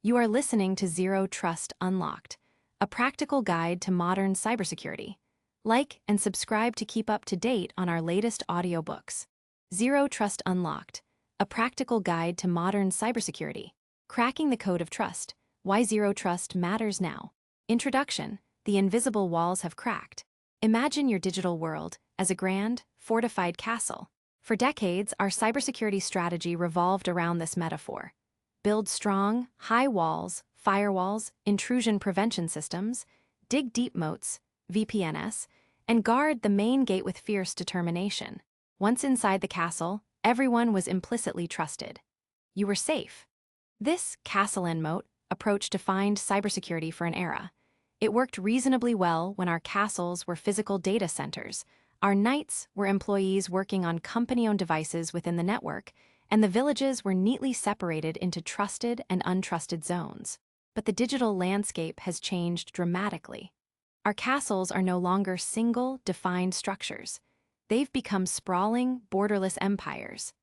You are listening to Zero Trust Unlocked, a practical guide to modern cybersecurity. Like and subscribe to keep up to date on our latest audiobooks. Zero Trust Unlocked, a practical guide to modern cybersecurity. Cracking the Code of Trust, Why Zero Trust Matters Now. Introduction: The invisible walls have cracked. Imagine your digital world as a grand, fortified castle. For decades, our cybersecurity strategy revolved around this metaphor. Build strong, high walls, firewalls, intrusion prevention systems, dig deep moats, VPNs, and guard the main gate with fierce determination. Once inside the castle, everyone was implicitly trusted. You were safe. This castle and moat approach defined cybersecurity for an era. It worked reasonably well when our castles were physical data centers, our knights were employees working on company-owned devices within the network, and the villages were neatly separated into trusted and untrusted zones. But the digital landscape has changed dramatically. Our castles are no longer single, defined structures. They've become sprawling, borderless empires.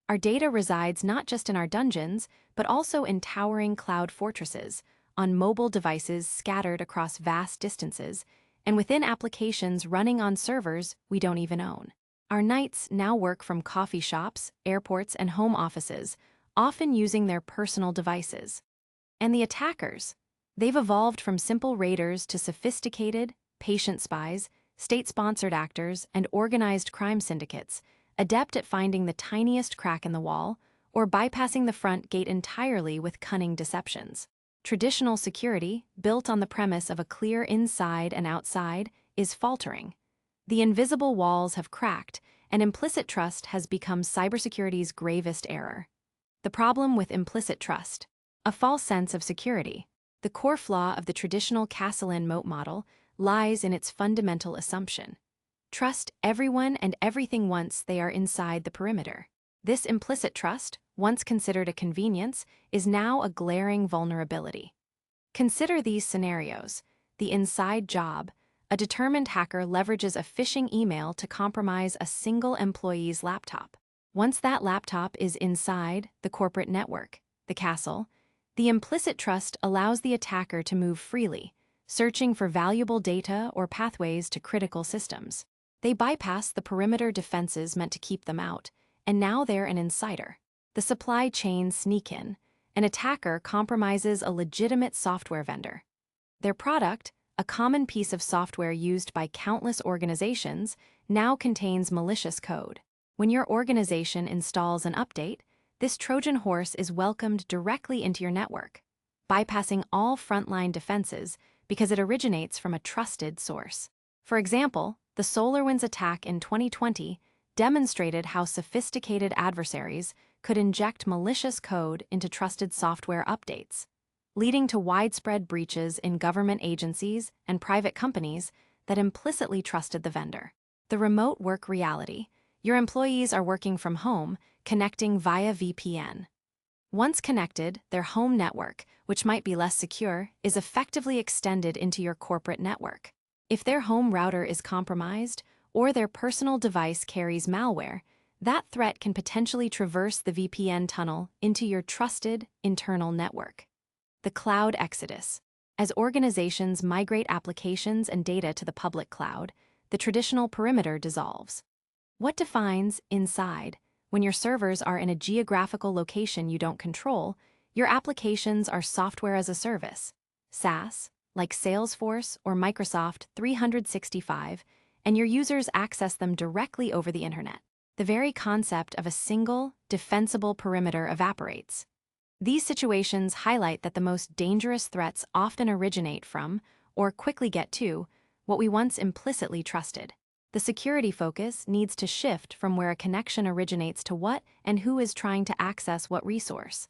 Our data resides not just in our dungeons, but also in towering cloud fortresses, on mobile devices scattered across vast distances, and within applications running on servers we don't even own. Our knights now work from coffee shops, airports, and home offices, often using their personal devices. And the attackers? They've evolved from simple raiders to sophisticated, patient spies, state-sponsored actors, and organized crime syndicates, adept at finding the tiniest crack in the wall, or bypassing the front gate entirely with cunning deceptions. Traditional security, built on the premise of a clear inside and outside, is faltering. The invisible walls have cracked, and implicit trust has become cybersecurity's gravest error. The problem with implicit trust: a false sense of security. The core flaw of the traditional castle and moat model lies in its fundamental assumption. Trust everyone and everything once they are inside the perimeter. This implicit trust, once considered a convenience, is now a glaring vulnerability. Consider these scenarios. The inside job: a determined hacker leverages a phishing email to compromise a single employee's laptop. Once that laptop is inside the corporate network, the castle, the implicit trust allows the attacker to move freely, searching for valuable data or pathways to critical systems. They bypass the perimeter defenses meant to keep them out, and now they're an insider. The supply chain sneak in. An attacker compromises a legitimate software vendor. Their product, a common piece of software used by countless organizations, now contains malicious code. When your organization installs an update, this Trojan horse is welcomed directly into your network, bypassing all frontline defenses because it originates from a trusted source. For example, the SolarWinds attack in 2020 demonstrated how sophisticated adversaries could inject malicious code into trusted software updates, leading to widespread breaches in government agencies and private companies that implicitly trusted the vendor. The remote work reality: your employees are working from home, connecting via VPN. Once connected, their home network, which might be less secure, is effectively extended into your corporate network. If their home router is compromised, or their personal device carries malware, that threat can potentially traverse the VPN tunnel into your trusted internal network. The cloud exodus: as organizations migrate applications and data to the public cloud, the traditional perimeter dissolves. What defines inside? When your servers are in a geographical location you don't control, your applications are software as a service, SaaS, like Salesforce or Microsoft 365, and your users access them directly over the internet. The very concept of a single, defensible perimeter evaporates. These situations highlight that the most dangerous threats often originate from, or quickly get to, what we once implicitly trusted. The security focus needs to shift from where a connection originates to what and who is trying to access what resource.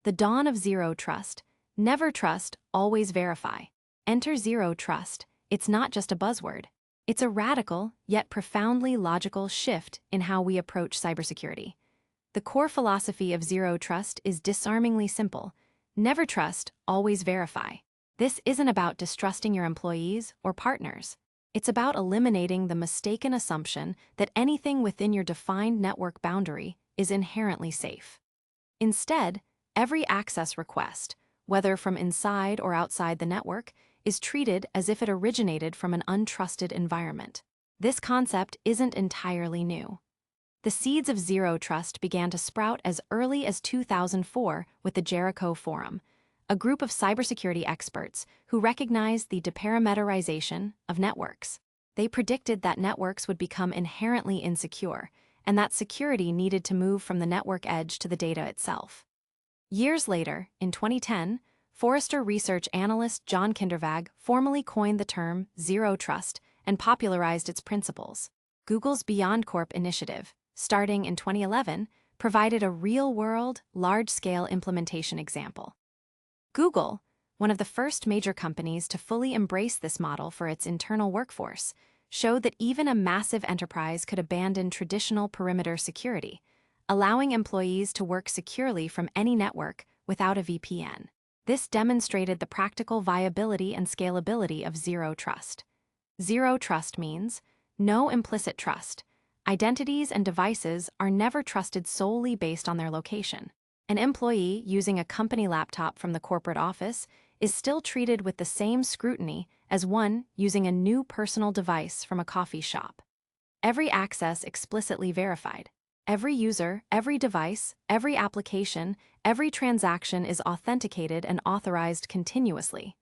The dawn of zero trust: never trust, always verify. Enter zero trust. It's not just a buzzword. It's a radical, yet profoundly logical shift in how we approach cybersecurity. The core philosophy of zero trust is disarmingly simple: never trust, always verify. This isn't about distrusting your employees or partners. It's about eliminating the mistaken assumption that anything within your defined network boundary is inherently safe. Instead, every access request, whether from inside or outside the network, is treated as if it originated from an untrusted environment. This concept isn't entirely new. The seeds of zero trust began to sprout as early as 2004 with the Jericho Forum, a group of cybersecurity experts who recognized the deparameterization of networks. They predicted that networks would become inherently insecure, and that security needed to move from the network edge to the data itself. Years later, in 2010, Forrester research analyst John Kindervag formally coined the term zero trust and popularized its principles. Google's Beyond Corp initiative, starting in 2011, provided a real-world, large-scale implementation example. Google, one of the first major companies to fully embrace this model for its internal workforce, showed that even a massive enterprise could abandon traditional perimeter security, allowing employees to work securely from any network without a VPN. This demonstrated the practical viability and scalability of zero trust. Zero trust means no implicit trust. Identities and devices are never trusted solely based on their location. An employee using a company laptop from the corporate office is still treated with the same scrutiny as one using a new personal device from a coffee shop. Every access explicitly verified. Every user, every device, every application, every transaction is authenticated and authorized continuously.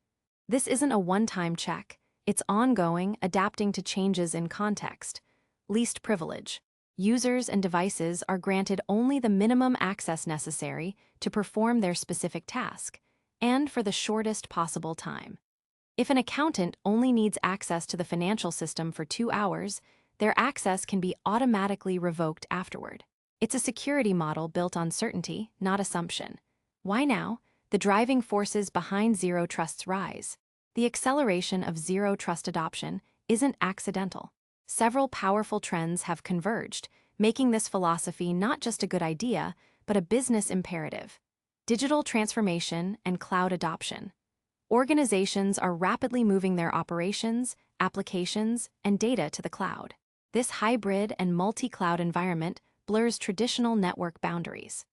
This isn't a one-time check. It's ongoing, adapting to changes in context. Least privilege. Users and devices are granted only the minimum access necessary to perform their specific task, and for the shortest possible time. If an accountant only needs access to the financial system for 2 hours, their access can be automatically revoked afterward. It's a security model built on certainty, not assumption. Why now? The driving forces behind zero trust's rise. The acceleration of zero trust adoption isn't accidental. Several powerful trends have converged, making this philosophy not just a good idea, but a business imperative. Digital transformation and cloud adoption. Organizations are rapidly moving their operations, applications, and data to the cloud. This hybrid and multi-cloud environment blurs traditional network boundaries.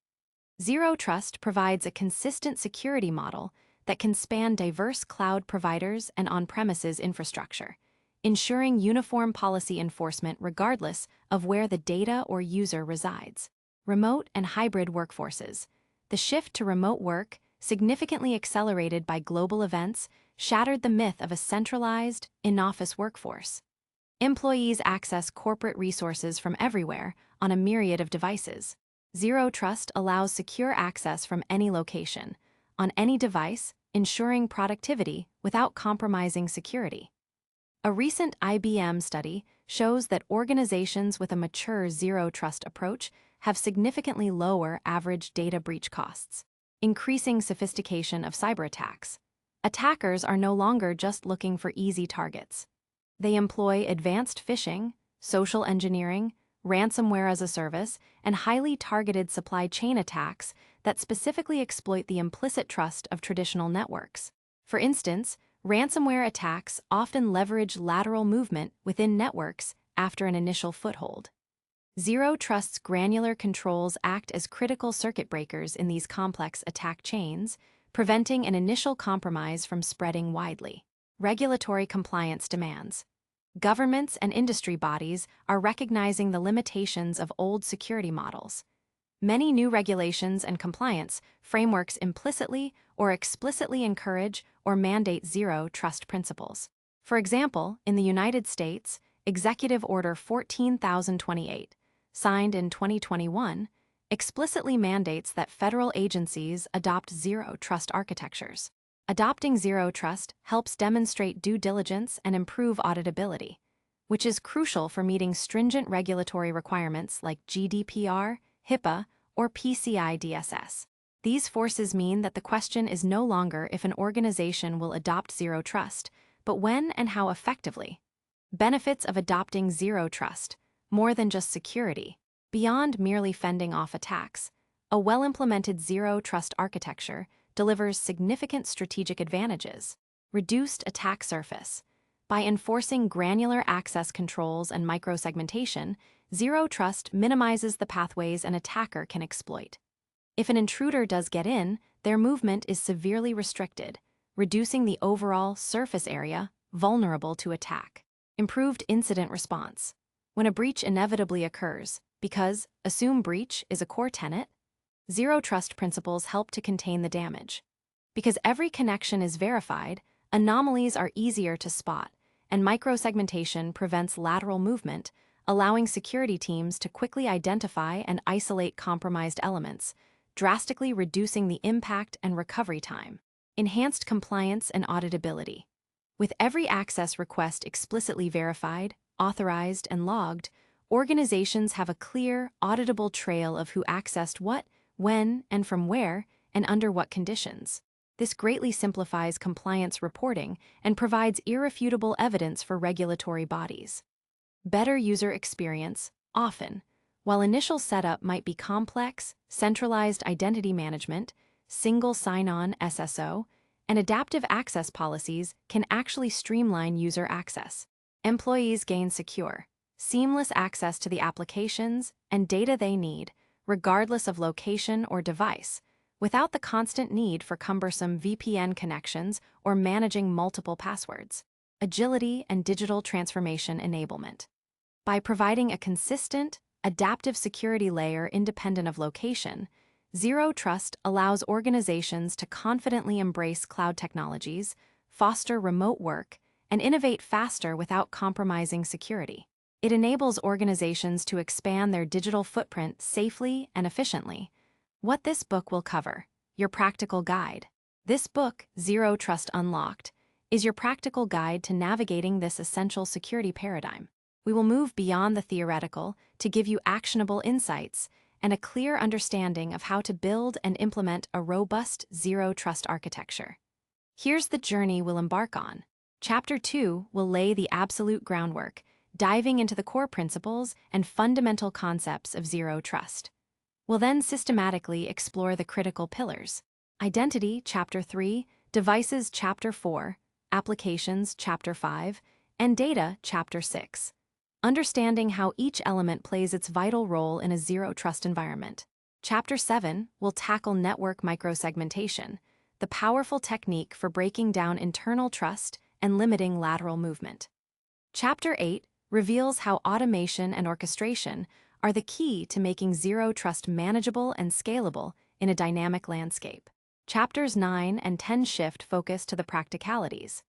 Zero Trust provides a consistent security model that can span diverse cloud providers and on-premises infrastructure, ensuring uniform policy enforcement regardless of where the data or user resides. Remote and hybrid workforces. The shift to remote work, significantly accelerated by global events, shattered the myth of a centralized, in-office workforce. Employees access corporate resources from everywhere on a myriad of devices. Zero Trust allows secure access from any location, on any device, ensuring productivity without compromising security. A recent IBM study shows that organizations with a mature zero trust approach have significantly lower average data breach costs. Increasing sophistication of cyber attacks. Attackers are no longer just looking for easy targets. They employ advanced phishing, social engineering, ransomware as a service, and highly targeted supply chain attacks that specifically exploit the implicit trust of traditional networks. For instance, ransomware attacks often leverage lateral movement within networks after an initial foothold. Zero Trust's granular controls act as critical circuit breakers in these complex attack chains, preventing an initial compromise from spreading widely. Regulatory compliance demands. Governments and industry bodies are recognizing the limitations of old security models. Many new regulations and compliance frameworks implicitly or explicitly encourage or mandate zero trust principles. For example, in the United States, Executive Order 14028, signed in 2021, explicitly mandates that federal agencies adopt zero trust architectures. Adopting zero trust helps demonstrate due diligence and improve auditability, which is crucial for meeting stringent regulatory requirements like GDPR, HIPAA, or PCI DSS. These forces mean that the question is no longer if an organization will adopt zero trust, but when and how effectively. Benefits of adopting zero trust: more than just security. Beyond merely fending off attacks, a well-implemented zero trust architecture delivers significant strategic advantages. Reduced attack surface. By enforcing granular access controls and microsegmentation, zero trust minimizes the pathways an attacker can exploit. If an intruder does get in, their movement is severely restricted, reducing the overall surface area vulnerable to attack. Improved incident response. When a breach inevitably occurs, because assume breach is a core tenet, zero trust principles help to contain the damage. Because every connection is verified, anomalies are easier to spot, and microsegmentation prevents lateral movement, allowing security teams to quickly identify and isolate compromised elements, drastically reducing the impact and recovery time. Enhanced compliance and auditability. With every access request explicitly verified, authorized, and logged, organizations have a clear, auditable trail of who accessed what, when, and from where, and under what conditions. This greatly simplifies compliance reporting and provides irrefutable evidence for regulatory bodies. Better user experience, often. While initial setup might be complex, centralized identity management, single sign-on SSO, and adaptive access policies can actually streamline user access. Employees gain secure, seamless access to the applications and data they need, regardless of location or device, without the constant need for cumbersome VPN connections or managing multiple passwords. Agility and digital transformation enablement. By providing a consistent, adaptive security layer independent of location, Zero Trust allows organizations to confidently embrace cloud technologies, foster remote work, and innovate faster without compromising security. It enables organizations to expand their digital footprint safely and efficiently. What this book will cover: your practical guide. This book, Zero Trust Unlocked, is your practical guide to navigating this essential security paradigm. We will move beyond the theoretical to give you actionable insights and a clear understanding of how to build and implement a robust zero trust architecture. Here's the journey we'll embark on. Chapter 2 will lay the absolute groundwork, diving into the core principles and fundamental concepts of zero trust. We'll then systematically explore the critical pillars. Identity, Chapter 3, Devices, Chapter 4, Applications, Chapter 5, and Data, Chapter 6. Understanding how each element plays its vital role in a zero-trust environment. Chapter 7 will tackle network microsegmentation, the powerful technique for breaking down internal trust and limiting lateral movement. Chapter 8 reveals how automation and orchestration are the key to making zero-trust manageable and scalable in a dynamic landscape. Chapters 9 and 10 shift focus to the practicalities,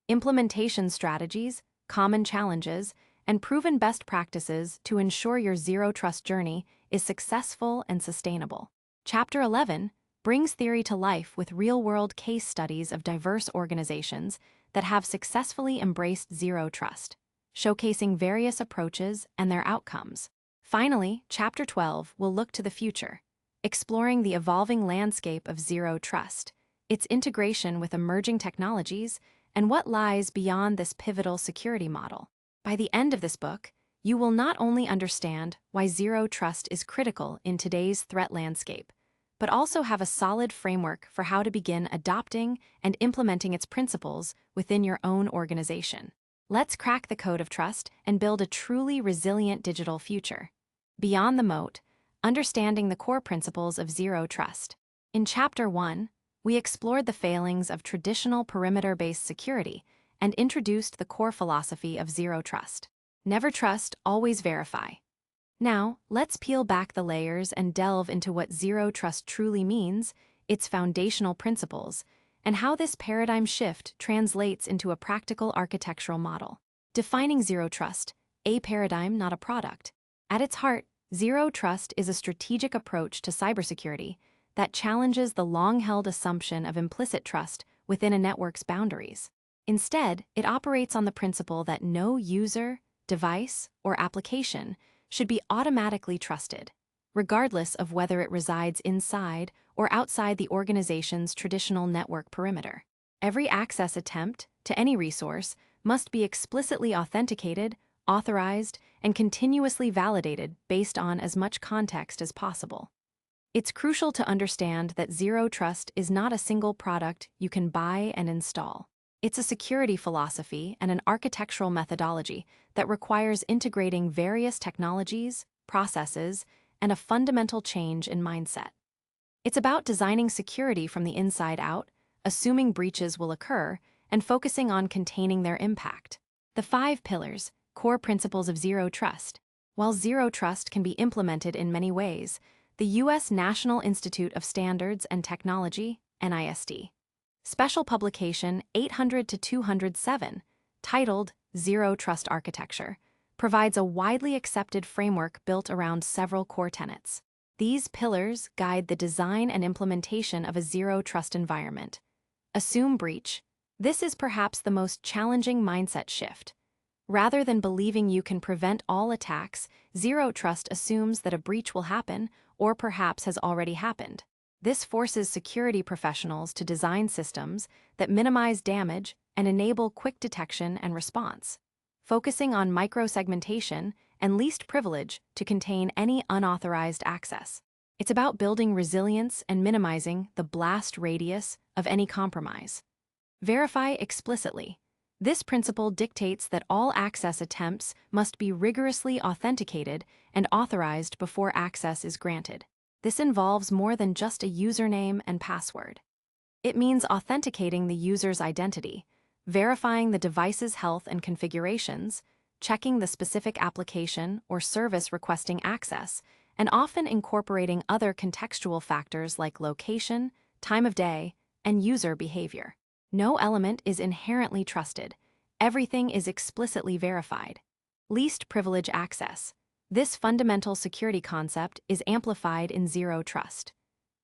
implementation strategies, common challenges, and proven best practices to ensure your zero-trust journey is successful and sustainable. Chapter 11 brings theory to life with real-world case studies of diverse organizations that have successfully embraced zero trust, showcasing various approaches and their outcomes. Finally, Chapter 12 will look to the future, exploring the evolving landscape of zero trust, its integration with emerging technologies, and what lies beyond this pivotal security model. By the end of this book, you will not only understand why zero trust is critical in today's threat landscape, but also have a solid framework for how to begin adopting and implementing its principles within your own organization. Let's crack the code of trust and build a truly resilient digital future. Beyond the moat, understanding the core principles of zero trust. In Chapter 1, we explored the failings of traditional perimeter-based security and introduced the core philosophy of zero trust. Never trust, always verify. Now, let's peel back the layers and delve into what zero trust truly means, its foundational principles, and how this paradigm shift translates into a practical architectural model. Defining zero trust, a paradigm, not a product. At its heart, zero trust is a strategic approach to cybersecurity that challenges the long-held assumption of implicit trust within a network's boundaries. Instead, it operates on the principle that no user, device, or application should be automatically trusted, regardless of whether it resides inside or outside the organization's traditional network perimeter. Every access attempt to any resource must be explicitly authenticated, authorized, and continuously validated based on as much context as possible. It's crucial to understand that zero trust is not a single product you can buy and install. It's a security philosophy and an architectural methodology that requires integrating various technologies, processes, and a fundamental change in mindset. It's about designing security from the inside out, assuming breaches will occur, and focusing on containing their impact. The 5 pillars, core principles of zero trust. While zero trust can be implemented in many ways, the U.S. National Institute of Standards and Technology, NIST, Special Publication 800-207, titled Zero Trust Architecture, provides a widely accepted framework built around several core tenets. These pillars guide the design and implementation of a zero-trust environment. Assume breach. This is perhaps the most challenging mindset shift. Rather than believing you can prevent all attacks, zero trust assumes that a breach will happen or perhaps has already happened. This forces security professionals to design systems that minimize damage and enable quick detection and response, focusing on microsegmentation and least privilege to contain any unauthorized access. It's about building resilience and minimizing the blast radius of any compromise. Verify explicitly. This principle dictates that all access attempts must be rigorously authenticated and authorized before access is granted. This involves more than just a username and password. It means authenticating the user's identity, verifying the device's health and configurations, checking the specific application or service requesting access, and often incorporating other contextual factors like location, time of day, and user behavior. No element is inherently trusted. Everything is explicitly verified. Least privilege access. This fundamental security concept is amplified in zero trust.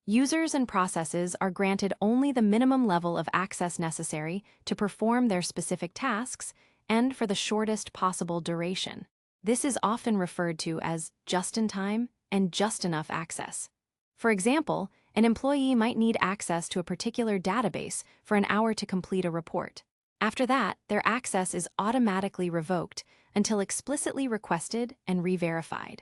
Users and processes are granted only the minimum level of access necessary to perform their specific tasks and for the shortest possible duration. This is often referred to as just-in-time and just-enough access. For example, an employee might need access to a particular database for an hour to complete a report. After that, their access is automatically revoked until explicitly requested and re-verified.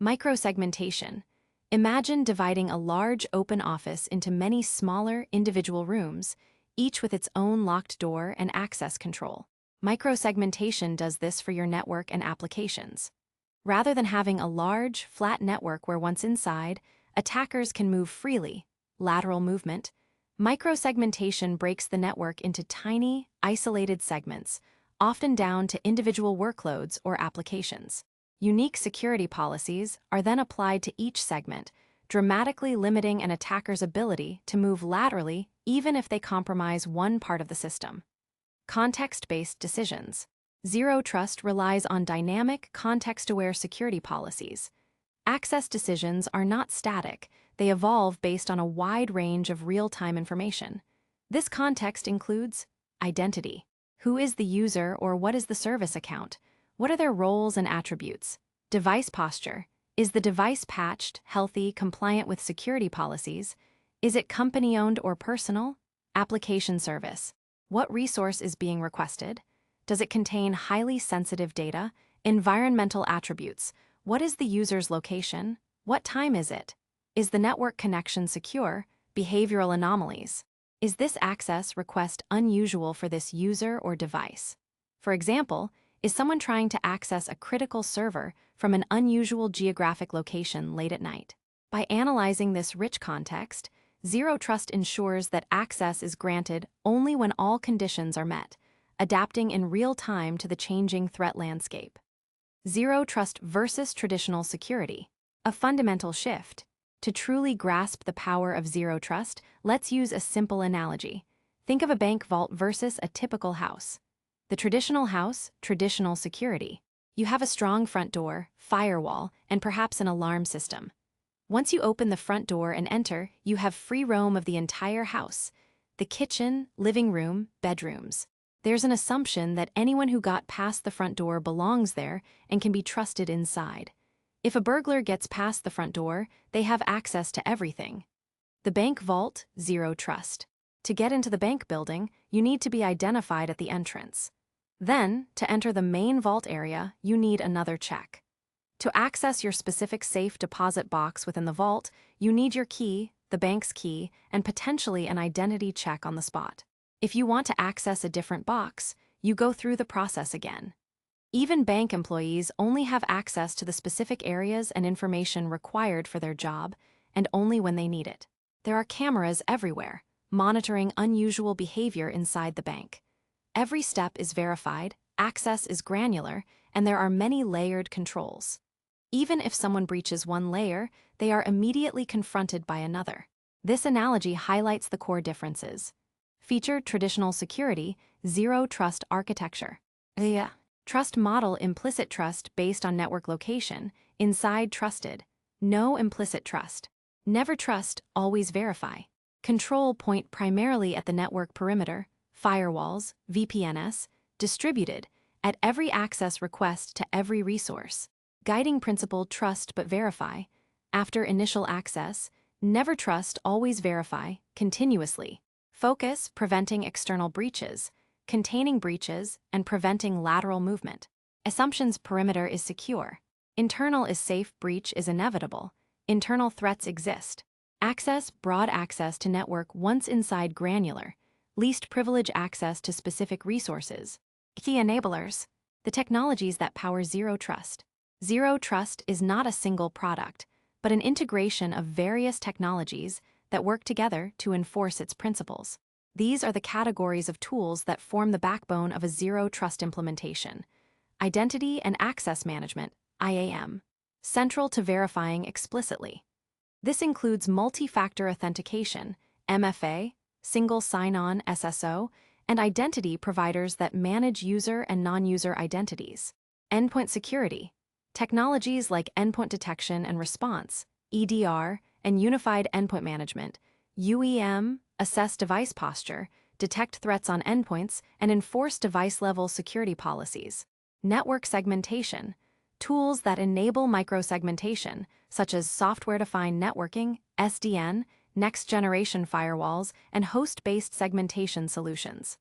Microsegmentation. Imagine dividing a large open office into many smaller individual rooms, each with its own locked door and access control. Microsegmentation does this for your network and applications. Rather than having a large, flat network where once inside, attackers can move freely, lateral movement, microsegmentation breaks the network into tiny, isolated segments, often down to individual workloads or applications. Unique security policies are then applied to each segment, dramatically limiting an attacker's ability to move laterally even if they compromise one part of the system. Context-based decisions. Zero trust relies on dynamic, context-aware security policies. Access decisions are not static. They evolve based on a wide range of real-time information. This context includes identity. Who is the user or what is the service account? What are their roles and attributes? Device posture. Is the device patched, healthy, compliant with security policies? Is it company-owned or personal? Application service. What resource is being requested? Does it contain highly sensitive data? Environmental attributes. What is the user's location? What time is it? Is the network connection secure? Behavioral anomalies. Is this access request unusual for this user or device? For example, is someone trying to access a critical server from an unusual geographic location late at night? By analyzing this rich context, zero trust ensures that access is granted only when all conditions are met, adapting in real time to the changing threat landscape. Zero trust versus traditional security. A fundamental shift. To truly grasp the power of zero trust, let's use a simple analogy. Think of a bank vault versus a typical house. The traditional house, traditional security. You have a strong front door, firewall, and perhaps an alarm system. Once you open the front door and enter, you have free roam of the entire house. The kitchen, living room, bedrooms. There's an assumption that anyone who got past the front door belongs there and can be trusted inside. If a burglar gets past the front door, they have access to everything. The bank vault, zero trust. To get into the bank building, you need to be identified at the entrance. Then, to enter the main vault area, you need another check. To access your specific safe deposit box within the vault, you need your key, the bank's key, and potentially an identity check on the spot. If you want to access a different box, you go through the process again. Even bank employees only have access to the specific areas and information required for their job, and only when they need it. There are cameras everywhere, monitoring unusual behavior inside the bank. Every step is verified, access is granular, and there are many layered controls. Even if someone breaches one layer, they are immediately confronted by another. This analogy highlights the core differences. Feature traditional security, zero trust architecture. Trust model implicit trust based on network location, inside trusted. No implicit trust. Never trust, always verify. Control point primarily at the network perimeter, firewalls, VPNs, distributed, at every access request to every resource. Guiding principle trust but verify. After initial access, never trust, always verify, continuously. Focus preventing external breaches, containing breaches, and preventing lateral movement. Assumptions perimeter is secure. Internal is safe, breach is inevitable. Internal threats exist. Access, broad access to network once inside granular. Least privilege access to specific resources. Key enablers. The technologies that power zero trust. Zero trust is not a single product, but an integration of various technologies that work together to enforce its principles. These are the categories of tools that form the backbone of a zero trust implementation. Identity and access management, IAM, central to verifying explicitly. This includes multi-factor authentication, MFA, single sign-on SSO, and identity providers that manage user and non-user identities. Endpoint security. Technologies like endpoint detection and response, EDR, and unified endpoint management, UEM, assess device posture, detect threats on endpoints, and enforce device-level security policies. Network segmentation. Tools that enable microsegmentation, such as software-defined networking, SDN, next-generation firewalls, and host-based segmentation solutions.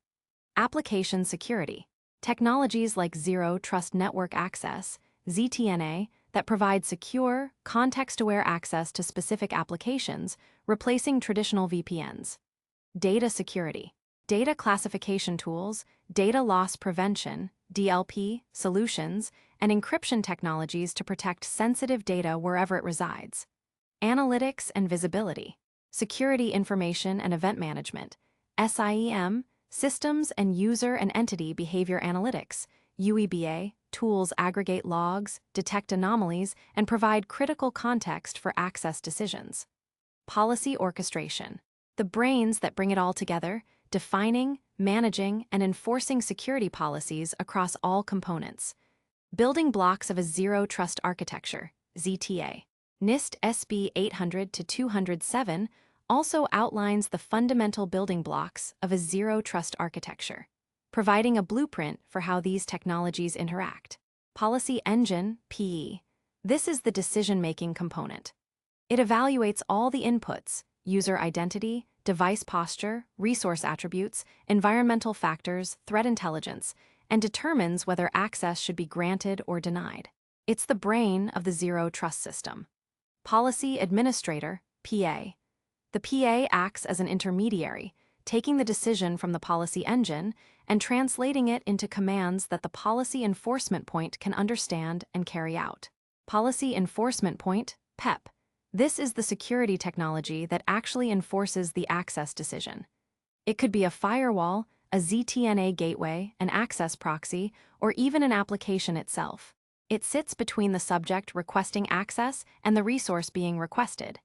Application security. Technologies like Zero Trust Network Access, ZTNA, that provide secure, context-aware access to specific applications, replacing traditional VPNs. Data security. Data classification tools, data loss prevention, DLP, solutions, and encryption technologies to protect sensitive data wherever it resides. Analytics and visibility. Security information and event management, SIEM, systems and user and entity behavior analytics, UEBA, tools aggregate logs, detect anomalies, and provide critical context for access decisions. Policy orchestration. The brains that bring it all together, defining, managing, and enforcing security policies across all components. Building blocks of a zero trust architecture, ZTA. NIST SB 800-207 also outlines the fundamental building blocks of a zero trust architecture, providing a blueprint for how these technologies interact. Policy Engine, PE. This is the decision-making component. It evaluates all the inputs, user identity, device posture, resource attributes, environmental factors, threat intelligence, and determines whether access should be granted or denied. It's the brain of the zero trust system. Policy Administrator, PA. The PA acts as an intermediary, taking the decision from the policy engine and translating it into commands that the policy enforcement point can understand and carry out. Policy Enforcement Point, PEP. This is the security technology that actually enforces the access decision. It could be a firewall, a ZTNA gateway, an access proxy, or even an application itself. It sits between the subject requesting access and the resource being requested.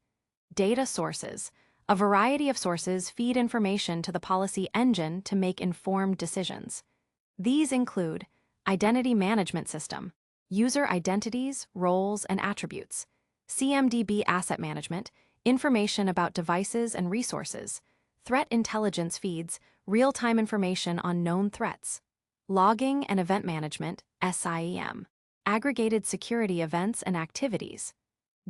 Data sources. A variety of sources feed information to the policy engine to make informed decisions. These include Identity Management System, user identities, roles, and attributes, CMDB asset management, information about devices and resources, threat intelligence feeds, real-time information on known threats, logging and event management, SIEM, aggregated security events and activities,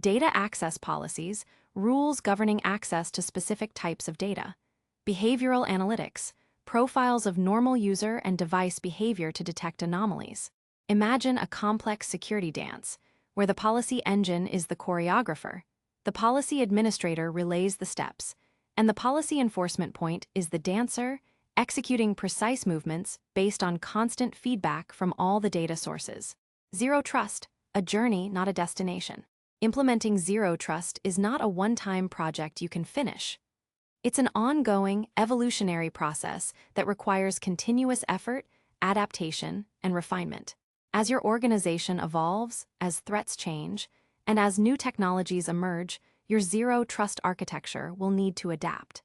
data access policies, rules governing access to specific types of data, behavioral analytics, profiles of normal user and device behavior to detect anomalies. Imagine a complex security dance, where the policy engine is the choreographer, the policy administrator relays the steps, and the policy enforcement point is the dancer, executing precise movements based on constant feedback from all the data sources. Zero trust, a journey, not a destination. Implementing Zero Trust is not a one-time project you can finish. It's an ongoing, evolutionary process that requires continuous effort, adaptation, and refinement. As your organization evolves, as threats change, and as new technologies emerge, your Zero Trust architecture will need to adapt.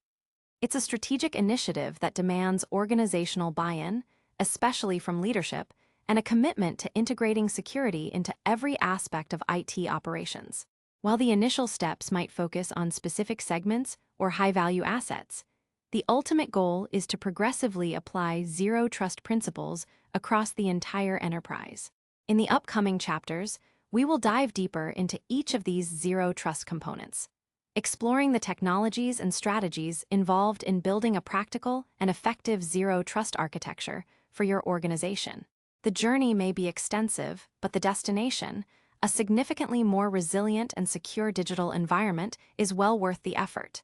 It's a strategic initiative that demands organizational buy-in, especially from leadership, and a commitment to integrating security into every aspect of IT operations. While the initial steps might focus on specific segments or high-value assets, the ultimate goal is to progressively apply Zero Trust principles across the entire enterprise. In the upcoming chapters, we will dive deeper into each of these Zero Trust components, exploring the technologies and strategies involved in building a practical and effective Zero Trust architecture for your organization. The journey may be extensive, but the destination, a significantly more resilient and secure digital environment, is well worth the effort.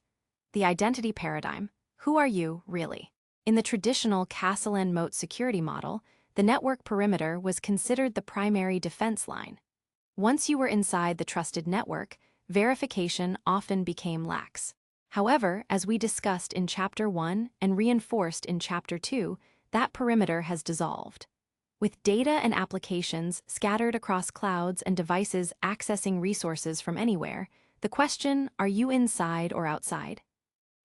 The identity paradigm. Who are you, really? In the traditional castle and moat security model, the network perimeter was considered the primary defense line. Once you were inside the trusted network, verification often became lax. However, as we discussed in Chapter 1 and reinforced in Chapter 2, that perimeter has dissolved. With data and applications scattered across clouds and devices accessing resources from anywhere, the question, "Are you inside or outside?"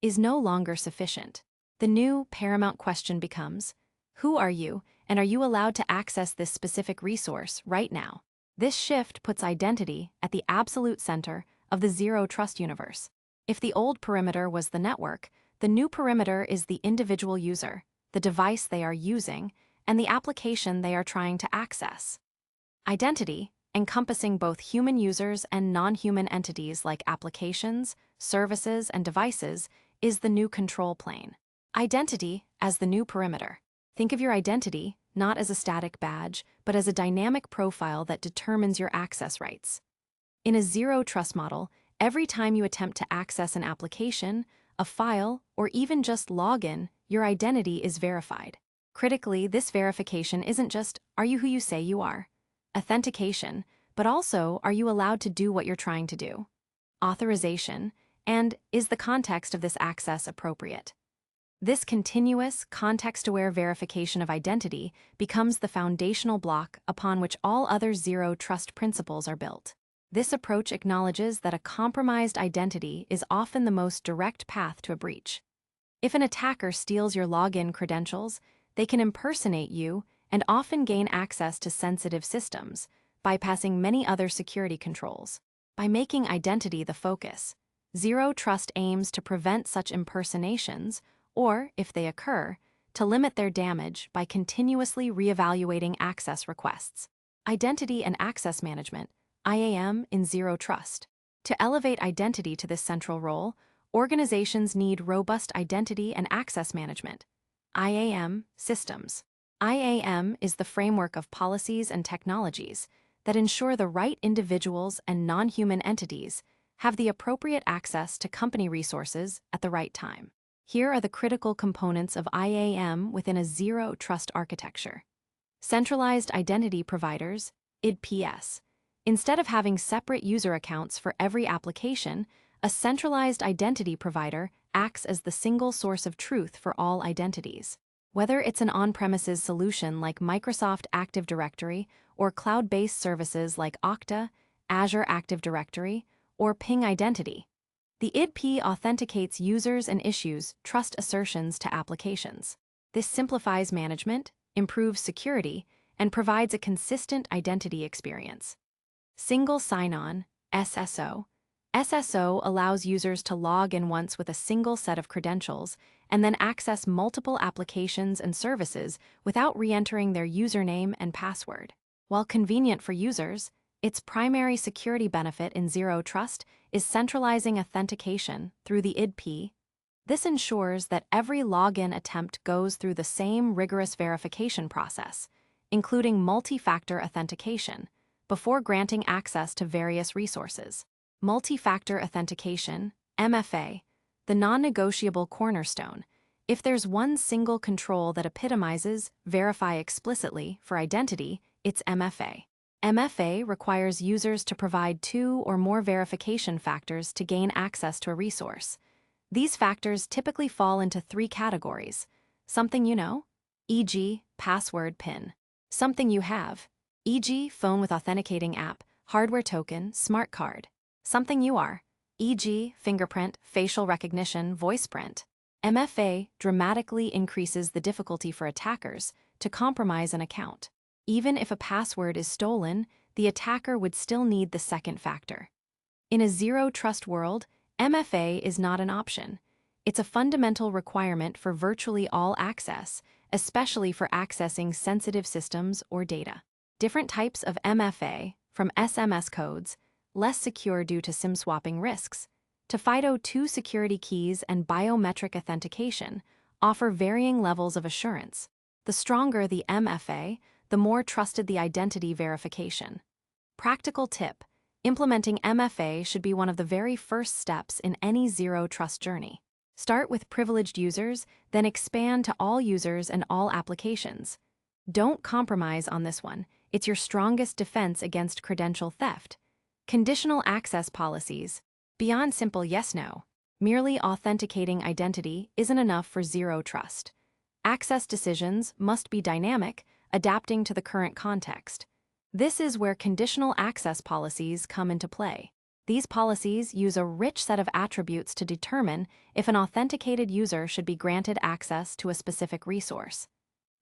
is no longer sufficient. The new, paramount question becomes, who are you, and are you allowed to access this specific resource right now? This shift puts identity at the absolute center of the Zero Trust universe. If the old perimeter was the network, the new perimeter is the individual user, the device they are using, and the application they are trying to access. Identity, encompassing both human users and non-human entities like applications, services, and devices, is the new control plane. Identity as the new perimeter. Think of your identity not as a static badge, but as a dynamic profile that determines your access rights. In a Zero Trust model, every time you attempt to access an application, a file, or even just log in, your identity is verified. Critically, this verification isn't just, are you who you say you are? Authentication, but also, are you allowed to do what you're trying to do? Authorization, and is the context of this access appropriate? This continuous, context-aware verification of identity becomes the foundational block upon which all other Zero Trust principles are built. This approach acknowledges that a compromised identity is often the most direct path to a breach. If an attacker steals your login credentials, they can impersonate you and often gain access to sensitive systems, bypassing many other security controls. By making identity the focus, Zero Trust aims to prevent such impersonations, or, if they occur, to limit their damage by continuously reevaluating access requests. Identity and Access Management, IAM in Zero Trust. To elevate identity to this central role, organizations need robust identity and access management, IAM, systems. IAM is the framework of policies and technologies that ensure the right individuals and non-human entities have the appropriate access to company resources at the right time. Here are the critical components of IAM within a Zero Trust architecture. Centralized Identity Providers, IDPs. Instead of having separate user accounts for every application, a centralized identity provider acts as the single source of truth for all identities. Whether it's an on-premises solution like Microsoft Active Directory or cloud-based services like Okta, Azure Active Directory, or Ping Identity, the IDP authenticates users and issues trust assertions to applications. This simplifies management, improves security, and provides a consistent identity experience. Single sign-on, SSO. SSO allows users to log in once with a single set of credentials and then access multiple applications and services without re-entering their username and password. While convenient for users, its primary security benefit in Zero Trust is centralizing authentication through the IDP. This ensures that every login attempt goes through the same rigorous verification process, including multi-factor authentication, before granting access to various resources. Multi-factor authentication, MFA, the non-negotiable cornerstone. If there's one single control that epitomizes verify explicitly for identity, it's MFA. MFA requires users to provide 2 or more verification factors to gain access to a resource. These factors typically fall into 3 categories: something you know, e.g., password PIN; something you have, e.g., phone with authenticating app, hardware token, smart card; something you are, e.g., fingerprint, facial recognition, voice print. MFA dramatically increases the difficulty for attackers to compromise an account. Even if a password is stolen, the attacker would still need the second factor. In a zero-trust world, MFA is not an option. It's a fundamental requirement for virtually all access, especially for accessing sensitive systems or data. Different types of MFA, from SMS codes, less secure due to SIM swapping risks, to FIDO2 security keys and biometric authentication, offer varying levels of assurance. The stronger the MFA, the more trusted the identity verification. Practical tip: implementing MFA should be one of the very first steps in any zero-trust journey. Start with privileged users, then expand to all users and all applications. Don't compromise on this one. It's your strongest defense against credential theft. Conditional access policies. Beyond simple yes-no, merely authenticating identity isn't enough for zero trust. Access decisions must be dynamic, adapting to the current context. This is where conditional access policies come into play. These policies use a rich set of attributes to determine if an authenticated user should be granted access to a specific resource.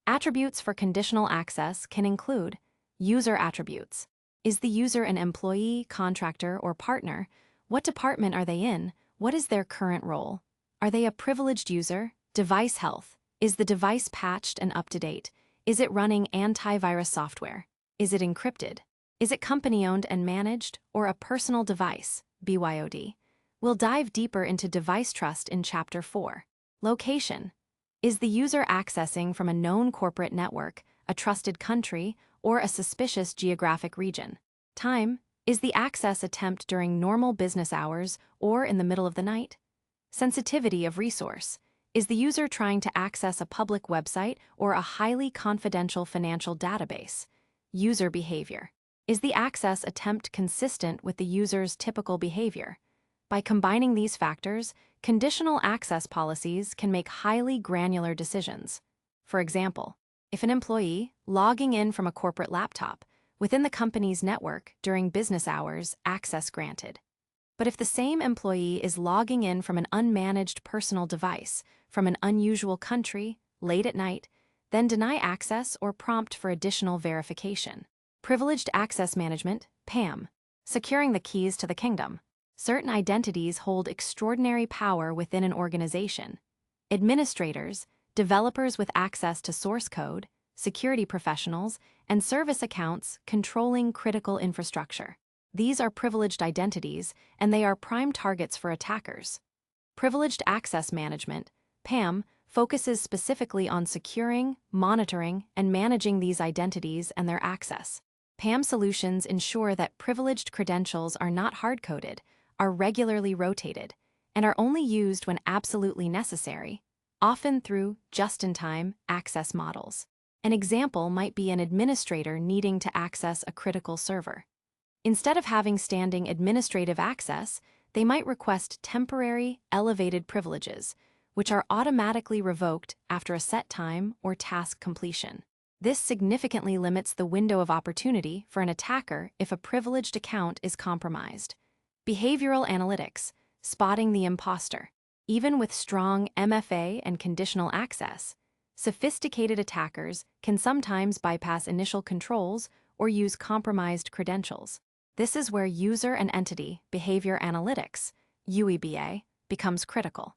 Attributes for conditional access can include user attributes. Is the user an employee, contractor, or partner? What department are they in? What is their current role? Are they a privileged user? Device health. Is the device patched and up to date? Is it running antivirus software? Is it encrypted? Is it company-owned and managed, or a personal device? BYOD. We'll dive deeper into device trust in Chapter 4. Location. Is the user accessing from a known corporate network, a trusted country, or a suspicious geographic region? Time. Is the access attempt during normal business hours or in the middle of the night? Sensitivity of resource. Is the user trying to access a public website or a highly confidential financial database? User behavior. Is the access attempt consistent with the user's typical behavior? By combining these factors, conditional access policies can make highly granular decisions. For example, if an employee logging in from a corporate laptop within the company's network during business hours, access granted. But if the same employee is logging in from an unmanaged personal device from an unusual country, late at night, then deny access or prompt for additional verification. Privileged access management, PAM. Securing the keys to the kingdom. Certain identities hold extraordinary power within an organization. Administrators, developers with access to source code, security professionals, and service accounts controlling critical infrastructure. These are privileged identities, and they are prime targets for attackers. Privileged access management, PAM, focuses specifically on securing, monitoring, and managing these identities and their access. PAM solutions ensure that privileged credentials are not hard-coded, are regularly rotated, and are only used when absolutely necessary, often through just-in-time access models. An example might be an administrator needing to access a critical server. Instead of having standing administrative access, they might request temporary, elevated privileges, which are automatically revoked after a set time or task completion. This significantly limits the window of opportunity for an attacker if a privileged account is compromised. Behavioral analytics, spotting the imposter. Even with strong MFA and conditional access, sophisticated attackers can sometimes bypass initial controls or use compromised credentials. This is where user and entity behavior analytics, UEBA, becomes critical.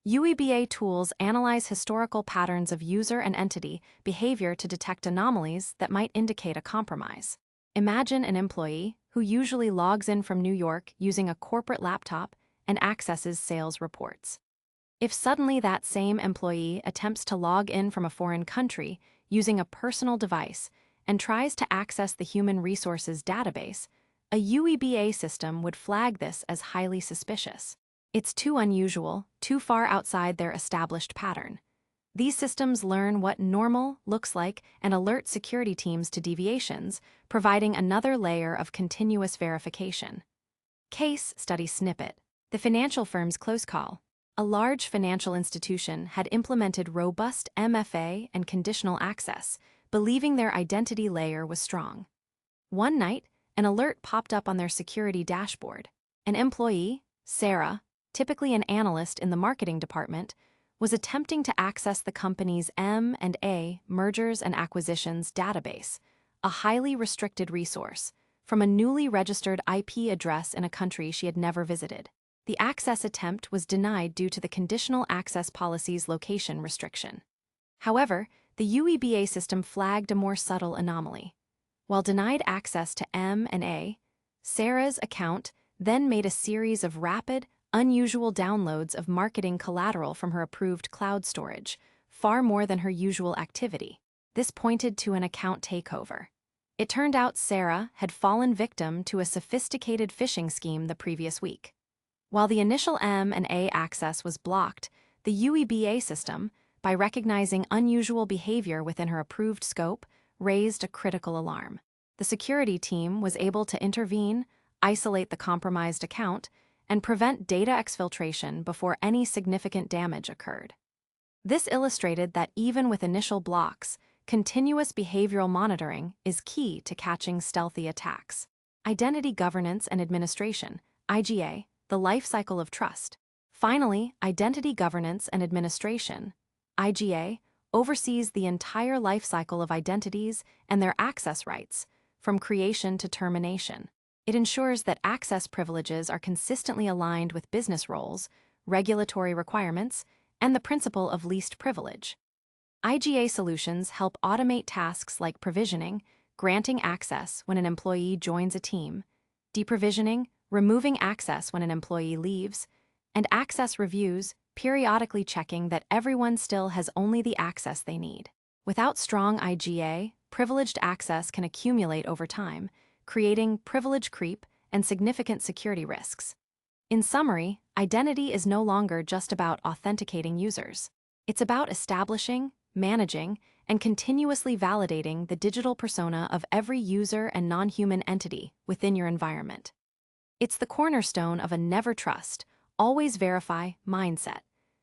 UEBA tools analyze historical patterns of user and entity behavior to detect anomalies that might indicate a compromise. Imagine an employee who usually logs in from New York using a corporate laptop and accesses sales reports. If suddenly that same employee attempts to log in from a foreign country using a personal device and tries to access the human resources database, a UEBA system would flag this as highly suspicious. It's too unusual, too far outside their established pattern. These systems learn what normal looks like and alert security teams to deviations, providing another layer of continuous verification. Case study snippet. The financial firm's close call. A large financial institution had implemented robust MFA and conditional access, believing their identity layer was strong. One night, an alert popped up on their security dashboard. An employee, Sarah, typically an analyst in the marketing department, was attempting to access the company's M&A, mergers and acquisitions database, a highly restricted resource, from a newly registered IP address in a country she had never visited. The access attempt was denied due to the conditional access policy's location restriction. However, the UEBA system flagged a more subtle anomaly. While denied access to M&A, Sarah's account then made a series of rapid, unusual downloads of marketing collateral from her approved cloud storage, far more than her usual activity. This pointed to an account takeover. It turned out Sarah had fallen victim to a sophisticated phishing scheme the previous week. While the initial M&A access was blocked, the UEBA system, by recognizing unusual behavior within her approved scope, raised a critical alarm. The security team was able to intervene, isolate the compromised account, and prevent data exfiltration before any significant damage occurred. This illustrated that even with initial blocks, continuous behavioral monitoring is key to catching stealthy attacks. Identity governance and administration, IGA, the life cycle of trust. Finally, identity governance and administration, IGA, oversees the entire life cycle of identities and their access rights, from creation to termination. It ensures that access privileges are consistently aligned with business roles, regulatory requirements, and the principle of least privilege. IGA solutions help automate tasks like provisioning, granting access when an employee joins a team, deprovisioning, removing access when an employee leaves, and access reviews, periodically checking that everyone still has only the access they need. Without strong IGA, privileged access can accumulate over time, creating privilege creep and significant security risks. In summary, identity is no longer just about authenticating users. It's about establishing, managing, and continuously validating the digital persona of every user and non-human entity within your environment. It's the cornerstone of a never trust, always verify mindset,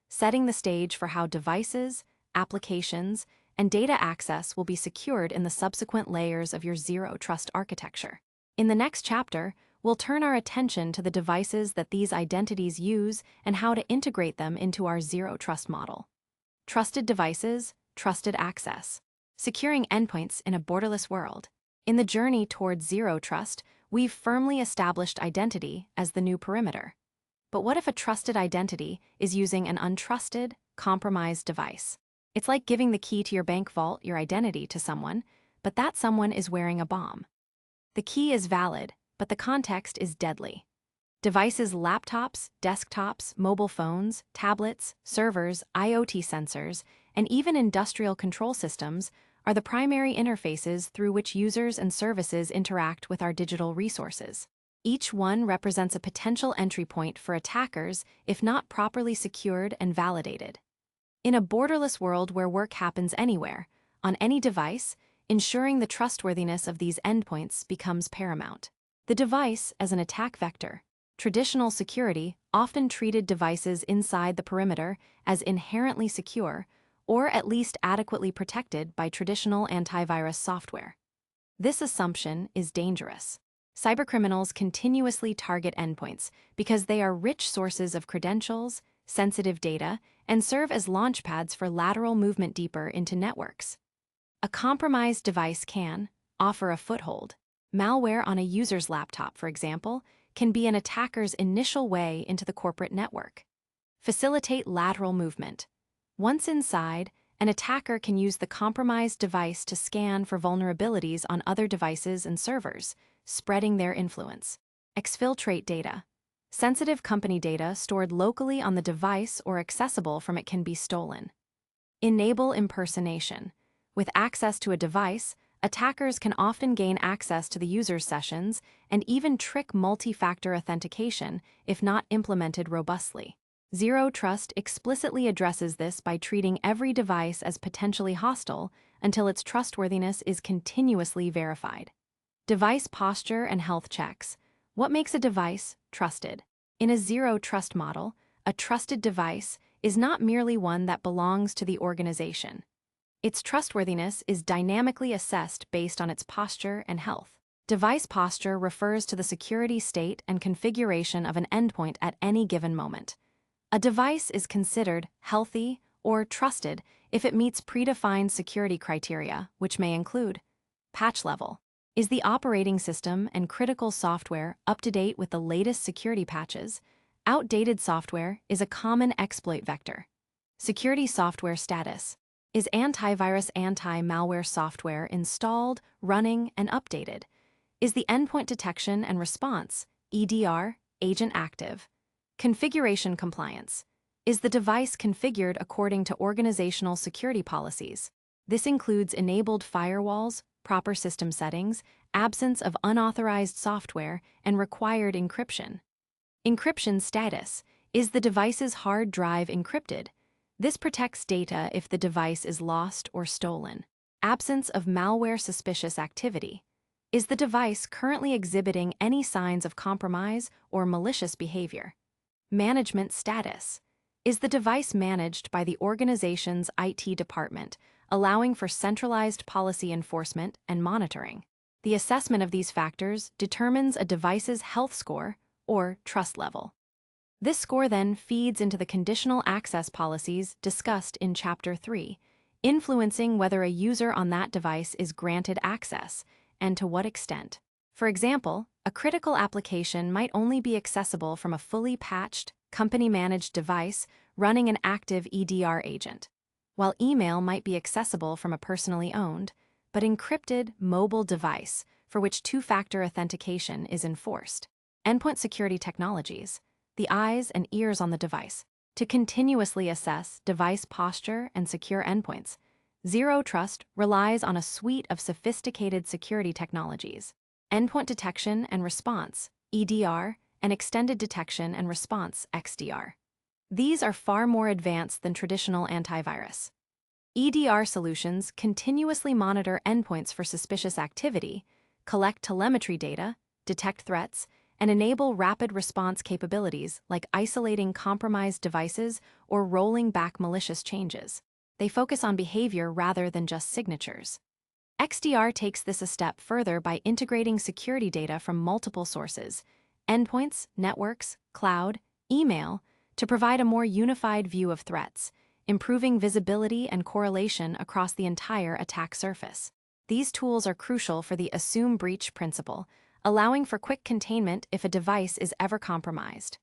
setting the stage for how devices, applications, and data access will be secured in the subsequent layers of your zero trust architecture. In the next chapter, we'll turn our attention to the devices that these identities use and how to integrate them into our zero trust model. Trusted devices, trusted access. Securing endpoints in a borderless world. In the journey towards zero trust, we've firmly established identity as the new perimeter. But what if a trusted identity is using an untrusted, compromised device? It's like giving the key to your bank vault, your identity, to someone, but that someone is wearing a bomb. The key is valid, but the context is deadly. Devices, laptops, desktops, mobile phones, tablets, servers, IoT sensors, and even industrial control systems are the primary interfaces through which users and services interact with our digital resources. Each one represents a potential entry point for attackers if not properly secured and validated. In a borderless world where work happens anywhere, on any device, ensuring the trustworthiness of these endpoints becomes paramount. The device as an attack vector. Traditional security often treated devices inside the perimeter as inherently secure, or at least adequately protected by traditional antivirus software. This assumption is dangerous. Cybercriminals continuously target endpoints because they are rich sources of credentials, sensitive data, and serve as launchpads for lateral movement deeper into networks. A compromised device can offer a foothold. Malware on a user's laptop, for example, can be an attacker's initial way into the corporate network. Facilitate lateral movement. Once inside, an attacker can use the compromised device to scan for vulnerabilities on other devices and servers, spreading their influence. Exfiltrate data. Sensitive company data stored locally on the device or accessible from it can be stolen. Enable impersonation. With access to a device, attackers can often gain access to the user's sessions and even trick multi-factor authentication if not implemented robustly. Zero Trust explicitly addresses this by treating every device as potentially hostile until its trustworthiness is continuously verified. Device posture and health checks. What makes a device trusted? In a zero trust model, a trusted device is not merely one that belongs to the organization. Its trustworthiness is dynamically assessed based on its posture and health. Device posture refers to the security state and configuration of an endpoint at any given moment. A device is considered healthy or trusted if it meets predefined security criteria, which may include patch level. Is the operating system and critical software up to date with the latest security patches? Outdated software is a common exploit vector. Security software status. Is antivirus anti-malware software installed, running, and updated? Is the endpoint detection and response, EDR, agent active? Configuration compliance. Is the device configured according to organizational security policies? This includes enabled firewalls, proper system settings, absence of unauthorized software, and required encryption. Encryption status. Is the device's hard drive encrypted? This protects data if the device is lost or stolen. Absence of malware suspicious activity. Is the device currently exhibiting any signs of compromise or malicious behavior? Management status. Is the device managed by the organization's IT department, allowing for centralized policy enforcement and monitoring? The assessment of these factors determines a device's health score or trust level. This score then feeds into the conditional access policies discussed in Chapter 3, influencing whether a user on that device is granted access and to what extent. For example, a critical application might only be accessible from a fully patched, company-managed device running an active EDR agent, while email might be accessible from a personally owned, but encrypted mobile device for which two-factor authentication is enforced. Endpoint security technologies, the eyes and ears on the device, to continuously assess device posture and secure endpoints. Zero Trust relies on a suite of sophisticated security technologies: endpoint detection and response, EDR, and extended detection and response, XDR. These are far more advanced than traditional antivirus. EDR solutions continuously monitor endpoints for suspicious activity, collect telemetry data, detect threats, and enable rapid response capabilities like isolating compromised devices or rolling back malicious changes. They focus on behavior rather than just signatures. XDR takes this a step further by integrating security data from multiple sources, endpoints, networks, cloud, email, to provide a more unified view of threats, improving visibility and correlation across the entire attack surface. These tools are crucial for the assume breach principle, allowing for quick containment if a device is ever compromised.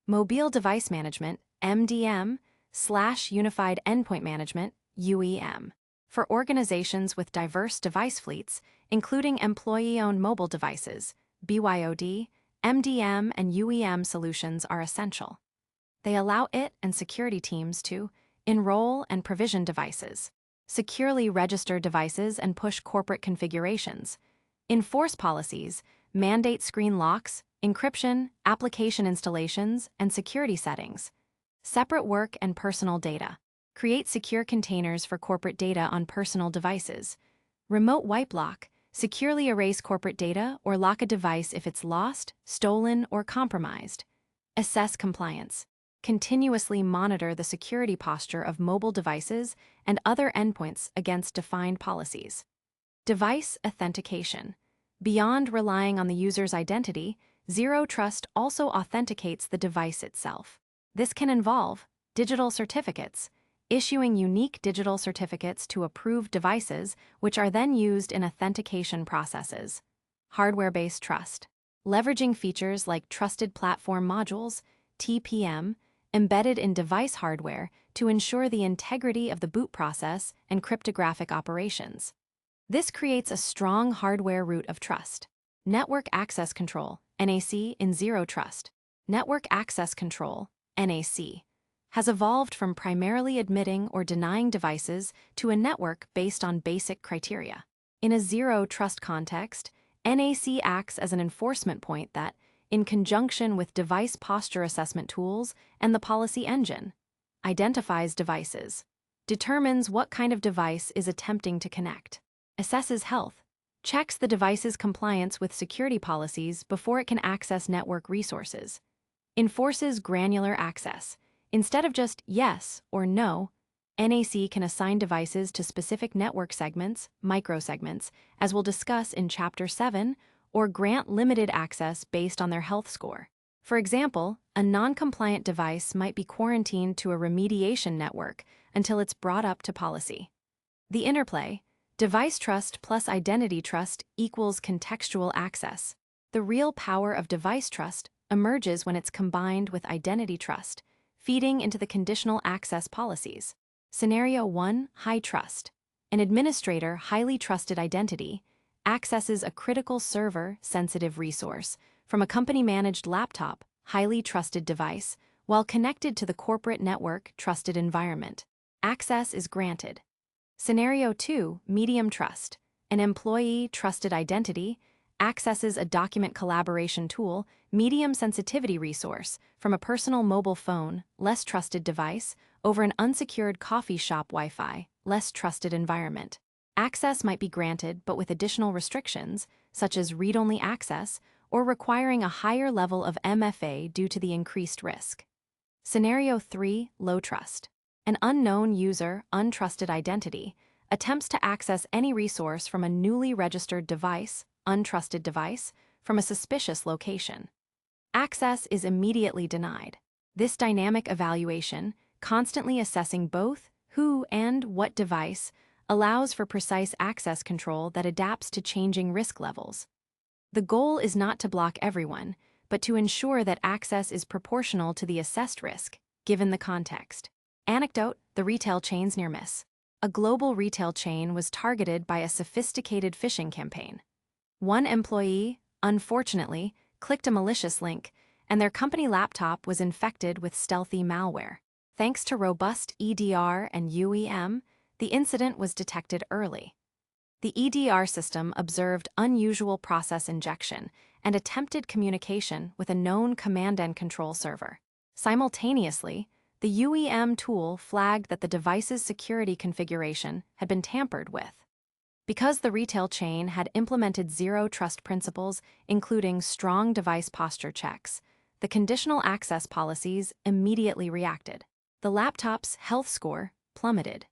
Mobile Device Management, MDM/Unified Endpoint Management, UEM. For organizations with diverse device fleets, including employee-owned mobile devices, BYOD, MDM and UEM solutions are essential. They allow it and security teams to enroll and provision devices, securely register devices and push corporate configurations, enforce policies, mandate screen locks, encryption, application installations, and security settings, separate work and personal data, create secure containers for corporate data on personal devices, remote wipe lock, securely erase corporate data or lock a device if it's lost, stolen, or compromised, assess compliance, continuously monitor the security posture of mobile devices and other endpoints against defined policies. Device authentication. Beyond relying on the user's identity, Zero Trust also authenticates the device itself. This can involve digital certificates, issuing unique digital certificates to approved devices, which are then used in authentication processes. Hardware-based trust. Leveraging features like Trusted Platform Modules, TPM, embedded in device hardware to ensure the integrity of the boot process and cryptographic operations. This creates a strong hardware root of trust. Network Access Control, NAC, in Zero Trust. Network Access Control, NAC, has evolved from primarily admitting or denying devices to a network based on basic criteria. In a Zero Trust context, NAC acts as an enforcement point that, in conjunction with device posture assessment tools and the policy engine. Identifies devices. Determines what kind of device is attempting to connect. Assesses health. Checks the device's compliance with security policies before it can access network resources. Enforces granular access. Instead of just yes or no, NAC can assign devices to specific network segments, microsegments, as we'll discuss in Chapter 7, or grant limited access based on their health score. For example, a non-compliant device might be quarantined to a remediation network until it's brought up to policy. The interplay, device trust plus identity trust equals contextual access. The real power of device trust emerges when it's combined with identity trust, feeding into the conditional access policies. Scenario 1, high trust. An administrator, highly trusted identity, accesses a critical server-sensitive resource from a company-managed laptop, highly trusted device, while connected to the corporate network trusted environment. Access is granted. Scenario 2, medium trust. An employee trusted identity accesses a document collaboration tool, medium sensitivity resource from a personal mobile phone, less trusted device, over an unsecured coffee shop Wi-Fi, less trusted environment. Access might be granted but with additional restrictions, such as read-only access or requiring a higher level of MFA due to the increased risk. Scenario 3, low trust. An unknown user, untrusted identity, attempts to access any resource from a newly registered device, untrusted device, from a suspicious location. Access is immediately denied. This dynamic evaluation, constantly assessing both who and what device, allows for precise access control that adapts to changing risk levels. The goal is not to block everyone, but to ensure that access is proportional to the assessed risk, given the context. Anecdote, the retail chain's near miss. A global retail chain was targeted by a sophisticated phishing campaign. One employee, unfortunately, clicked a malicious link, and their company laptop was infected with stealthy malware. Thanks to robust EDR and UEM, the incident was detected early. The EDR system observed unusual process injection and attempted communication with a known command and control server. Simultaneously, the UEM tool flagged that the device's security configuration had been tampered with. Because the retail chain had implemented zero trust principles, including strong device posture checks, the conditional access policies immediately reacted. The laptop's health score plummeted.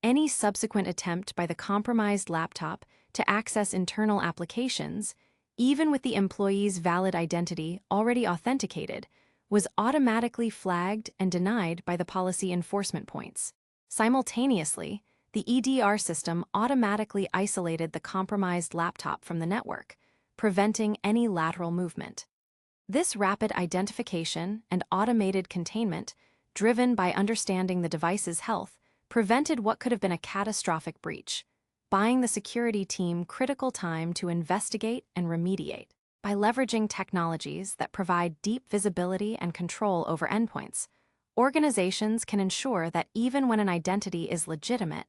Any subsequent attempt by the compromised laptop to access internal applications, even with the employee's valid identity already authenticated, was automatically flagged and denied by the policy enforcement points. Simultaneously, the EDR system automatically isolated the compromised laptop from the network, preventing any lateral movement. This rapid identification and automated containment, driven by understanding the device's health, prevented what could have been a catastrophic breach, buying the security team critical time to investigate and remediate. By leveraging technologies that provide deep visibility and control over endpoints, organizations can ensure that even when an identity is legitimate,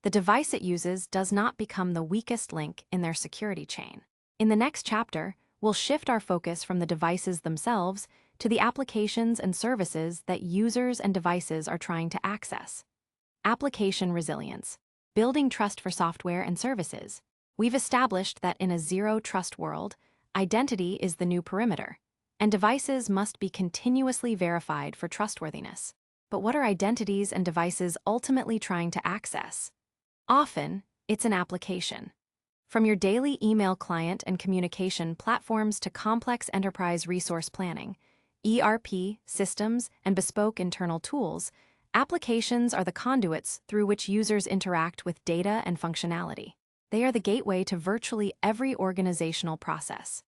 the device it uses does not become the weakest link in their security chain. In the next chapter, we'll shift our focus from the devices themselves to the applications and services that users and devices are trying to access. Application resilience. Building trust for software and services. We've established that in a zero-trust world, identity is the new perimeter, and devices must be continuously verified for trustworthiness. But what are identities and devices ultimately trying to access? Often, it's an application. From your daily email client and communication platforms to complex enterprise resource planning, ERP, systems, and bespoke internal tools, applications are the conduits through which users interact with data and functionality. They are the gateway to virtually every organizational process.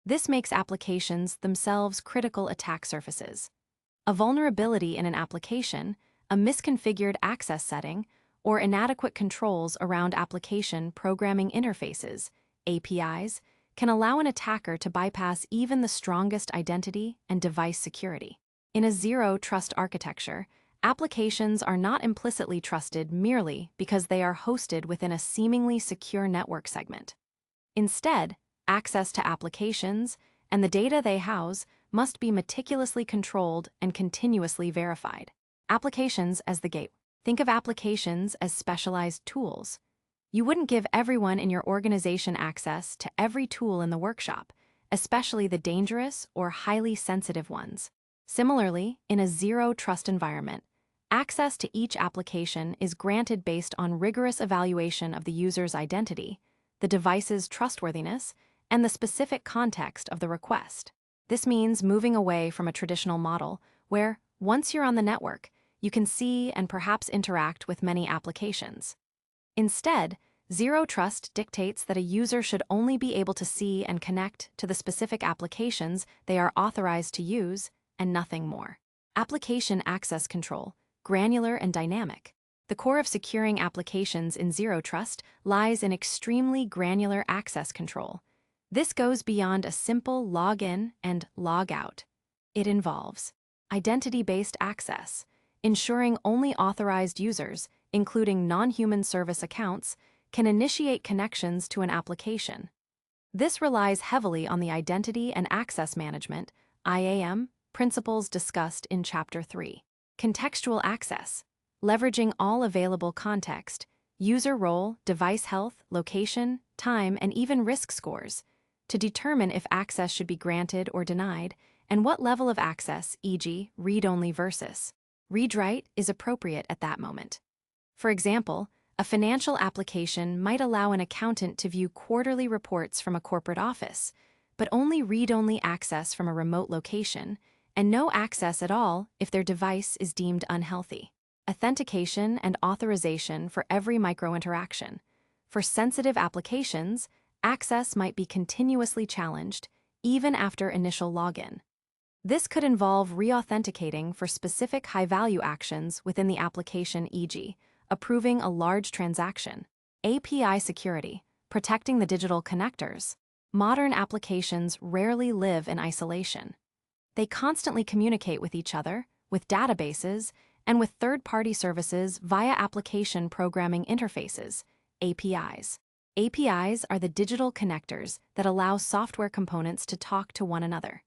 This makes applications themselves critical attack surfaces. A vulnerability in an application, a misconfigured access setting, or inadequate controls around application programming interfaces, APIs, can allow an attacker to bypass even the strongest identity and device security. In a zero-trust architecture, applications are not implicitly trusted merely because they are hosted within a seemingly secure network segment. Instead, access to applications, and the data they house must be meticulously controlled and continuously verified. Applications as the gateway. Think of applications as specialized tools. You wouldn't give everyone in your organization access to every tool in the workshop, especially the dangerous or highly sensitive ones. Similarly, in a zero-trust environment, access to each application is granted based on rigorous evaluation of the user's identity, the device's trustworthiness, and the specific context of the request. This means moving away from a traditional model where, once you're on the network, you can see and perhaps interact with many applications. Instead, Zero Trust dictates that a user should only be able to see and connect to the specific applications they are authorized to use and nothing more. Application access control, granular and dynamic. The core of securing applications in Zero Trust lies in extremely granular access control. This goes beyond a simple login and logout. It involves identity-based access, ensuring only authorized users, including non-human service accounts, can initiate connections to an application. This relies heavily on the identity and access management (IAM) principles discussed in Chapter 3. Contextual access, leveraging all available context, user role, device health, location, time, and even risk scores, to determine if access should be granted or denied, and what level of access, e.g., read-only versus read-write, is appropriate at that moment. For example, a financial application might allow an accountant to view quarterly reports from a corporate office, but only read-only access from a remote location, and no access at all if their device is deemed unhealthy. Authentication and authorization for every micro-interaction. For sensitive applications, access might be continuously challenged, even after initial login. This could involve re-authenticating for specific high-value actions within the application, e.g., approving a large transaction. API security, protecting the digital connectors. Modern applications rarely live in isolation. They constantly communicate with each other, with databases, and with third-party services via application programming interfaces, APIs. APIs are the digital connectors that allow software components to talk to one another.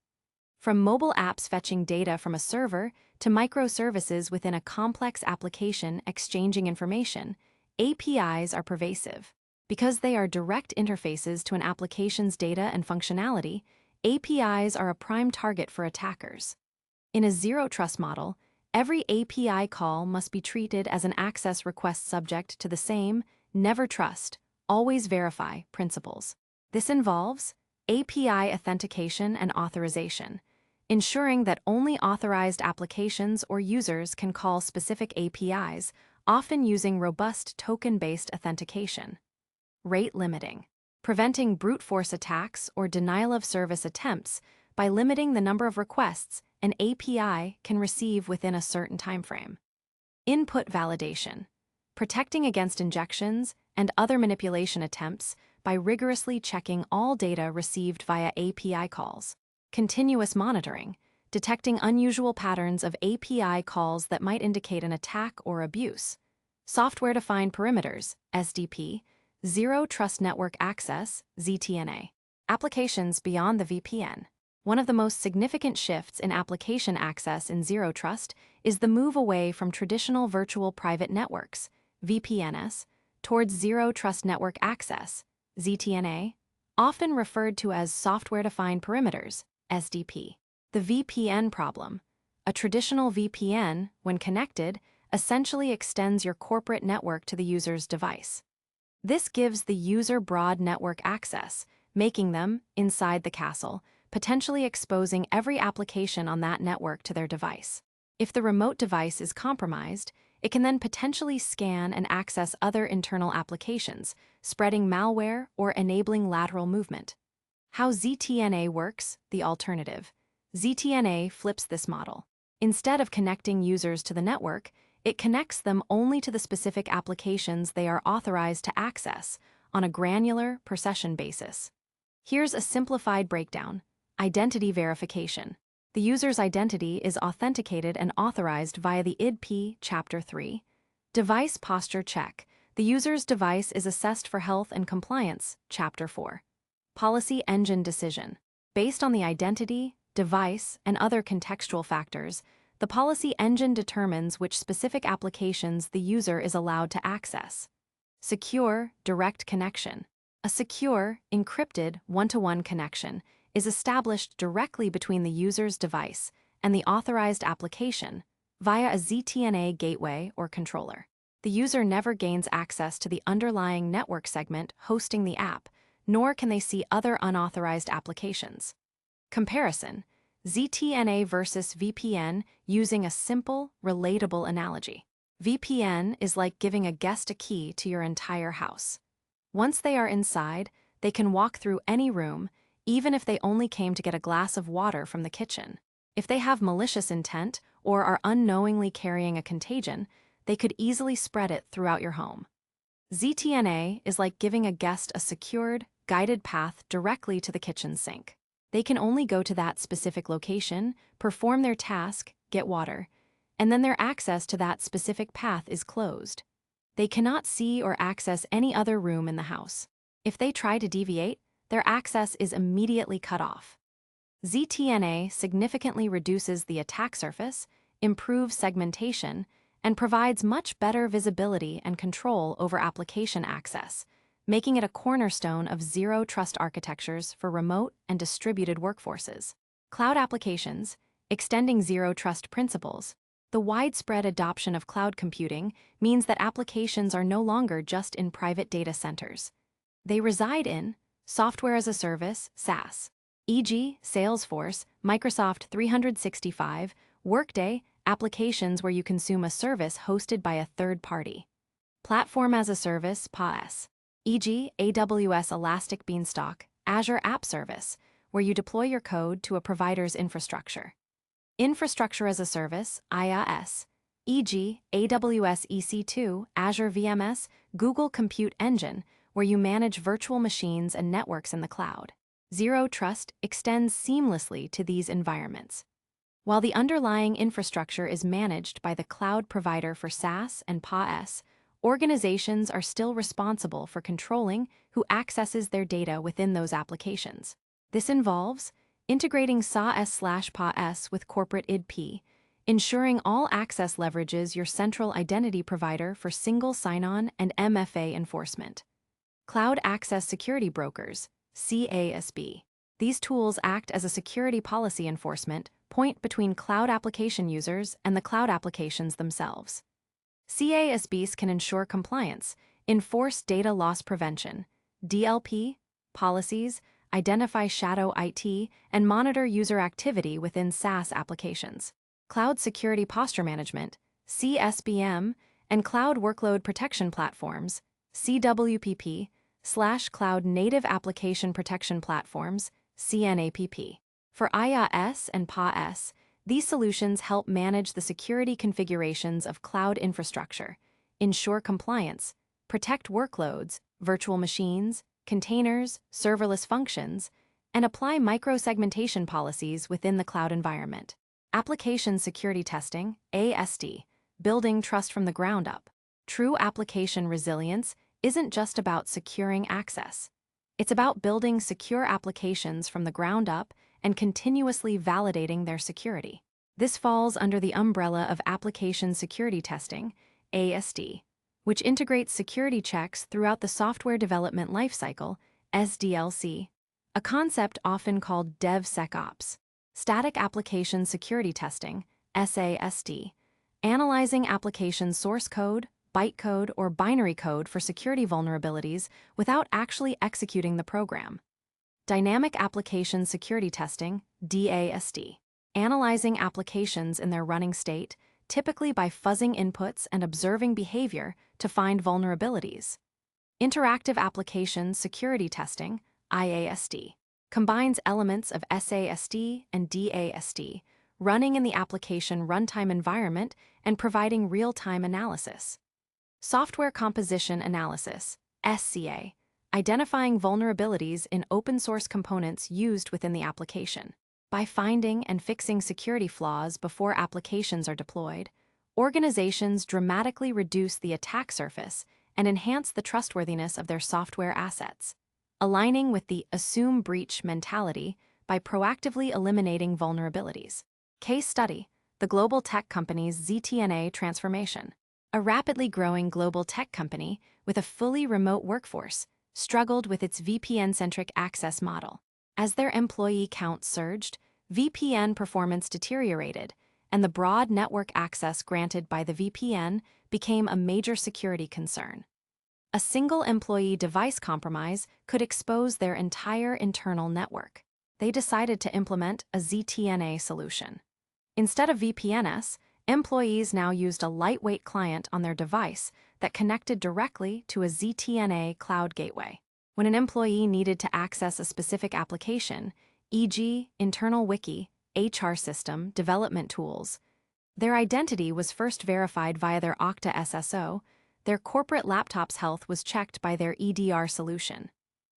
From mobile apps fetching data from a server to microservices within a complex application exchanging information, APIs are pervasive. Because they are direct interfaces to an application's data and functionality, APIs are a prime target for attackers. In a zero-trust model, every API call must be treated as an access request subject to the same never trust, always verify principles. This involves API authentication and authorization, ensuring that only authorized applications or users can call specific APIs, often using robust token-based authentication. Rate limiting, preventing brute force attacks or denial of service attempts by limiting the number of requests an API can receive within a certain timeframe. Input validation, protecting against injections and other manipulation attempts by rigorously checking all data received via API calls. Continuous monitoring, detecting unusual patterns of API calls that might indicate an attack or abuse. Software-defined perimeters, SDP, Zero Trust Network Access, ZTNA. Applications beyond the VPN. One of the most significant shifts in application access in Zero Trust is the move away from traditional virtual private networks, VPNs, towards Zero Trust Network Access, ZTNA, often referred to as software-defined perimeters, SDP. The VPN problem. A traditional VPN, when connected, essentially extends your corporate network to the user's device. This gives the user broad network access, making them, inside the castle, potentially exposing every application on that network to their device. If the remote device is compromised, it can then potentially scan and access other internal applications, spreading malware or enabling lateral movement. How ZTNA works, the alternative. ZTNA flips this model. Instead of connecting users to the network, it connects them only to the specific applications they are authorized to access on a granular, per-session basis. Here's a simplified breakdown. Identity verification. The user's identity is authenticated and authorized via the IDP Chapter 3. Device posture check. The user's device is assessed for health and compliance, Chapter 4. Policy engine decision. Based on the identity, device, and other contextual factors, the policy engine determines which specific applications the user is allowed to access. Secure, direct connection. A secure, encrypted, one-to-one connection is established directly between the user's device and the authorized application via a ZTNA gateway or controller. The user never gains access to the underlying network segment hosting the app, nor can they see other unauthorized applications. Comparison: ZTNA versus VPN using a simple, relatable analogy. VPN is like giving a guest a key to your entire house. Once they are inside, they can walk through any room, even if they only came to get a glass of water from the kitchen. If they have malicious intent or are unknowingly carrying a contagion, they could easily spread it throughout your home. ZTNA is like giving a guest a secured, guided path directly to the kitchen sink. They can only go to that specific location, perform their task, get water, and then their access to that specific path is closed. They cannot see or access any other room in the house. If they try to deviate, their access is immediately cut off. ZTNA significantly reduces the attack surface, improves segmentation, and provides much better visibility and control over application access, making it a cornerstone of zero-trust architectures for remote and distributed workforces. Cloud applications, extending zero-trust principles. The widespread adoption of cloud computing means that applications are no longer just in private data centers. They reside in software as a service, SaaS, e.g., Salesforce, Microsoft 365, Workday, applications where you consume a service hosted by a third party. Platform as a service, PaaS, e.g., AWS Elastic Beanstalk, Azure App Service, where you deploy your code to a provider's infrastructure. Infrastructure as a service, IaaS, e.g., AWS EC2, Azure VMS, Google Compute Engine, where you manage virtual machines and networks in the cloud. Zero Trust extends seamlessly to these environments. While the underlying infrastructure is managed by the cloud provider for SaaS and PaaS, organizations are still responsible for controlling who accesses their data within those applications. This involves integrating SaaS/PaaS with corporate IDP, ensuring all access leverages your central identity provider for single sign-on and MFA enforcement. Cloud Access Security Brokers, CASB. These tools act as a security policy enforcement point between cloud application users and the cloud applications themselves. CASBs can ensure compliance, enforce data loss prevention, DLP, policies, identify shadow IT, and monitor user activity within SaaS applications. Cloud Security Posture Management, CSPM, and Cloud Workload Protection Platforms, CWPP/Cloud Native Application Protection Platforms, CNAPP. For IaaS and PaaS, these solutions help manage the security configurations of cloud infrastructure, ensure compliance, protect workloads, virtual machines, containers, serverless functions, and apply micro-segmentation policies within the cloud environment. Application Security Testing, AST, building trust from the ground up. True application resilience isn't just about securing access. It's about building secure applications from the ground up and continuously validating their security. This falls under the umbrella of Application Security Testing, ASD, which integrates security checks throughout the software development lifecycle, SDLC, a concept often called DevSecOps. Static Application Security Testing, SAST, analyzing application source code, bytecode, or binary code for security vulnerabilities without actually executing the program. Dynamic Application Security Testing, DAST, analyzing applications in their running state, typically by fuzzing inputs and observing behavior to find vulnerabilities. Interactive Application Security Testing, IAST, combines elements of SAST and DAST, running in the application runtime environment and providing real-time analysis. Software Composition Analysis, SCA, identifying vulnerabilities in open-source components used within the application. By finding and fixing security flaws before applications are deployed, organizations dramatically reduce the attack surface and enhance the trustworthiness of their software assets. Aligning with the assume breach mentality, by proactively eliminating vulnerabilities. Case study: the global tech company's ZTNA transformation. A rapidly growing global tech company with a fully remote workforce struggled with its VPN-centric access model. As their employee count surged, VPN performance deteriorated, and the broad network access granted by the VPN became a major security concern. A single employee device compromise could expose their entire internal network. They decided to implement a ZTNA solution. Instead of VPNs, employees now used a lightweight client on their device that connected directly to a ZTNA cloud gateway. When an employee needed to access a specific application, e.g., internal wiki, HR system, development tools, their identity was first verified via their Okta SSO, their corporate laptop's health was checked by their EDR solution.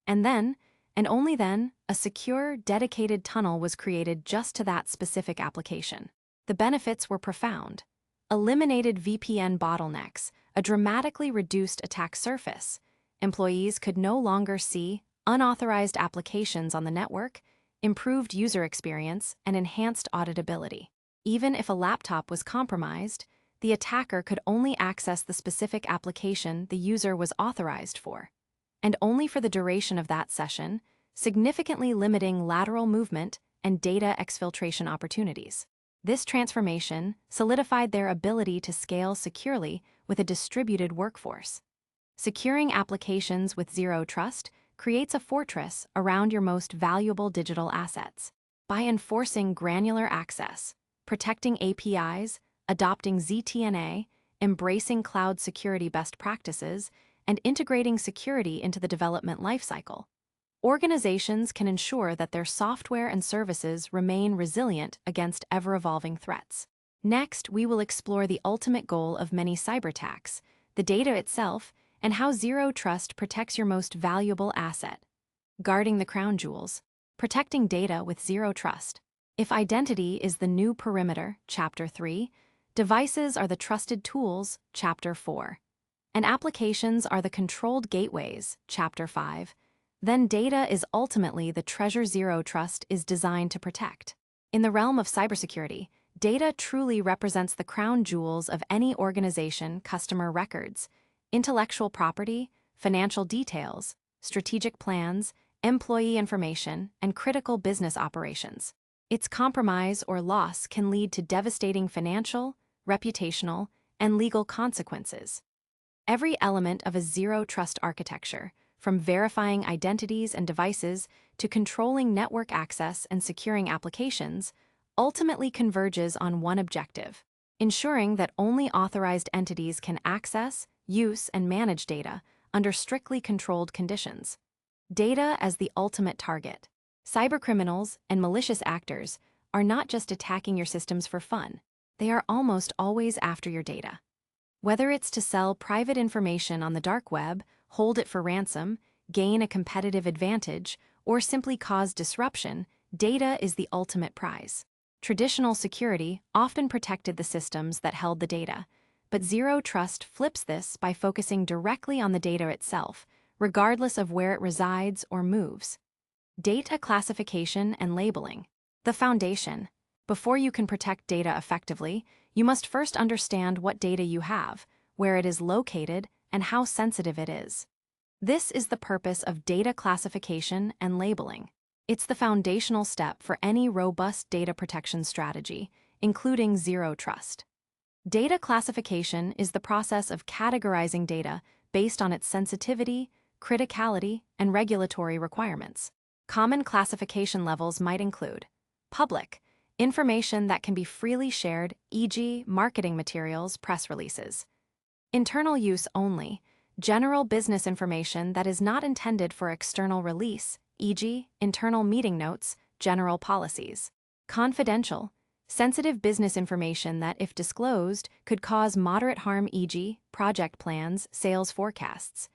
And then, and only then, a secure, dedicated tunnel was created just to that specific application. The benefits were profound. Eliminated VPN bottlenecks, a dramatically reduced attack surface. Employees could no longer see unauthorized applications on the network, improved user experience, and enhanced auditability. Even if a laptop was compromised, the attacker could only access the specific application the user was authorized for, and only for the duration of that session, significantly limiting lateral movement and data exfiltration opportunities. This transformation solidified their ability to scale securely with a distributed workforce. Securing applications with zero trust creates a fortress around your most valuable digital assets. By enforcing granular access, protecting APIs, adopting ZTNA, embracing cloud security best practices, and integrating security into the development lifecycle, organizations can ensure that their software and services remain resilient against ever-evolving threats. Next, we will explore the ultimate goal of many cyberattacks, the data itself, and how zero trust protects your most valuable asset. Guarding the crown jewels, protecting data with zero trust. If identity is the new perimeter, Chapter 3, devices are the trusted tools, Chapter 4, and applications are the controlled gateways, Chapter 5, then data is ultimately the treasure zero trust is designed to protect. In the realm of cybersecurity, data truly represents the crown jewels of any organization: customer records, intellectual property, financial details, strategic plans, employee information, and critical business operations. Its compromise or loss can lead to devastating financial, reputational, and legal consequences. Every element of a zero-trust architecture, from verifying identities and devices to controlling network access and securing applications, ultimately converges on one objective: ensuring that only authorized entities can access, use, and manage data under strictly controlled conditions. Data as the ultimate target. Cybercriminals and malicious actors are not just attacking your systems for fun. They are almost always after your data. Whether it's to sell private information on the dark web, hold it for ransom, gain a competitive advantage, or simply cause disruption, data is the ultimate prize. Traditional security often protected the systems that held the data, but zero trust flips this by focusing directly on the data itself, regardless of where it resides or moves. Data classification and labeling. The foundation. Before you can protect data effectively, you must first understand what data you have, where it is located, and how sensitive it is. This is the purpose of data classification and labeling. It's the foundational step for any robust data protection strategy, including zero trust. Data classification is the process of categorizing data based on its sensitivity, criticality, and regulatory requirements. Common classification levels might include public, information that can be freely shared, e.g., marketing materials, press releases. Internal use only, general business information that is not intended for external release, e.g., internal meeting notes, general policies. Confidential, sensitive business information that, if disclosed, could cause moderate harm, e.g., project plans, sales forecasts.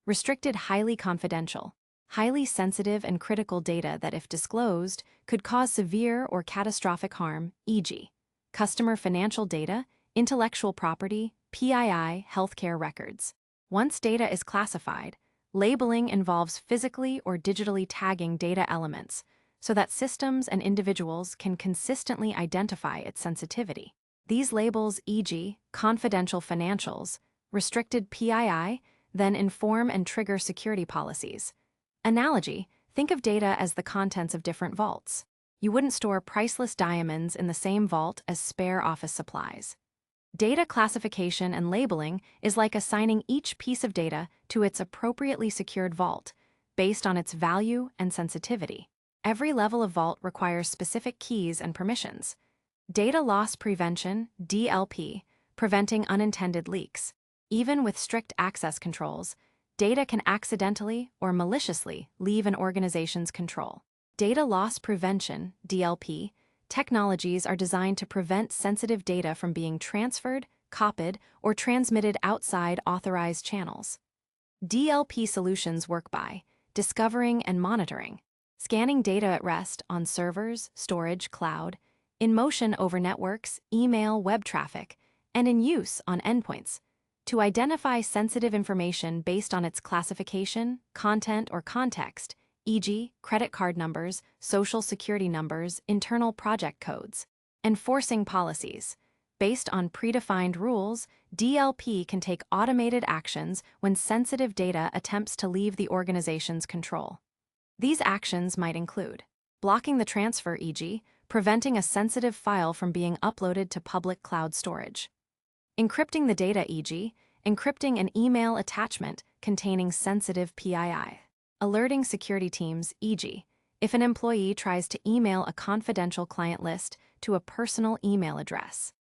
Restricted, highly confidential, highly sensitive and critical data that, if disclosed, could cause severe or catastrophic harm, e.g., customer financial data, intellectual property, PII, healthcare records. Once data is classified, labeling involves physically or digitally tagging data elements, so that systems and individuals can consistently identify its sensitivity. These labels, e.g., confidential financials, restricted PII, then inform and trigger security policies. Analogy: think of data as the contents of different vaults. You wouldn't store priceless diamonds in the same vault as spare office supplies. Data classification and labeling is like assigning each piece of data to its appropriately secured vault, based on its value and sensitivity. Every level of vault requires specific keys and permissions. Data loss prevention, DLP, preventing unintended leaks. Even with strict access controls, data can accidentally or maliciously leave an organization's control. Data loss prevention, DLP, technologies are designed to prevent sensitive data from being transferred, copied, or transmitted outside authorized channels. DLP solutions work by discovering and monitoring, scanning data at rest on servers, storage, cloud, in motion over networks, email, web traffic, and in use on endpoints, to identify sensitive information based on its classification, content, or context, e.g., credit card numbers, social security numbers, internal project codes. Enforcing policies. Based on predefined rules, DLP can take automated actions when sensitive data attempts to leave the organization's control. These actions might include blocking the transfer, e.g., preventing a sensitive file from being uploaded to public cloud storage. Encrypting the data, e.g., encrypting an email attachment containing sensitive PII. Alerting security teams, e.g., if an employee tries to email a confidential client list to a personal email address.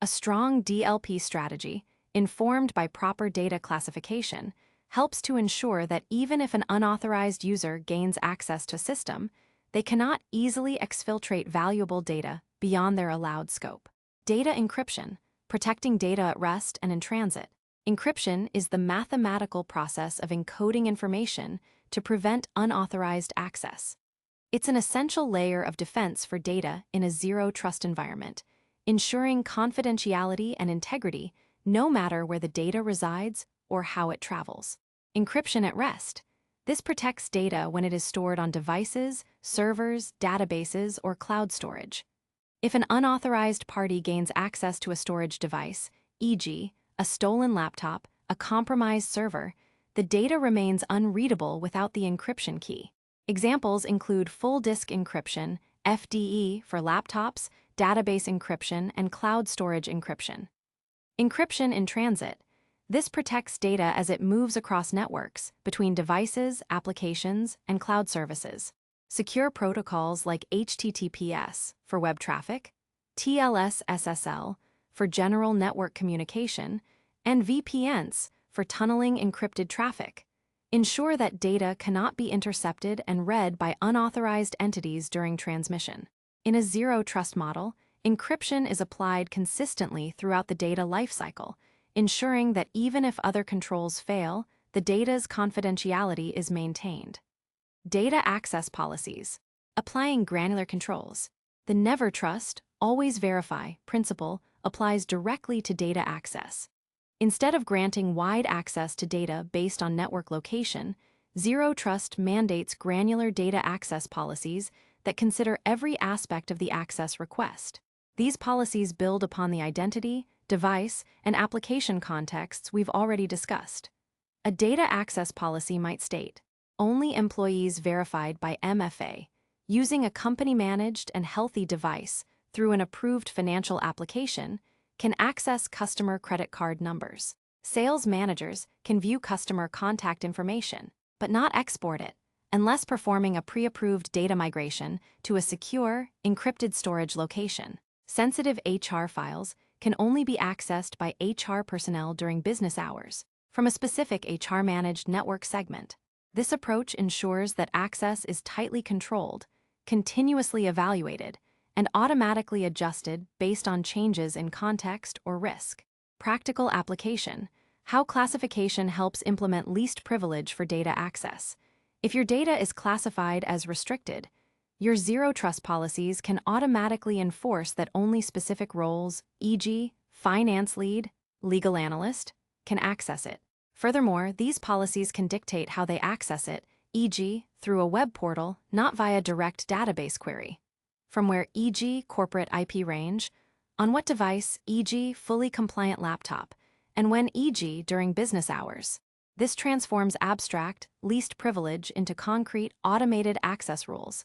A strong DLP strategy, informed by proper data classification, helps to ensure that even if an unauthorized user gains access to a system, they cannot easily exfiltrate valuable data beyond their allowed scope. Data encryption, protecting data at rest and in transit. Encryption is the mathematical process of encoding information to prevent unauthorized access. It's an essential layer of defense for data in a zero-trust environment, ensuring confidentiality and integrity no matter where the data resides or how it travels. Encryption at rest. This protects data when it is stored on devices, servers, databases, or cloud storage. If an unauthorized party gains access to a storage device, e.g., a stolen laptop, a compromised server, the data remains unreadable without the encryption key. Examples include full disk encryption, FDE for laptops, database encryption, and cloud storage encryption. Encryption in transit. This protects data as it moves across networks, between devices, applications, and cloud services. Secure protocols like HTTPS for web traffic, TLS-SSL for general network communication, and VPNs for tunneling encrypted traffic ensure that data cannot be intercepted and read by unauthorized entities during transmission. In a zero-trust model, encryption is applied consistently throughout the data lifecycle, ensuring that even if other controls fail, the data's confidentiality is maintained. Data access policies. Applying granular controls. The never trust, always verify principle applies directly to data access. Instead of granting wide access to data based on network location, Zero Trust mandates granular data access policies that consider every aspect of the access request. These policies build upon the identity, device, and application contexts we've already discussed. A data access policy might state, only employees verified by MFA, using a company-managed and healthy device through an approved financial application, can access customer credit card numbers. Sales managers can view customer contact information, but not export it, unless performing a pre-approved data migration to a secure, encrypted storage location. Sensitive HR files can only be accessed by HR personnel during business hours from a specific HR-managed network segment. This approach ensures that access is tightly controlled, continuously evaluated, and automatically adjusted based on changes in context or risk. Practical application. How classification helps implement least privilege for data access. If your data is classified as restricted, your zero-trust policies can automatically enforce that only specific roles, e.g., finance lead, legal analyst, can access it. Furthermore, these policies can dictate how they access it, e.g., through a web portal, not via direct database query. From where, e.g., corporate IP range, on what device, e.g., fully compliant laptop, and when, e.g., during business hours. This transforms abstract, least privilege into concrete, automated access rules.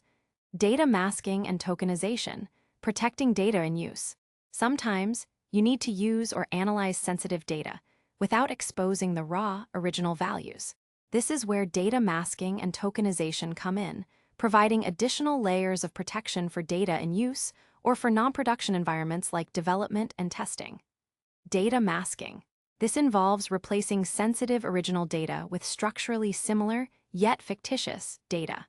Data masking and tokenization, protecting data in use. Sometimes, you need to use or analyze sensitive data without exposing the raw, original values. This is where data masking and tokenization come in, providing additional layers of protection for data in use or for non-production environments like development and testing. Data masking. This involves replacing sensitive original data with structurally similar, yet fictitious, data.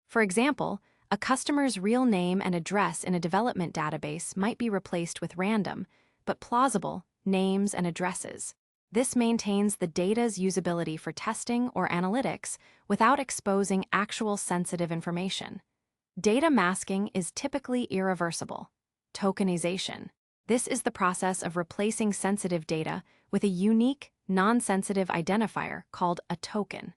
For example, a customer's real name and address in a development database might be replaced with random, but plausible, names and addresses. This maintains the data's usability for testing or analytics without exposing actual sensitive information. Data masking is typically irreversible. Tokenization. This is the process of replacing sensitive data with a unique, non-sensitive identifier called a token.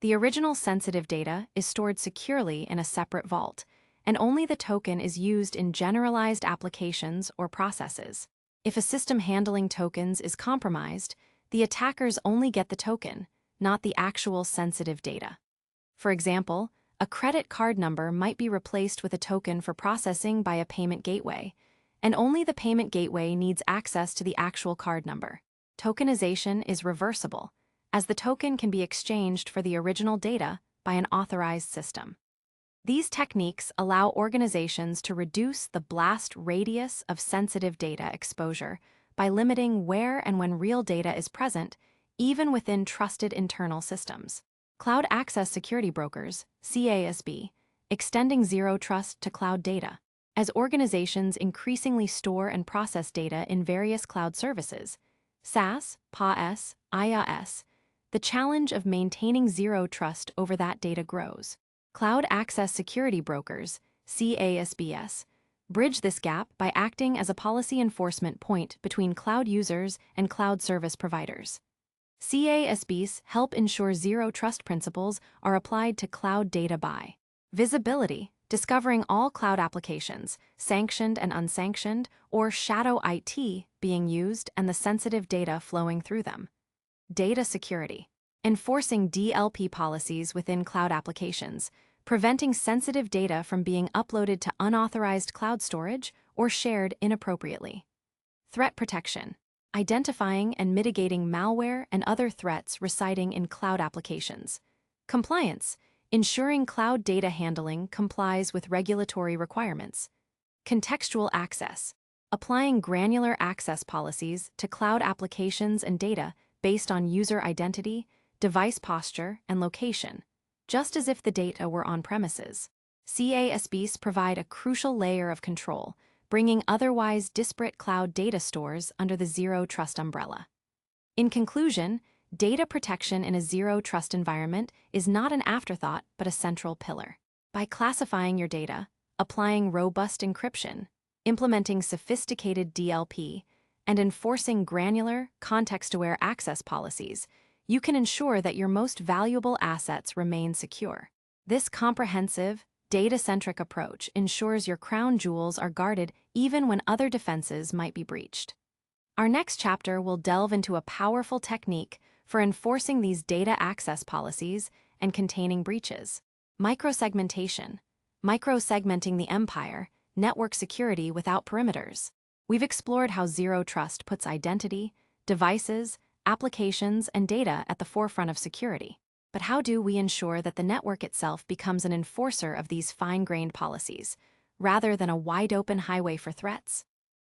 The original sensitive data is stored securely in a separate vault, and only the token is used in generalized applications or processes. If a system handling tokens is compromised, the attackers only get the token, not the actual sensitive data. For example, a credit card number might be replaced with a token for processing by a payment gateway, and only the payment gateway needs access to the actual card number. Tokenization is reversible, as the token can be exchanged for the original data by an authorized system. These techniques allow organizations to reduce the blast radius of sensitive data exposure by limiting where and when real data is present, even within trusted internal systems. Cloud Access Security Brokers, CASB, extending zero trust to cloud data. As organizations increasingly store and process data in various cloud services, SaaS, PaaS, IaaS, the challenge of maintaining zero trust over that data grows. Cloud Access Security Brokers, CASBS, bridge this gap by acting as a policy enforcement point between cloud users and cloud service providers. CASBs help ensure zero trust principles are applied to cloud data by visibility, discovering all cloud applications, sanctioned and unsanctioned, or shadow IT being used and the sensitive data flowing through them. Data security, enforcing DLP policies within cloud applications, preventing sensitive data from being uploaded to unauthorized cloud storage or shared inappropriately. Threat protection, identifying and mitigating malware and other threats residing in cloud applications. Compliance, ensuring cloud data handling complies with regulatory requirements. Contextual access, applying granular access policies to cloud applications and data based on user identity, device posture, and location, just as if the data were on premises. CASBs provide a crucial layer of control, bringing otherwise disparate cloud data stores under the zero trust umbrella. In conclusion, data protection in a zero trust environment is not an afterthought but a central pillar. By classifying your data, applying robust encryption, implementing sophisticated DLP, and enforcing granular, context-aware access policies, you can ensure that your most valuable assets remain secure. This comprehensive, data-centric approach ensures your crown jewels are guarded even when other defenses might be breached. Our next chapter will delve into a powerful technique for enforcing these data access policies and containing breaches. Microsegmentation, microsegmenting the empire, network security without perimeters. We've explored how zero trust puts identity, devices, applications, and data at the forefront of security. But how do we ensure that the network itself becomes an enforcer of these fine-grained policies, rather than a wide-open highway for threats?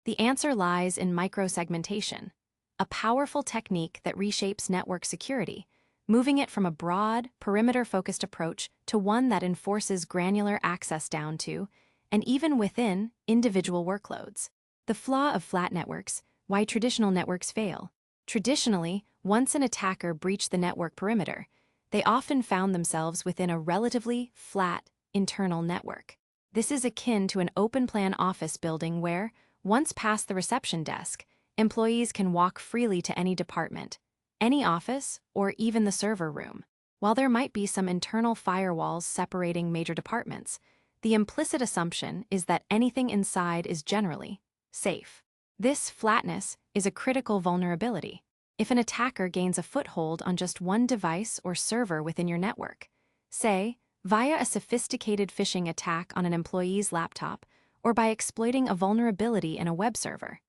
The answer lies in microsegmentation, a powerful technique that reshapes network security, moving it from a broad, perimeter-focused approach to one that enforces granular access down to, and even within, individual workloads. The flaw of flat networks, why traditional networks fail. Traditionally, once an attacker breached the network perimeter, they often found themselves within a relatively flat, internal network. This is akin to an open-plan office building where, once past the reception desk, employees can walk freely to any department, any office, or even the server room. While there might be some internal firewalls separating major departments, the implicit assumption is that anything inside is generally safe. This flatness is a critical vulnerability. If an attacker gains a foothold on just one device or server within your network, say, via a sophisticated phishing attack on an employee's laptop or by exploiting a vulnerability in a web server,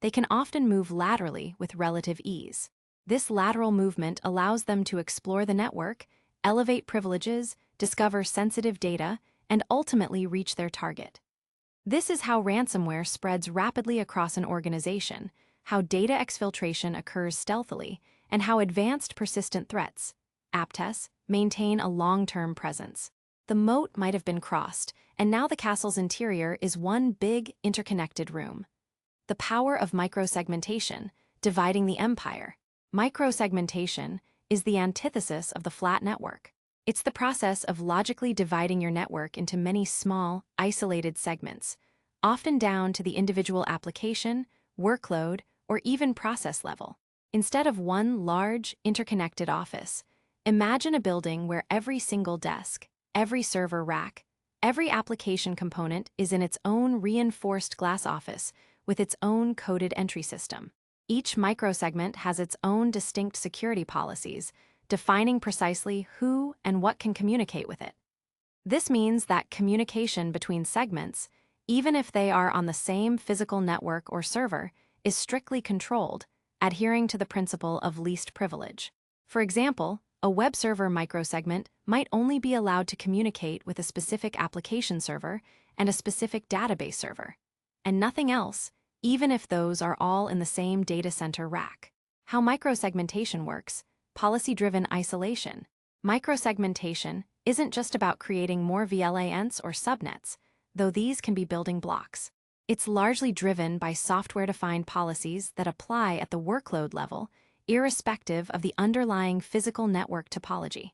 they can often move laterally with relative ease. This lateral movement allows them to explore the network, elevate privileges, discover sensitive data, and ultimately reach their target. This is how ransomware spreads rapidly across an organization, how data exfiltration occurs stealthily, and how advanced persistent threats, APTEs, maintain a long-term presence. The moat might have been crossed, and now the castle's interior is one big, interconnected room. The power of microsegmentation, dividing the empire. Microsegmentation is the antithesis of the flat network. It's the process of logically dividing your network into many small, isolated segments, often down to the individual application, workload, or even process level. Instead of one large, interconnected office, imagine a building where every single desk, every server rack, every application component is in its own reinforced glass office with its own coded entry system. Each microsegment has its own distinct security policies, defining precisely who and what can communicate with it. This means that communication between segments, even if they are on the same physical network or server, is strictly controlled, adhering to the principle of least privilege. For example, a web server microsegment might only be allowed to communicate with a specific application server and a specific database server, and nothing else, even if those are all in the same data center rack. How microsegmentation works: policy-driven isolation. Microsegmentation isn't just about creating more VLANs or subnets, though these can be building blocks. It's largely driven by software-defined policies that apply at the workload level, irrespective of the underlying physical network topology.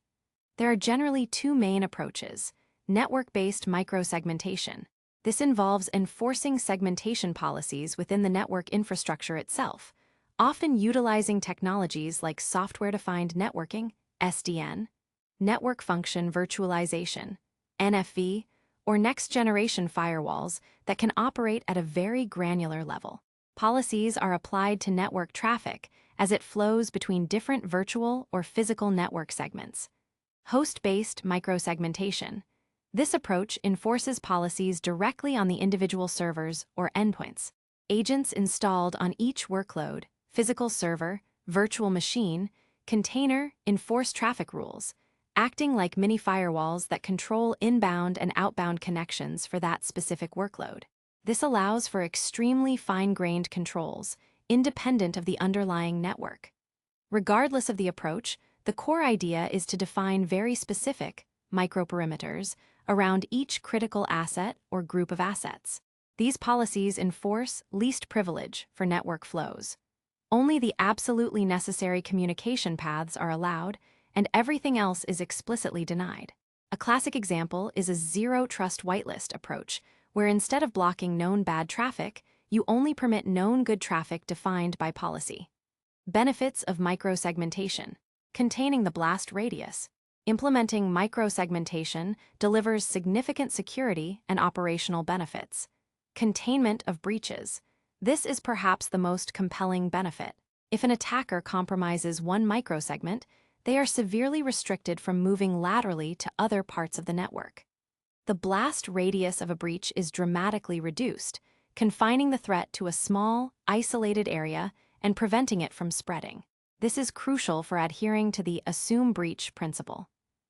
There are generally two main approaches: network-based microsegmentation. This involves enforcing segmentation policies within the network infrastructure itself, often utilizing technologies like software-defined networking, SDN, network function virtualization, NFV, or next-generation firewalls that can operate at a very granular level. Policies are applied to network traffic as it flows between different virtual or physical network segments. Host-based microsegmentation. This approach enforces policies directly on the individual servers or endpoints. Agents installed on each workload, physical server, virtual machine, container enforce traffic rules, acting like mini firewalls that control inbound and outbound connections for that specific workload. This allows for extremely fine-grained controls, independent of the underlying network. Regardless of the approach, the core idea is to define very specific microperimeters around each critical asset or group of assets. These policies enforce least privilege for network flows. Only the absolutely necessary communication paths are allowed, and everything else is explicitly denied. A classic example is a zero-trust whitelist approach, where instead of blocking known bad traffic, you only permit known good traffic defined by policy. Benefits of microsegmentation. Containing the blast radius. Implementing microsegmentation delivers significant security and operational benefits. Containment of breaches. This is perhaps the most compelling benefit. If an attacker compromises one microsegment, they are severely restricted from moving laterally to other parts of the network. The blast radius of a breach is dramatically reduced, confining the threat to a small, isolated area and preventing it from spreading. This is crucial for adhering to the assume breach principle.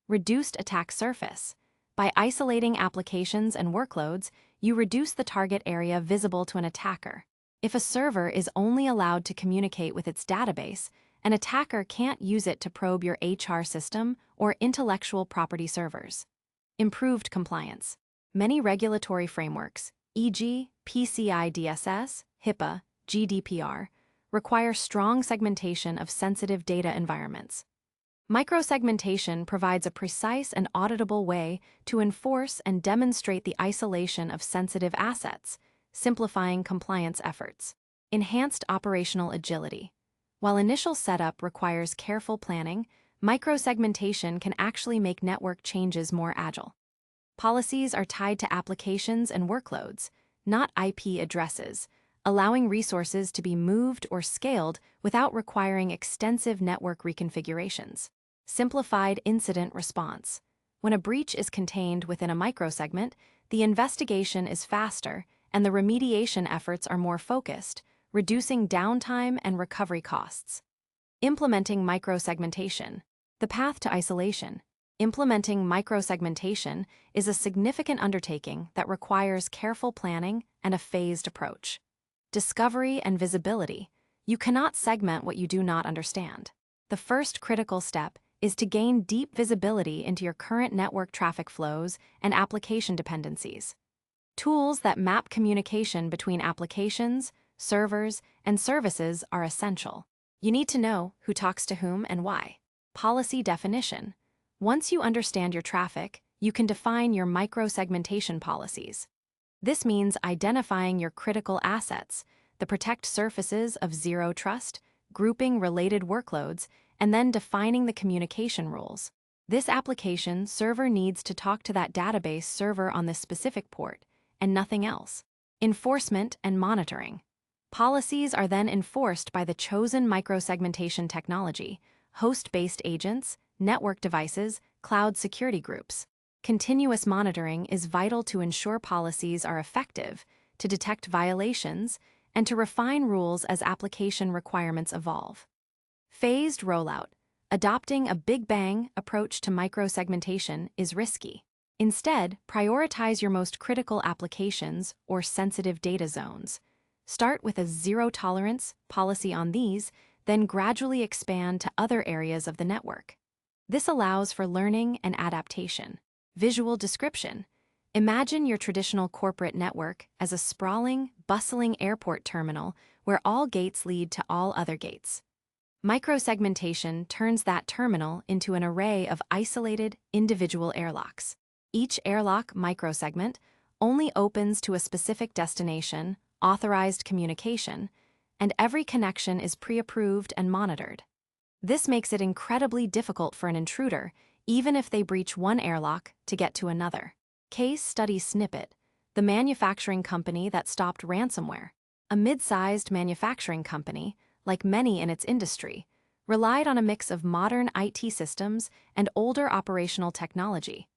Reduced attack surface. By isolating applications and workloads, you reduce the target area visible to an attacker. If a server is only allowed to communicate with its database, an attacker can't use it to probe your HR system or intellectual property servers. Improved compliance. Many regulatory frameworks, e.g., PCI DSS, HIPAA, GDPR, require strong segmentation of sensitive data environments. Microsegmentation provides a precise and auditable way to enforce and demonstrate the isolation of sensitive assets, simplifying compliance efforts. Enhanced operational agility. While initial setup requires careful planning, Microsegmentation can actually make network changes more agile. Policies are tied to applications and workloads, not IP addresses, allowing resources to be moved or scaled without requiring extensive network reconfigurations. Simplified incident response. When a breach is contained within a microsegment, the investigation is faster and the remediation efforts are more focused, reducing downtime and recovery costs. Implementing microsegmentation. The path to isolation. Implementing microsegmentation is a significant undertaking that requires careful planning and a phased approach. Discovery and visibility. You cannot segment what you do not understand. The first critical step is to gain deep visibility into your current network traffic flows and application dependencies. Tools that map communication between applications, servers, and services are essential. You need to know who talks to whom and why. Policy definition. Once you understand your traffic, you can define your microsegmentation policies. This means identifying your critical assets, the protect surfaces of zero trust, grouping related workloads, and then defining the communication rules. This application server needs to talk to that database server on this specific port, and nothing else. Enforcement and monitoring. Policies are then enforced by the chosen microsegmentation technology, host-based agents, network devices, cloud security groups. Continuous monitoring is vital to ensure policies are effective, to detect violations, and to refine rules as application requirements evolve. Phased rollout. Adopting a big bang approach to microsegmentation is risky. Instead, prioritize your most critical applications or sensitive data zones. Start with a zero-tolerance policy on these, then gradually expand to other areas of the network. This allows for learning and adaptation. Visual description. Imagine your traditional corporate network as a sprawling, bustling airport terminal where all gates lead to all other gates. Microsegmentation turns that terminal into an array of isolated, individual airlocks. Each airlock microsegment only opens to a specific destination, authorized communication, and every connection is pre-approved and monitored. This makes it incredibly difficult for an intruder, even if they breach one airlock, to get to another. Case study snippet: the manufacturing company that stopped ransomware. A mid-sized manufacturing company, like many in its industry, relied on a mix of modern IT systems and older operational technology,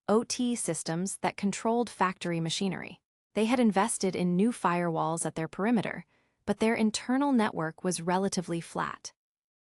OT systems that controlled factory machinery. They had invested in new firewalls at their perimeter, but their internal network was relatively flat.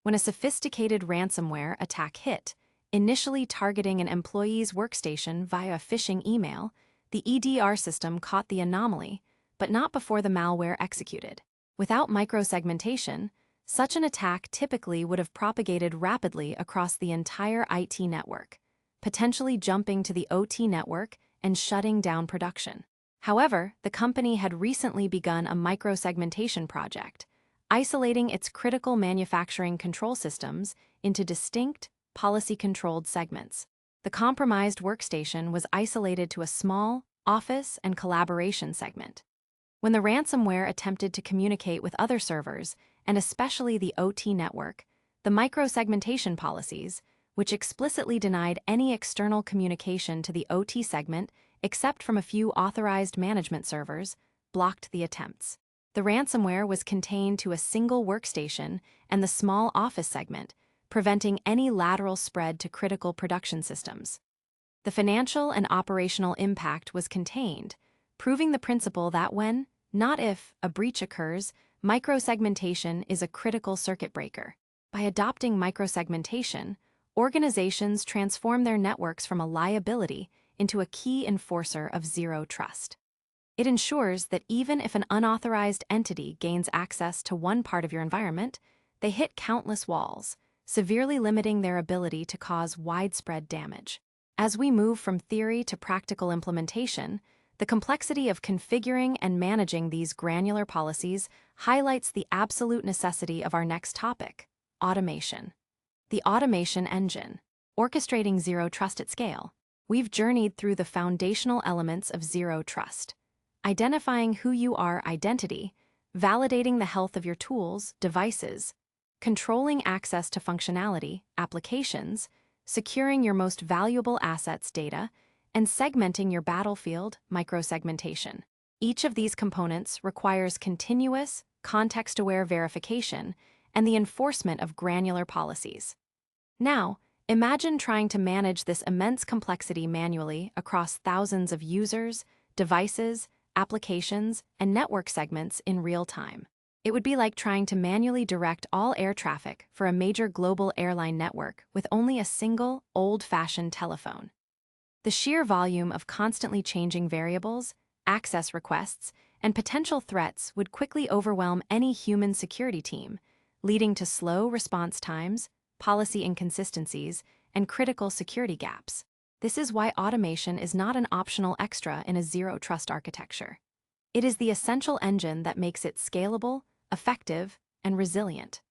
When a sophisticated ransomware attack hit, initially targeting an employee's workstation via a phishing email, the EDR system caught the anomaly, but not before the malware executed. Without microsegmentation, such an attack typically would have propagated rapidly across the entire IT network, potentially jumping to the OT network and shutting down production. However, the company had recently begun a microsegmentation project, isolating its critical manufacturing control systems into distinct, policy-controlled segments. The compromised workstation was isolated to a small office and collaboration segment. When the ransomware attempted to communicate with other servers, and especially the OT network, the microsegmentation policies, which explicitly denied any external communication to the OT segment except from a few authorized management servers, blocked the attempts. The ransomware was contained to a single workstation and the small office segment, preventing any lateral spread to critical production systems. The financial and operational impact was contained, proving the principle that when, not if, a breach occurs, microsegmentation is a critical circuit breaker. By adopting microsegmentation, organizations transform their networks from a liability into a key enforcer of zero trust. It ensures that even if an unauthorized entity gains access to one part of your environment, they hit countless walls, severely limiting their ability to cause widespread damage. As we move from theory to practical implementation, the complexity of configuring and managing these granular policies highlights the absolute necessity of our next topic: automation. The automation engine. Orchestrating zero trust at scale. We've journeyed through the foundational elements of zero trust. Identifying who you are identity, validating the health of your tools, devices, controlling access to functionality, applications, securing your most valuable assets data, and segmenting your battlefield, microsegmentation. Each of these components requires continuous, context-aware verification and the enforcement of granular policies. Now, imagine trying to manage this immense complexity manually across thousands of users, devices, applications, and network segments in real time. It would be like trying to manually direct all air traffic for a major global airline network with only a single, old-fashioned telephone. The sheer volume of constantly changing variables, access requests, and potential threats would quickly overwhelm any human security team, leading to slow response times, policy inconsistencies, and critical security gaps. This is why automation is not an optional extra in a zero-trust architecture. It is the essential engine that makes it scalable, effective, and resilient.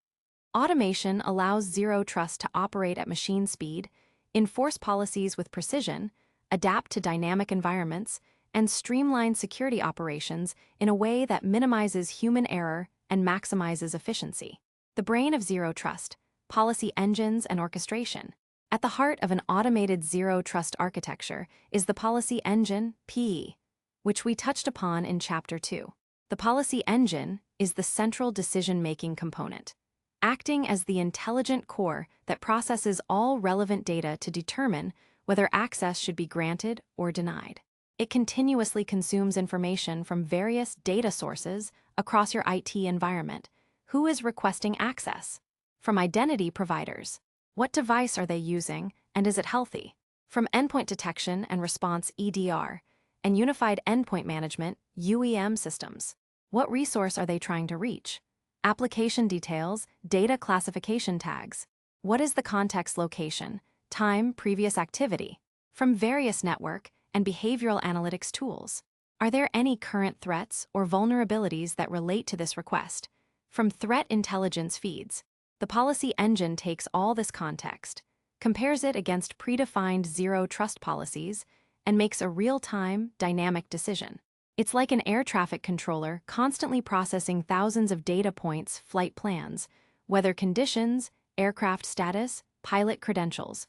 Automation allows zero trust to operate at machine speed, enforce policies with precision, adapt to dynamic environments, and streamline security operations in a way that minimizes human error and maximizes efficiency. The brain of zero trust, policy engines and orchestration. At the heart of an automated zero trust architecture is the policy engine, PE, which we touched upon in Chapter 2. The policy engine is the central decision-making component, acting as the intelligent core that processes all relevant data to determine whether access should be granted or denied. It continuously consumes information from various data sources across your IT environment. Who is requesting access? From identity providers. What device are they using, and is it healthy? From endpoint detection and response (EDR) and unified endpoint management (UEM) systems. What resource are they trying to reach? Application details, data classification tags. What is the context location, time, previous activity? From various network and behavioral analytics tools. Are there any current threats or vulnerabilities that relate to this request? From threat intelligence feeds. The policy engine takes all this context, compares it against predefined zero-trust policies, and makes a real-time, dynamic decision. It's like an air traffic controller constantly processing thousands of data points, flight plans, weather conditions, aircraft status, pilot credentials,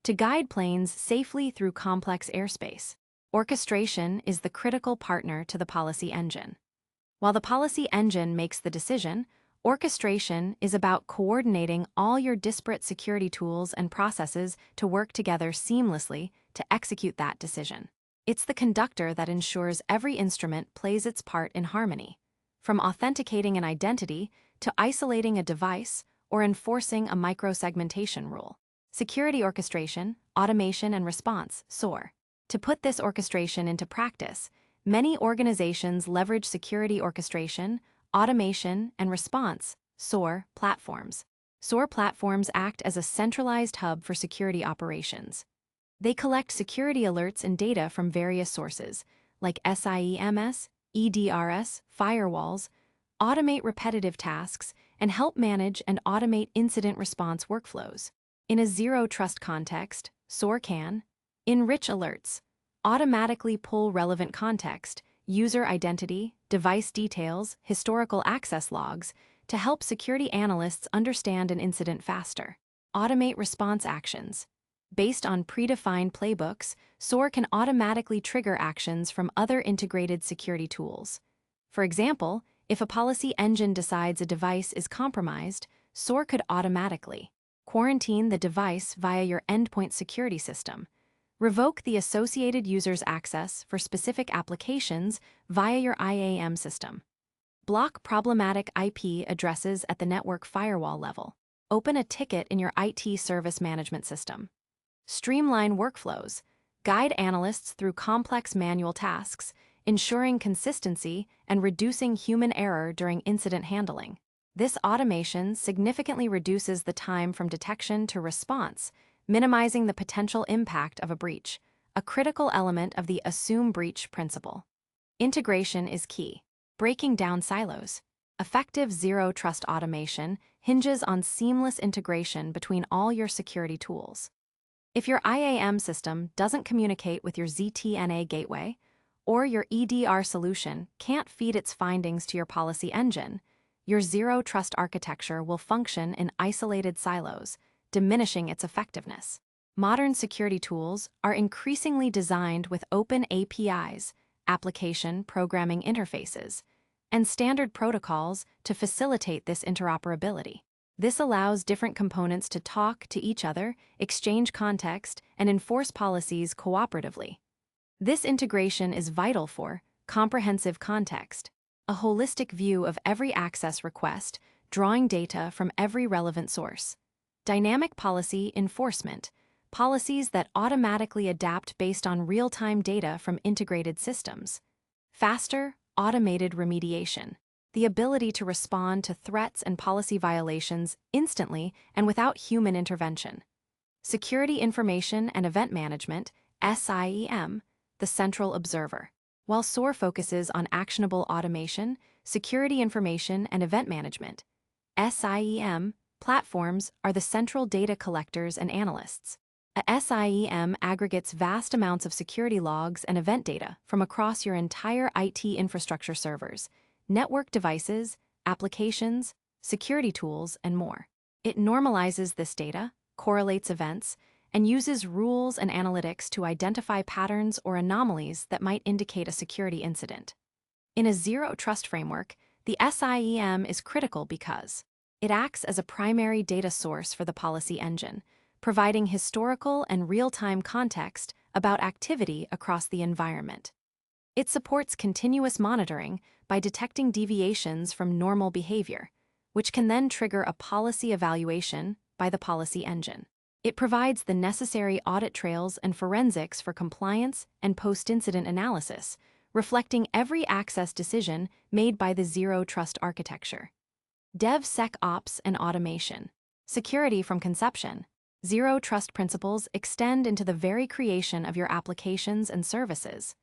to guide planes safely through complex airspace. Orchestration is the critical partner to the policy engine. While the policy engine makes the decision, orchestration is about coordinating all your disparate security tools and processes to work together seamlessly to execute that decision. It's the conductor that ensures every instrument plays its part in harmony, from authenticating an identity to isolating a device or enforcing a microsegmentation rule. Security orchestration, automation, and response, SOAR. To put this orchestration into practice, many organizations leverage security orchestration, automation, and response, SOAR, platforms. SOAR platforms act as a centralized hub for security operations. They collect security alerts and data from various sources, like SIEMs, EDRs, firewalls, automate repetitive tasks, and help manage and automate incident response workflows. In a zero-trust context, SOAR can enrich alerts, automatically pull relevant context, user identity, device details, historical access logs, to help security analysts understand an incident faster. Automate response actions. Based on predefined playbooks, SOAR can automatically trigger actions from other integrated security tools. For example, if a policy engine decides a device is compromised, SOAR could automatically quarantine the device via your endpoint security system, revoke the associated user's access for specific applications via your IAM system, block problematic IP addresses at the network firewall level, open a ticket in your IT service management system, streamline workflows, guide analysts through complex manual tasks, ensuring consistency and reducing human error during incident handling. This automation significantly reduces the time from detection to response, minimizing the potential impact of a breach, a critical element of the assume breach principle. Integration is key. Breaking down silos. Effective zero-trust automation hinges on seamless integration between all your security tools. If your IAM system doesn't communicate with your ZTNA gateway, or your EDR solution can't feed its findings to your policy engine, your zero-trust architecture will function in isolated silos, diminishing its effectiveness. Modern security tools are increasingly designed with open APIs, application programming interfaces, and standard protocols to facilitate this interoperability. This allows different components to talk to each other, exchange context, and enforce policies cooperatively. This integration is vital for comprehensive context, a holistic view of every access request, drawing data from every relevant source. Dynamic policy enforcement, policies that automatically adapt based on real-time data from integrated systems. Faster, automated remediation, the ability to respond to threats and policy violations instantly and without human intervention. Security Information and Event Management, SIEM, the central observer. While SOAR focuses on actionable automation, security information and event management, SIEM, platforms are the central data collectors and analysts. A SIEM aggregates vast amounts of security logs and event data from across your entire IT infrastructure servers, network devices, applications, security tools, and more. It normalizes this data, correlates events, and uses rules and analytics to identify patterns or anomalies that might indicate a security incident. In a zero-trust framework, the SIEM is critical because it acts as a primary data source for the policy engine, providing historical and real-time context about activity across the environment. It supports continuous monitoring by detecting deviations from normal behavior, which can then trigger a policy evaluation by the policy engine. It provides the necessary audit trails and forensics for compliance and post-incident analysis, reflecting every access decision made by the zero-trust architecture. DevSecOps and automation. Security from conception. Zero-trust principles extend into the very creation of your applications and services.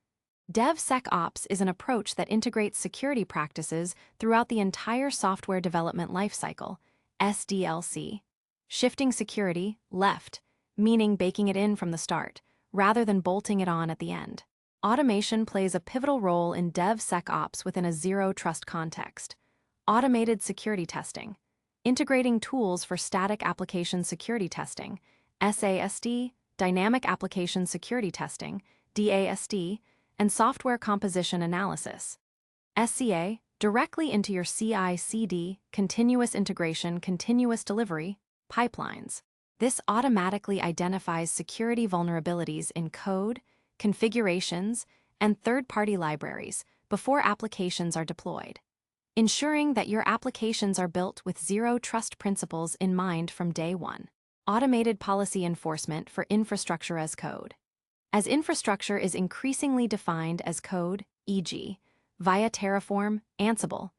DevSecOps is an approach that integrates security practices throughout the entire software development lifecycle, SDLC. Shifting security left, meaning baking it in from the start, rather than bolting it on at the end. Automation plays a pivotal role in DevSecOps within a zero-trust context. Automated security testing. Integrating tools for static application security testing, SAST, dynamic application security testing, DAST, and software composition analysis, SCA, directly into your CI/CD, continuous integration, continuous delivery, pipelines. This automatically identifies security vulnerabilities in code, configurations, and third-party libraries before applications are deployed, ensuring that your applications are built with zero-trust principles in mind from day one. Automated policy enforcement for infrastructure as code. As infrastructure is increasingly defined as code, e.g., via Terraform, Ansible,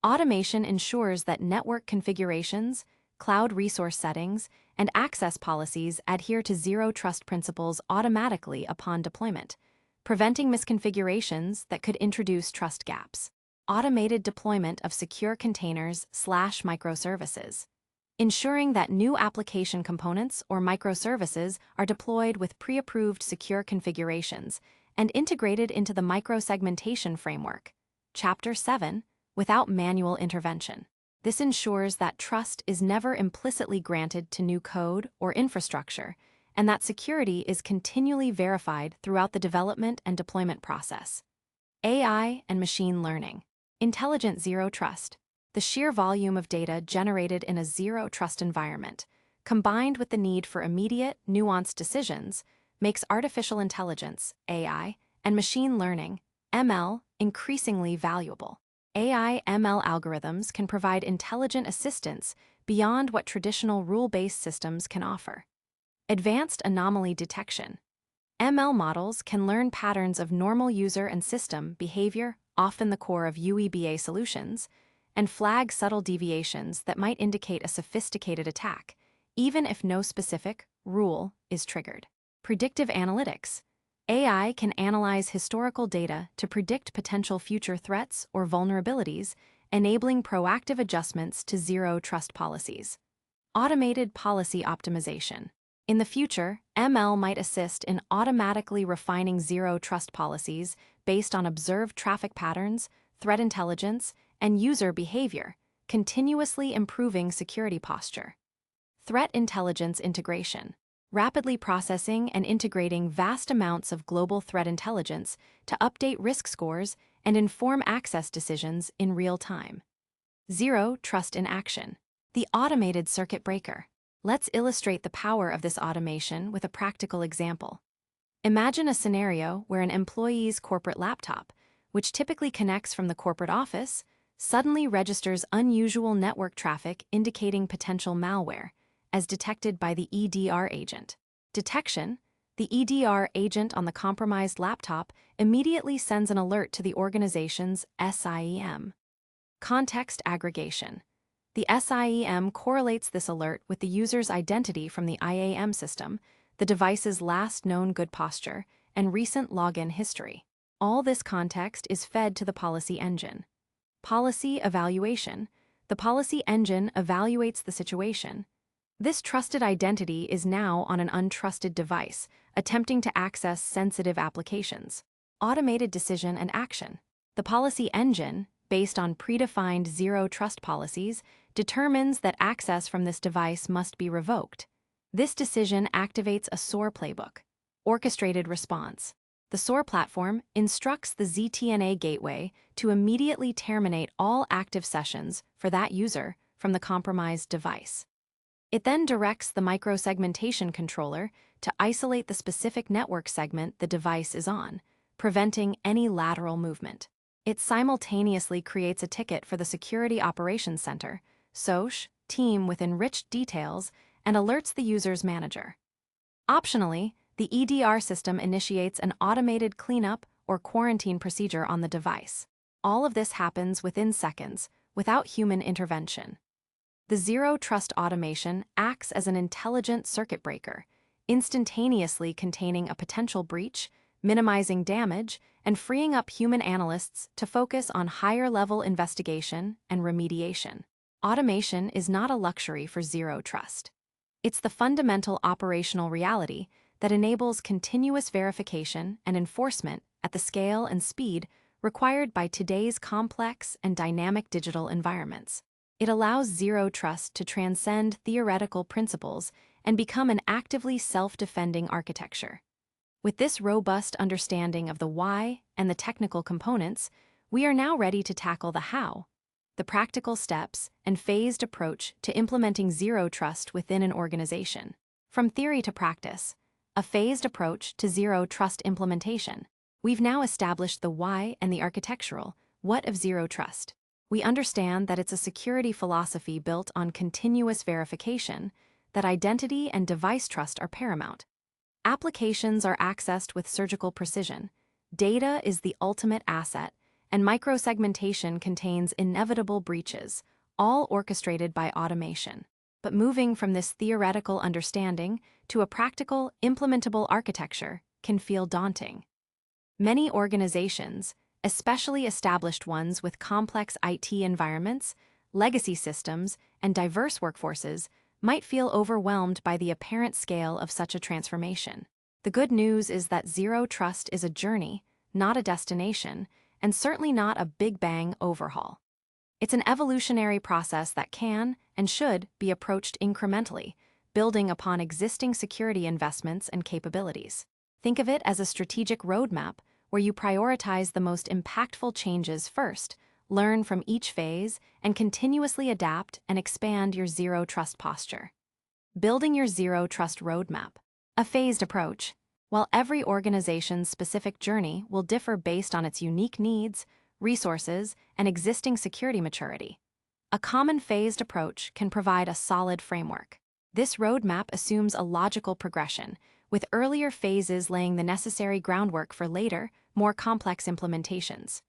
automation ensures that network configurations, cloud resource settings, and access policies adhere to zero-trust principles automatically upon deployment, preventing misconfigurations that could introduce trust gaps. Automated deployment of secure containers/microservices, ensuring that new application components or microservices are deployed with pre-approved secure configurations and integrated into the microsegmentation framework, Chapter 7, without manual intervention. This ensures that trust is never implicitly granted to new code or infrastructure, and that security is continually verified throughout the development and deployment process. AI and machine learning. Intelligent zero trust. The sheer volume of data generated in a zero-trust environment, combined with the need for immediate, nuanced decisions, makes artificial intelligence, AI, and machine learning, ML, increasingly valuable. AI/ML algorithms can provide intelligent assistance beyond what traditional rule-based systems can offer. Advanced anomaly detection. ML models can learn patterns of normal user and system behavior, often the core of UEBA solutions, and flag subtle deviations that might indicate a sophisticated attack, even if no specific rule is triggered. Predictive analytics. AI can analyze historical data to predict potential future threats or vulnerabilities, enabling proactive adjustments to zero-trust policies. Automated policy optimization. In the future, ML might assist in automatically refining zero-trust policies based on observed traffic patterns, threat intelligence, and user behavior, continuously improving security posture. Threat intelligence integration, rapidly processing and integrating vast amounts of global threat intelligence to update risk scores and inform access decisions in real time. Zero Trust in action, the automated circuit breaker. Let's illustrate the power of this automation with a practical example. Imagine a scenario where an employee's corporate laptop, which typically connects from the corporate office, suddenly registers unusual network traffic indicating potential malware, as detected by the EDR agent. Detection: the EDR agent on the compromised laptop immediately sends an alert to the organization's SIEM. Context aggregation: the SIEM correlates this alert with the user's identity from the IAM system, the device's last known good posture, and recent login history. All this context is fed to the policy engine. Policy evaluation: the policy engine evaluates the situation. This trusted identity is now on an untrusted device, attempting to access sensitive applications. Automated decision and action: the policy engine, based on predefined zero-trust policies, determines that access from this device must be revoked. This decision activates a SOAR playbook. Orchestrated response: the SOAR platform instructs the ZTNA gateway to immediately terminate all active sessions for that user from the compromised device. It then directs the microsegmentation controller to isolate the specific network segment the device is on, preventing any lateral movement. It simultaneously creates a ticket for the Security Operations Center, SOC, team with enriched details, and alerts the user's manager. Optionally, the EDR system initiates an automated cleanup or quarantine procedure on the device. All of this happens within seconds, without human intervention. The zero-trust automation acts as an intelligent circuit breaker, instantaneously containing a potential breach, minimizing damage, and freeing up human analysts to focus on higher-level investigation and remediation. Automation is not a luxury for zero trust. It's the fundamental operational reality that enables continuous verification and enforcement at the scale and speed required by today's complex and dynamic digital environments. It allows zero trust to transcend theoretical principles and become an actively self-defending architecture. With this robust understanding of the why and the technical components, we are now ready to tackle the how, the practical steps and phased approach to implementing zero trust within an organization. From theory to practice, a phased approach to zero trust implementation. We've now established the why and the architectural what of zero trust. We understand that it's a security philosophy built on continuous verification, that identity and device trust are paramount. Applications are accessed with surgical precision. Data is the ultimate asset, and microsegmentation contains inevitable breaches, all orchestrated by automation. But moving from this theoretical understanding to a practical, implementable architecture can feel daunting. Many organizations, especially established ones with complex IT environments, legacy systems, and diverse workforces, might feel overwhelmed by the apparent scale of such a transformation. The good news is that zero trust is a journey, not a destination, and certainly not a big bang overhaul. It's an evolutionary process that can and should be approached incrementally, building upon existing security investments and capabilities. Think of it as a strategic roadmap where you prioritize the most impactful changes first, learn from each phase, and continuously adapt and expand your zero trust posture. Building your zero trust roadmap. A phased approach. While every organization's specific journey will differ based on its unique needs, resources, and existing security maturity, a common phased approach can provide a solid framework. This roadmap assumes a logical progression, with earlier phases laying the necessary groundwork for later, more complex implementations.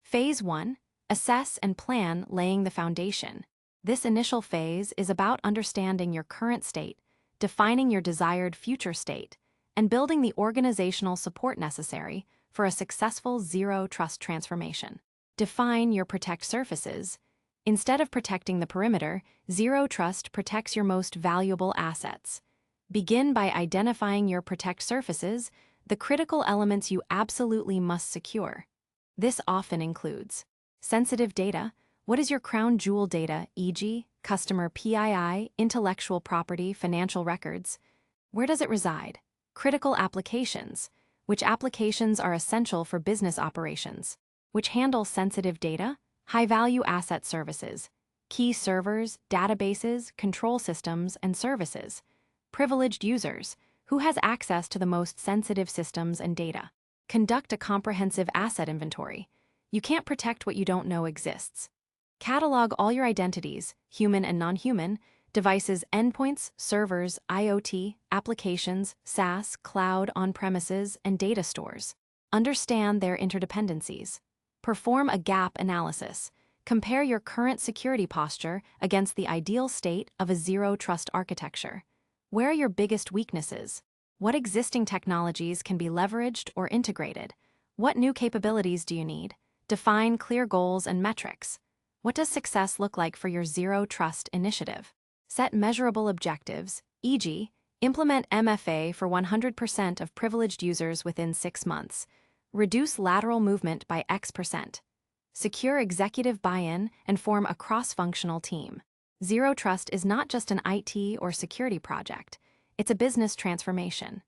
Phase 1. Assess and plan, laying the foundation. This initial phase is about understanding your current state, defining your desired future state, and building the organizational support necessary for a successful zero-trust transformation. Define your protect surfaces. Instead of protecting the perimeter, zero trust protects your most valuable assets. Begin by identifying your protect surfaces, the critical elements you absolutely must secure. This often includes sensitive data, What is your crown jewel data, e.g., customer PII, intellectual property, financial records? Where does it reside? Critical applications. Which applications are essential for business operations? Which handle sensitive data? High-value asset services. Key servers, databases, control systems, and services. Privileged users. Who has access to the most sensitive systems and data? Conduct a comprehensive asset inventory. You can't protect what you don't know exists. Catalog all your identities, human and non-human, devices, endpoints, servers, IoT, applications, SaaS, cloud, on-premises, and data stores. Understand their interdependencies. Perform a gap analysis. Compare your current security posture against the ideal state of a zero-trust architecture. Where are your biggest weaknesses? What existing technologies can be leveraged or integrated? What new capabilities do you need? Define clear goals and metrics. What does success look like for your zero-trust initiative? Set measurable objectives, e.g., implement MFA for 100% of privileged users within 6 months. Reduce lateral movement by X%. Secure executive buy-in and form a cross-functional team. Zero Trust is not just an IT or security project, it's a business transformation.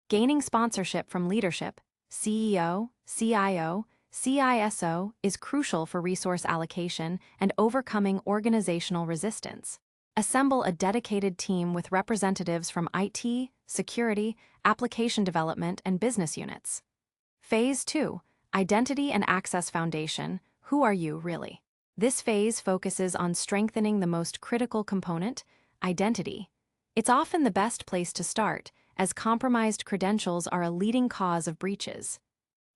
Gaining sponsorship from leadership, CEO, CIO, CISO is crucial for resource allocation and overcoming organizational resistance. Assemble a dedicated team with representatives from IT, security, application development, and business units. Phase 2, Identity and Access Foundation. Who are you really? This phase focuses on strengthening the most critical component, identity. It's often the best place to start, as compromised credentials are a leading cause of breaches.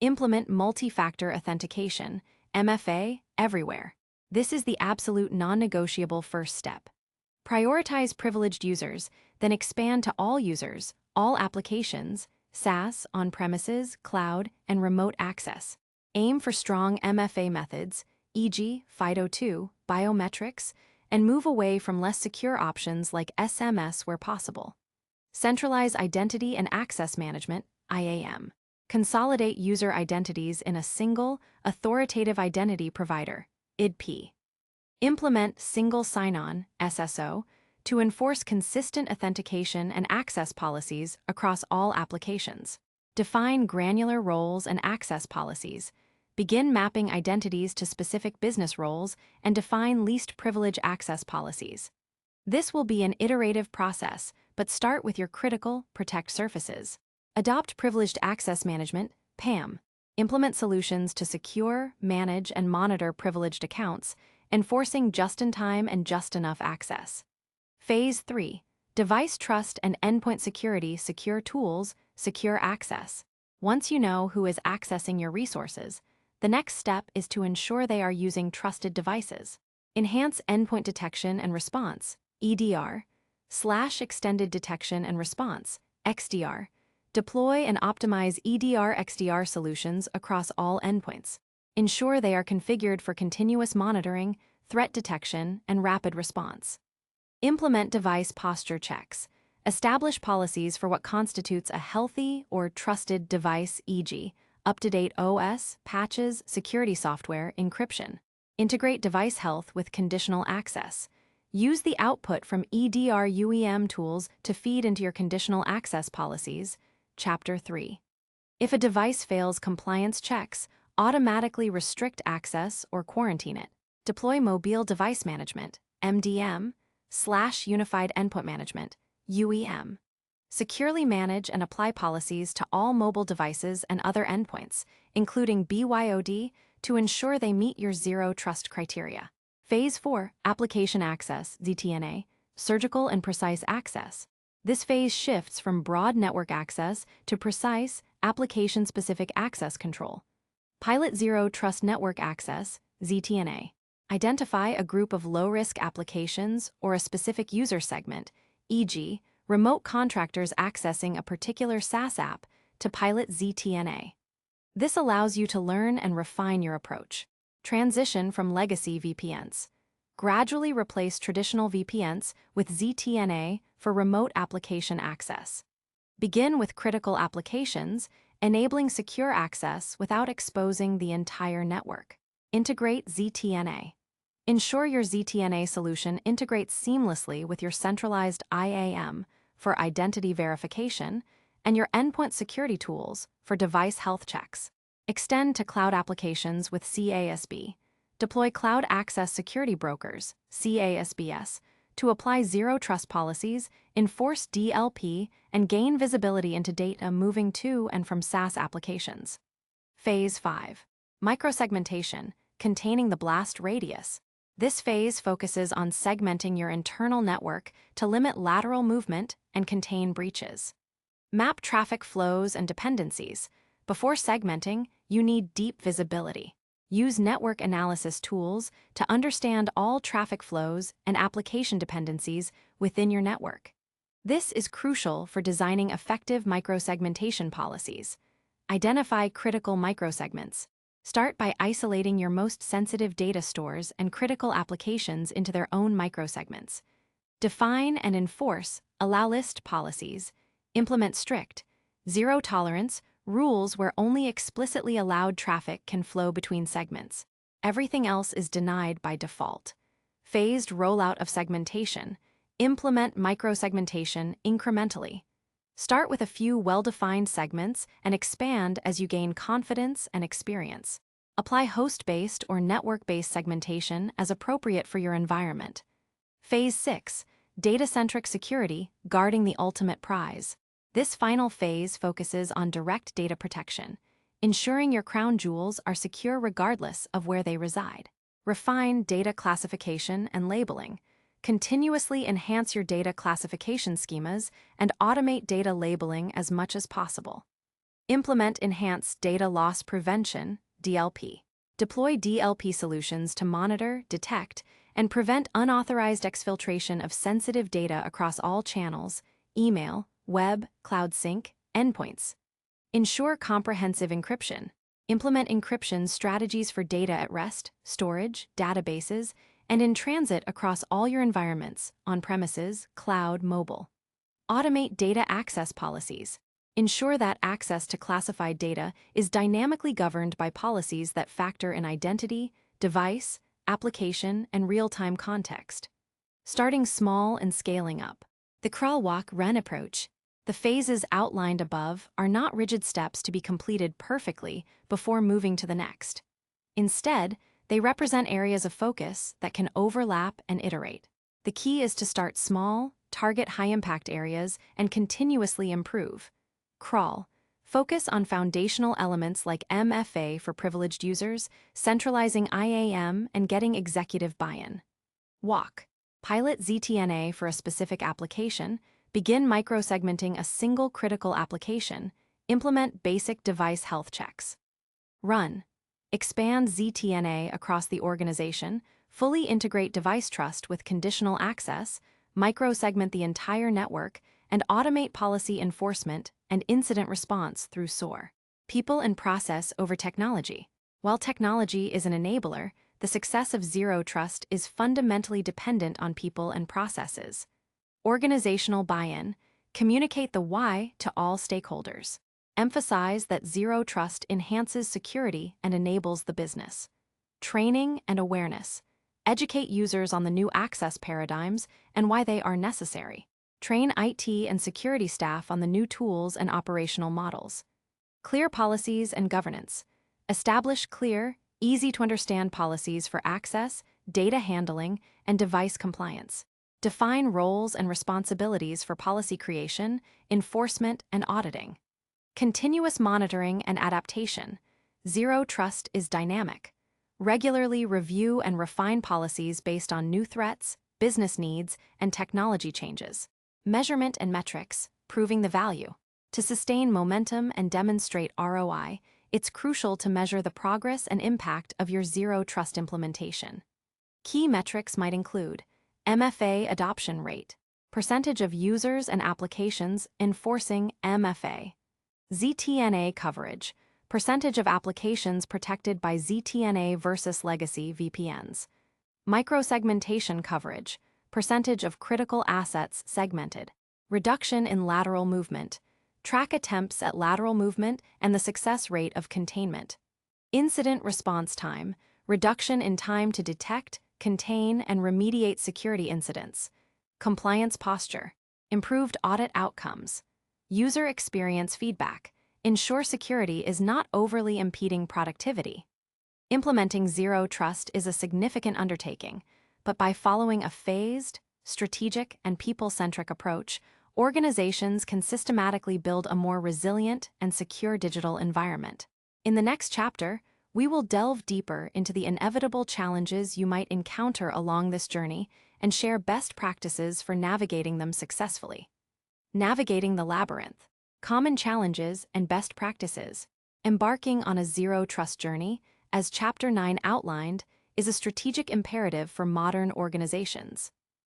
Implement multi-factor authentication, MFA, everywhere. This is the absolute non-negotiable first step. Prioritize privileged users, then expand to all users, all applications, SaaS, on-premises, cloud, and remote access. Aim for strong MFA methods, e.g., FIDO2, biometrics, and move away from less secure options like SMS where possible. Centralize identity and access management, IAM. Consolidate user identities in a single, authoritative identity provider, IDP. Implement single sign-on, SSO, to enforce consistent authentication and access policies across all applications. Define granular roles and access policies. Begin mapping identities to specific business roles and define least privilege access policies. This will be an iterative process, but start with your critical, protect surfaces. Adopt privileged access management, PAM. Implement solutions to secure, manage, and monitor privileged accounts, enforcing just-in-time and just-enough access. Phase 3, Device Trust and Endpoint Security. Secure tools, secure access. Once you know who is accessing your resources, the next step is to ensure they are using trusted devices. Enhance endpoint detection and response, EDR, / extended detection and response, XDR. Deploy and optimize EDR XDR solutions across all endpoints. Ensure they are configured for continuous monitoring, threat detection, and rapid response. Implement device posture checks. Establish policies for what constitutes a healthy or trusted device, e.g., up-to-date OS, patches, security software, encryption. Integrate device health with conditional access. Use the output from EDR UEM tools to feed into your conditional access policies, Chapter 3. If a device fails compliance checks, automatically restrict access or quarantine it. Deploy mobile device management, MDM, / unified endpoint management, UEM. Securely manage and apply policies to all mobile devices and other endpoints, including BYOD, to ensure they meet your zero trust criteria. Phase 4, Application Access, ZTNA, surgical and precise access. This phase shifts from broad network access to precise, application-specific access control. Pilot Zero Trust Network Access, ZTNA. Identify a group of low-risk applications or a specific user segment, e.g., remote contractors accessing a particular SaaS app, to pilot ZTNA. This allows you to learn and refine your approach. Transition from legacy VPNs. Gradually replace traditional VPNs with ZTNA for remote application access. Begin with critical applications, enabling secure access without exposing the entire network. Integrate ZTNA. Ensure your ZTNA solution integrates seamlessly with your centralized IAM for identity verification and your endpoint security tools for device health checks. Extend to cloud applications with CASB. Deploy Cloud Access Security Brokers, CASBS, to apply zero trust policies, enforce DLP, and gain visibility into data moving to and from SaaS applications. Phase 5. Microsegmentation, containing the blast radius. This phase focuses on segmenting your internal network to limit lateral movement and contain breaches. Map traffic flows and dependencies. Before segmenting, you need deep visibility. Use network analysis tools to understand all traffic flows and application dependencies within your network. This is crucial for designing effective microsegmentation policies. Identify critical microsegments. Start by isolating your most sensitive data stores and critical applications into their own microsegments. Define and enforce allow list policies. Implement strict, zero-tolerance rules where only explicitly allowed traffic can flow between segments. Everything else is denied by default. Phased rollout of segmentation. Implement microsegmentation incrementally. Start with a few well-defined segments and expand as you gain confidence and experience. Apply host-based or network-based segmentation as appropriate for your environment. Phase 6. Data-centric security, guarding the ultimate prize. This final phase focuses on direct data protection, ensuring your crown jewels are secure regardless of where they reside. Refine data classification and labeling. Continuously enhance your data classification schemas and automate data labeling as much as possible. Implement enhanced data loss prevention, DLP. Deploy DLP solutions to monitor, detect, and prevent unauthorized exfiltration of sensitive data across all channels, email, web, cloud sync, endpoints. Ensure comprehensive encryption. Implement encryption strategies for data at rest, storage, databases, and in transit across all your environments, on-premises, cloud, mobile. Automate data access policies. Ensure that access to classified data is dynamically governed by policies that factor in identity, device, application, and real-time context. Starting small and scaling up. The crawl, walk, run approach. The phases outlined above are not rigid steps to be completed perfectly before moving to the next. Instead, they represent areas of focus that can overlap and iterate. The key is to start small, target high-impact areas, and continuously improve. Crawl. Focus on foundational elements like MFA for privileged users, centralizing IAM, and getting executive buy-in. Walk. Pilot ZTNA for a specific application. Begin microsegmenting a single critical application. Implement basic device health checks. Run. Expand ZTNA across the organization, fully integrate device trust with conditional access, microsegment the entire network, and automate policy enforcement and incident response through SOAR. People and process over technology. While technology is an enabler, the success of zero trust is fundamentally dependent on people and processes. Organizational buy-in. Communicate the why to all stakeholders. Emphasize that zero trust enhances security and enables the business. Training and awareness. Educate users on the new access paradigms and why they are necessary. Train IT and security staff on the new tools and operational models. Clear policies and governance. Establish clear, easy-to-understand policies for access, data handling, and device compliance. Define roles and responsibilities for policy creation, enforcement, and auditing. Continuous monitoring and adaptation. Zero trust is dynamic. Regularly review and refine policies based on new threats, business needs, and technology changes. Measurement and metrics, proving the value. To sustain momentum and demonstrate ROI, it's crucial to measure the progress and impact of your zero trust implementation. Key metrics might include MFA adoption rate, percentage of users and applications enforcing MFA, ZTNA coverage, percentage of applications protected by ZTNA versus legacy VPNs, microsegmentation coverage, percentage of critical assets segmented, reduction in lateral movement, track attempts at lateral movement and the success rate of containment, incident response time, reduction in time to detect, contain, and remediate security incidents. Compliance posture, improved audit outcomes. User experience feedback, ensure security is not overly impeding productivity. Implementing zero trust is a significant undertaking, but by following a phased, strategic, and people-centric approach, organizations can systematically build a more resilient and secure digital environment. In the next chapter, we will delve deeper into the inevitable challenges you might encounter along this journey and share best practices for navigating them successfully. Navigating the labyrinth, common challenges and best practices. Embarking on a zero-trust journey, as Chapter 9 outlined, is a strategic imperative for modern organizations.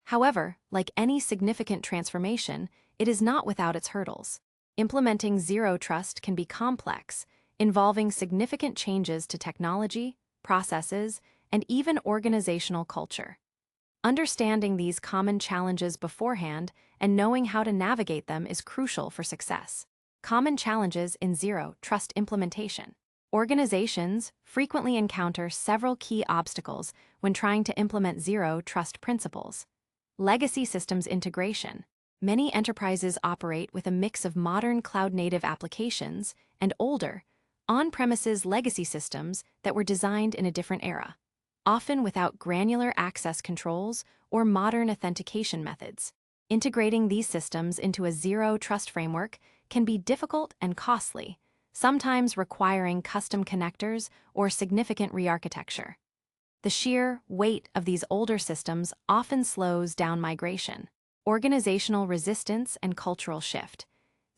However, like any significant transformation, it is not without its hurdles. Implementing zero trust can be complex, involving significant changes to technology, processes, and even organizational culture. Understanding these common challenges beforehand and knowing how to navigate them is crucial for success. Common challenges in zero trust implementation. Organizations frequently encounter several key obstacles when trying to implement zero trust principles. Legacy systems integration. Many enterprises operate with a mix of modern cloud-native applications and older, on-premises legacy systems that were designed in a different era, often without granular access controls or modern authentication methods. Integrating these systems into a zero-trust framework can be difficult and costly, sometimes requiring custom connectors or significant re-architecture. The sheer weight of these older systems often slows down migration. Organizational resistance and cultural shift.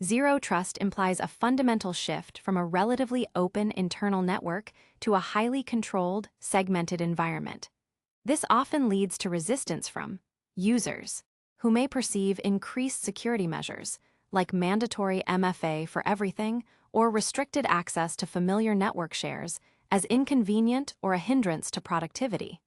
Zero trust implies a fundamental shift from a relatively open internal network to a highly controlled, segmented environment. This often leads to resistance from users, who may perceive increased security measures, like mandatory MFA for everything or restricted access to familiar network shares, as inconvenient or a hindrance to productivity.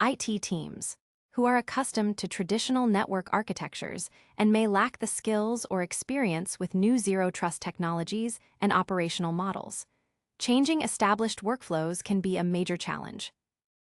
IT teams, who are accustomed to traditional network architectures and may lack the skills or experience with new zero-trust technologies and operational models. Changing established workflows can be a major challenge.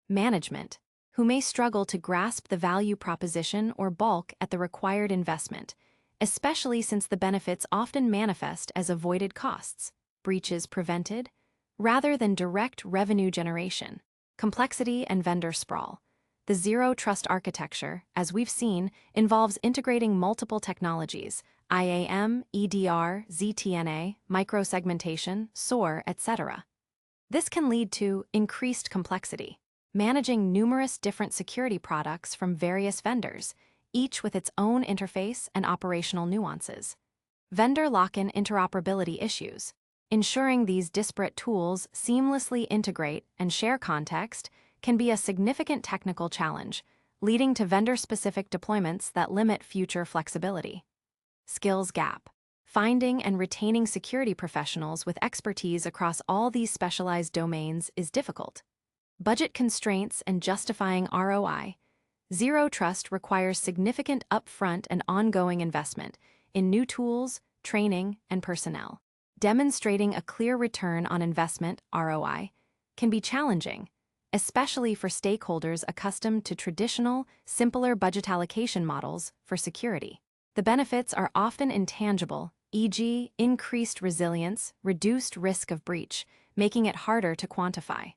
Management, who may struggle to grasp the value proposition or bulk at the required investment, especially since the benefits often manifest as avoided costs, breaches prevented, rather than direct revenue generation. Complexity and vendor sprawl. The zero-trust architecture, as we've seen, involves integrating multiple technologies, IAM, EDR, ZTNA, microsegmentation, SOAR, etc. This can lead to increased complexity, managing numerous different security products from various vendors, each with its own interface and operational nuances. Vendor lock-in interoperability issues. Ensuring these disparate tools seamlessly integrate and share context can be a significant technical challenge, leading to vendor-specific deployments that limit future flexibility. Skills gap. Finding and retaining security professionals with expertise across all these specialized domains is difficult. Budget constraints and justifying ROI. Zero trust requires significant upfront and ongoing investment in new tools, training, and personnel. Demonstrating a clear return on investment, ROI, can be challenging, especially for stakeholders accustomed to traditional, simpler budget allocation models for security. The benefits are often intangible, e.g., increased resilience, reduced risk of breach, making it harder to quantify.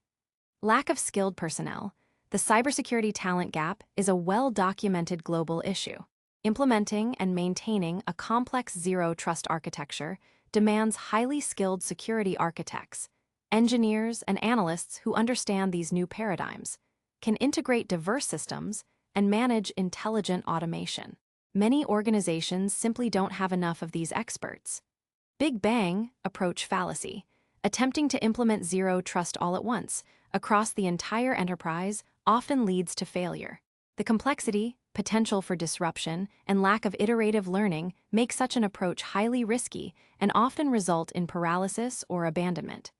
Lack of skilled personnel. The cybersecurity talent gap is a well-documented global issue. Implementing and maintaining a complex zero-trust architecture demands highly skilled security architects, engineers, and analysts who understand these new paradigms, can integrate diverse systems, and manage intelligent automation. Many organizations simply don't have enough of these experts. Big Bang approach fallacy. Attempting to implement zero trust all at once, across the entire enterprise, often leads to failure. The complexity, potential for disruption, and lack of iterative learning make such an approach highly risky and often result in paralysis or abandonment.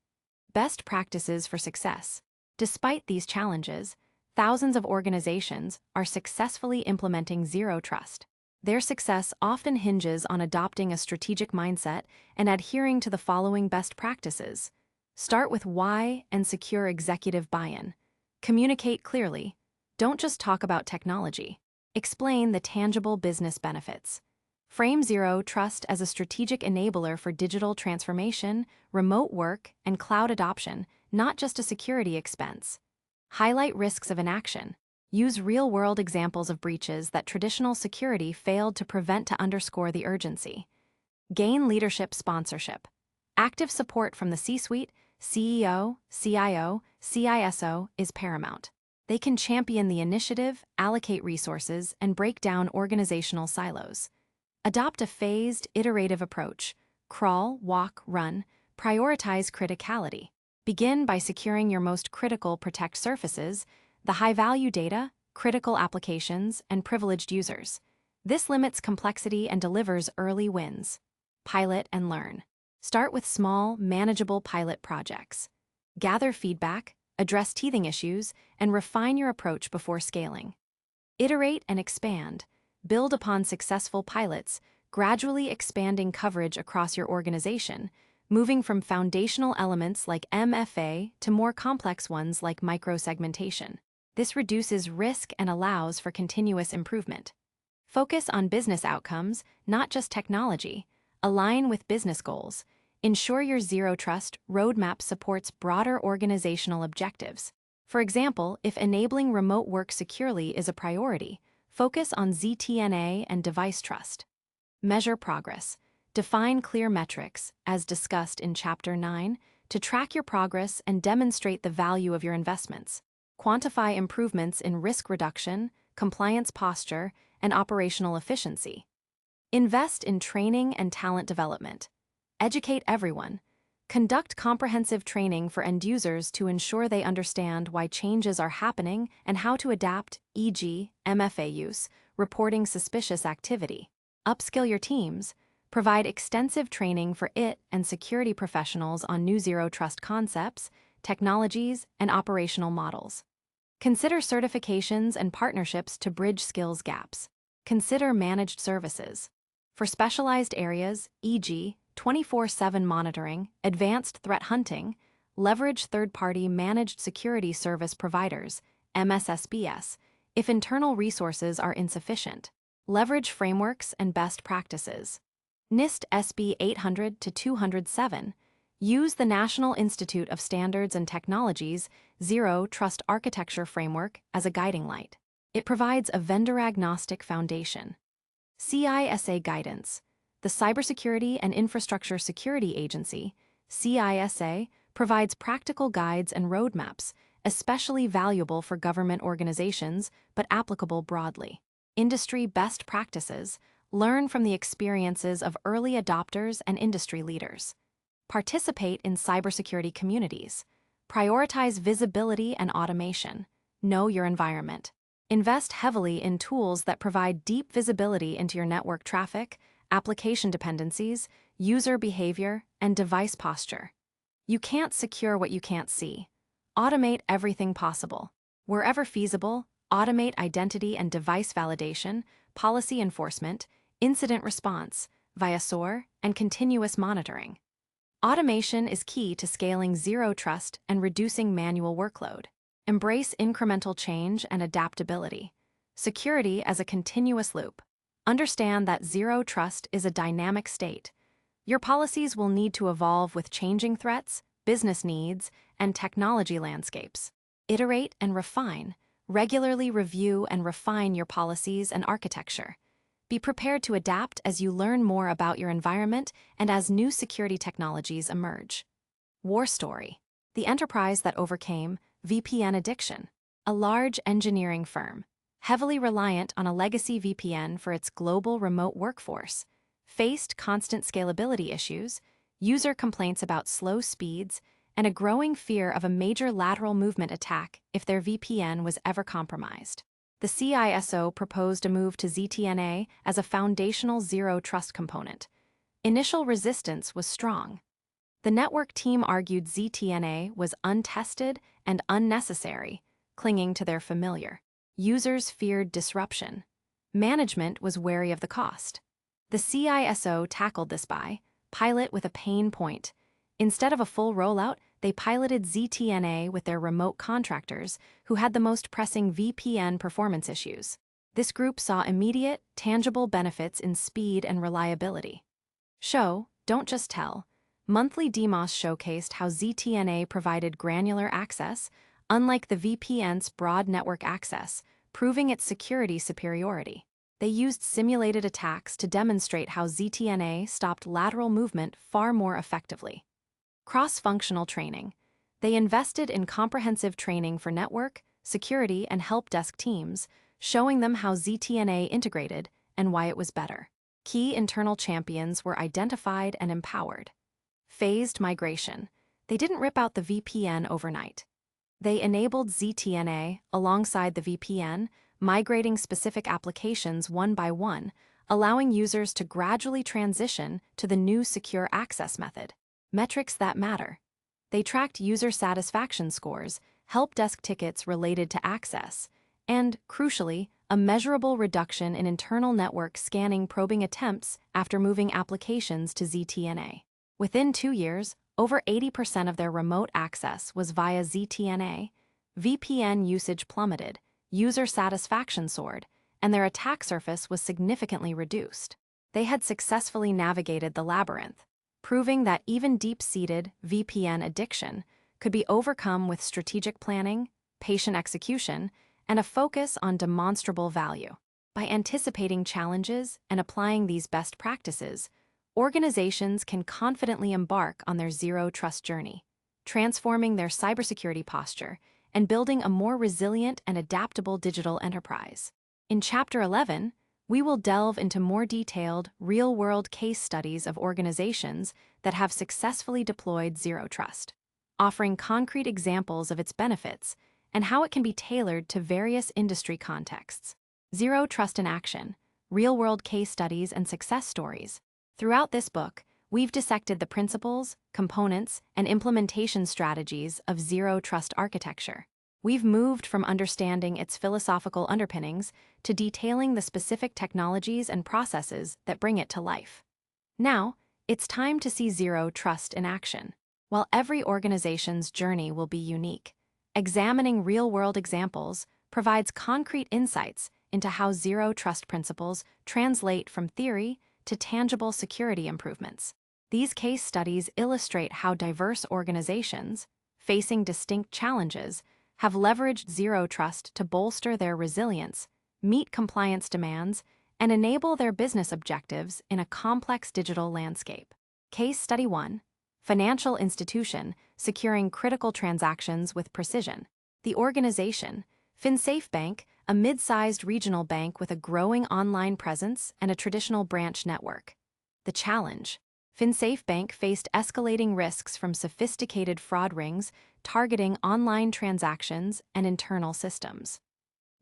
Best practices for success. Despite these challenges, thousands of organizations are successfully implementing zero trust. Their success often hinges on adopting a strategic mindset and adhering to the following best practices. Start with why and secure executive buy-in. Communicate clearly. Don't just talk about technology. Explain the tangible business benefits. Frame Zero Trust as a strategic enabler for digital transformation, remote work, and cloud adoption, not just a security expense. Highlight risks of inaction. Use real-world examples of breaches that traditional security failed to prevent to underscore the urgency. Gain leadership sponsorship. Active support from the C-suite, CEO, CIO, CISO is paramount. They can champion the initiative, allocate resources, and break down organizational silos. Adopt a phased, iterative approach. Crawl, walk, run. Prioritize criticality. Begin by securing your most critical protect surfaces, the high-value data, critical applications, and privileged users. This limits complexity and delivers early wins. Pilot and learn. Start with small, manageable pilot projects. Gather feedback, address teething issues, and refine your approach before scaling. Iterate and expand. Build upon successful pilots, gradually expanding coverage across your organization, moving from foundational elements like MFA to more complex ones like microsegmentation. This reduces risk and allows for continuous improvement. Focus on business outcomes, not just technology. Align with business goals. Ensure your Zero Trust roadmap supports broader organizational objectives. For example, if enabling remote work securely is a priority, focus on ZTNA and device trust. Measure progress. Define clear metrics, as discussed in Chapter 9, to track your progress and demonstrate the value of your investments. Quantify improvements in risk reduction, compliance posture, and operational efficiency. Invest in training and talent development. Educate everyone. Conduct comprehensive training for end users to ensure they understand why changes are happening and how to adapt, e.g., MFA use, reporting suspicious activity. Upskill your teams. Provide extensive training for IT and security professionals on new Zero Trust concepts, technologies, and operational models. Consider certifications and partnerships to bridge skills gaps. Consider managed services. For specialized areas, e.g., 24/7 monitoring, advanced threat hunting, leverage third-party managed security service providers, MSSBS, if internal resources are insufficient. Leverage frameworks and best practices. NIST SB 800-207. Use the National Institute of Standards and Technology's Zero Trust Architecture Framework as a guiding light. It provides a vendor-agnostic foundation. CISA guidance. The Cybersecurity and Infrastructure Security Agency, CISA, provides practical guides and roadmaps, especially valuable for government organizations, but applicable broadly. Industry best practices. Learn from the experiences of early adopters and industry leaders. Participate in cybersecurity communities. Prioritize visibility and automation. Know your environment. Invest heavily in tools that provide deep visibility into your network traffic, application dependencies, user behavior, and device posture. You can't secure what you can't see. Automate everything possible. Wherever feasible, automate identity and device validation, policy enforcement, incident response, via SOAR, and continuous monitoring. Automation is key to scaling Zero Trust and reducing manual workload. Embrace incremental change and adaptability. Security as a continuous loop. Understand that Zero Trust is a dynamic state. Your policies will need to evolve with changing threats, business needs, and technology landscapes. Iterate and refine. Regularly review and refine your policies and architecture. Be prepared to adapt as you learn more about your environment and as new security technologies emerge. War story. The enterprise that overcame VPN addiction. A large engineering firm, heavily reliant on a legacy VPN for its global remote workforce, faced constant scalability issues, user complaints about slow speeds, and a growing fear of a major lateral movement attack if their VPN was ever compromised. The CISO proposed a move to ZTNA as a foundational Zero Trust component. Initial resistance was strong. The network team argued ZTNA was untested and unnecessary, clinging to their familiar. Users feared disruption. Management was wary of the cost. The CISO tackled this by pilot with a pain point. Instead of a full rollout, they piloted ZTNA with their remote contractors who had the most pressing VPN performance issues. This group saw immediate, tangible benefits in speed and reliability. Show, don't just tell. Monthly DMOS showcased how ZTNA provided granular access, unlike the VPN's broad network access, proving its security superiority. They used simulated attacks to demonstrate how ZTNA stopped lateral movement far more effectively. Cross-functional training. They invested in comprehensive training for network, security, and help desk teams, showing them how ZTNA integrated and why it was better. Key internal champions were identified and empowered. Phased migration. They didn't rip out the VPN overnight. They enabled ZTNA alongside the VPN, migrating specific applications one by one, allowing users to gradually transition to the new secure access method. Metrics that matter. They tracked user satisfaction scores, help desk tickets related to access, and, crucially, a measurable reduction in internal network scanning probing attempts after moving applications to ZTNA. Within 2 years, over 80% of their remote access was via ZTNA, VPN usage plummeted, user satisfaction soared, and their attack surface was significantly reduced. They had successfully navigated the labyrinth, proving that even deep-seated VPN addiction could be overcome with strategic planning, patient execution, and a focus on demonstrable value. By anticipating challenges and applying these best practices, organizations can confidently embark on their zero-trust journey, transforming their cybersecurity posture and building a more resilient and adaptable digital enterprise. In Chapter 11, we will delve into more detailed, real-world case studies of organizations that have successfully deployed zero-trust, offering concrete examples of its benefits and how it can be tailored to various industry contexts. Zero-trust in action, real-world case studies and success stories. Throughout this book, we've dissected the principles, components, and implementation strategies of zero-trust architecture. We've moved from understanding its philosophical underpinnings to detailing the specific technologies and processes that bring it to life. Now, it's time to see zero-trust in action. While every organization's journey will be unique, examining real-world examples provides concrete insights into how zero-trust principles translate from theory to tangible security improvements. These case studies illustrate how diverse organizations, facing distinct challenges, have leveraged zero-trust to bolster their resilience, meet compliance demands, and enable their business objectives in a complex digital landscape. Case Study 1. Financial institution securing critical transactions with precision. The organization, FinSafe Bank, a mid-sized regional bank with a growing online presence and a traditional branch network. The challenge. FinSafe Bank faced escalating risks from sophisticated fraud rings targeting online transactions and internal systems.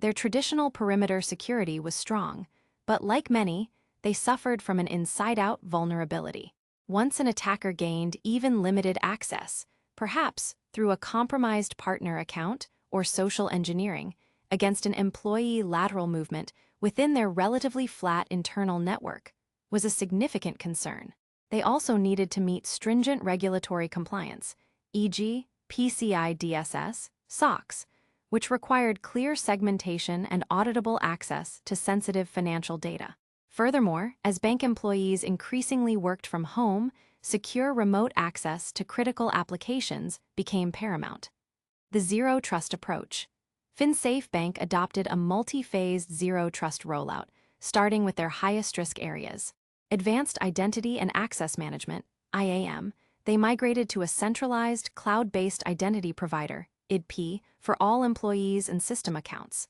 Their traditional perimeter security was strong, but like many, they suffered from an inside-out vulnerability. Once an attacker gained even limited access, perhaps through a compromised partner account or social engineering, against an employee lateral movement within their relatively flat internal network, was a significant concern. They also needed to meet stringent regulatory compliance, e.g., PCI DSS, SOX, which required clear segmentation and auditable access to sensitive financial data. Furthermore, as bank employees increasingly worked from home, secure remote access to critical applications became paramount. The zero-trust approach. FinSafe Bank adopted a multi-phased zero-trust rollout, starting with their highest-risk areas. Advanced Identity and Access Management, IAM, they migrated to a centralized, cloud-based identity provider, IDP, for all employees and system accounts.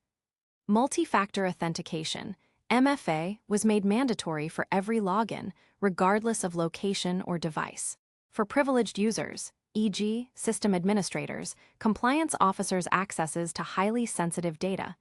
Multi-factor authentication, MFA, was made mandatory for every login, regardless of location or device. For privileged users, e.g., system administrators, compliance officers' accesses to highly sensitive data,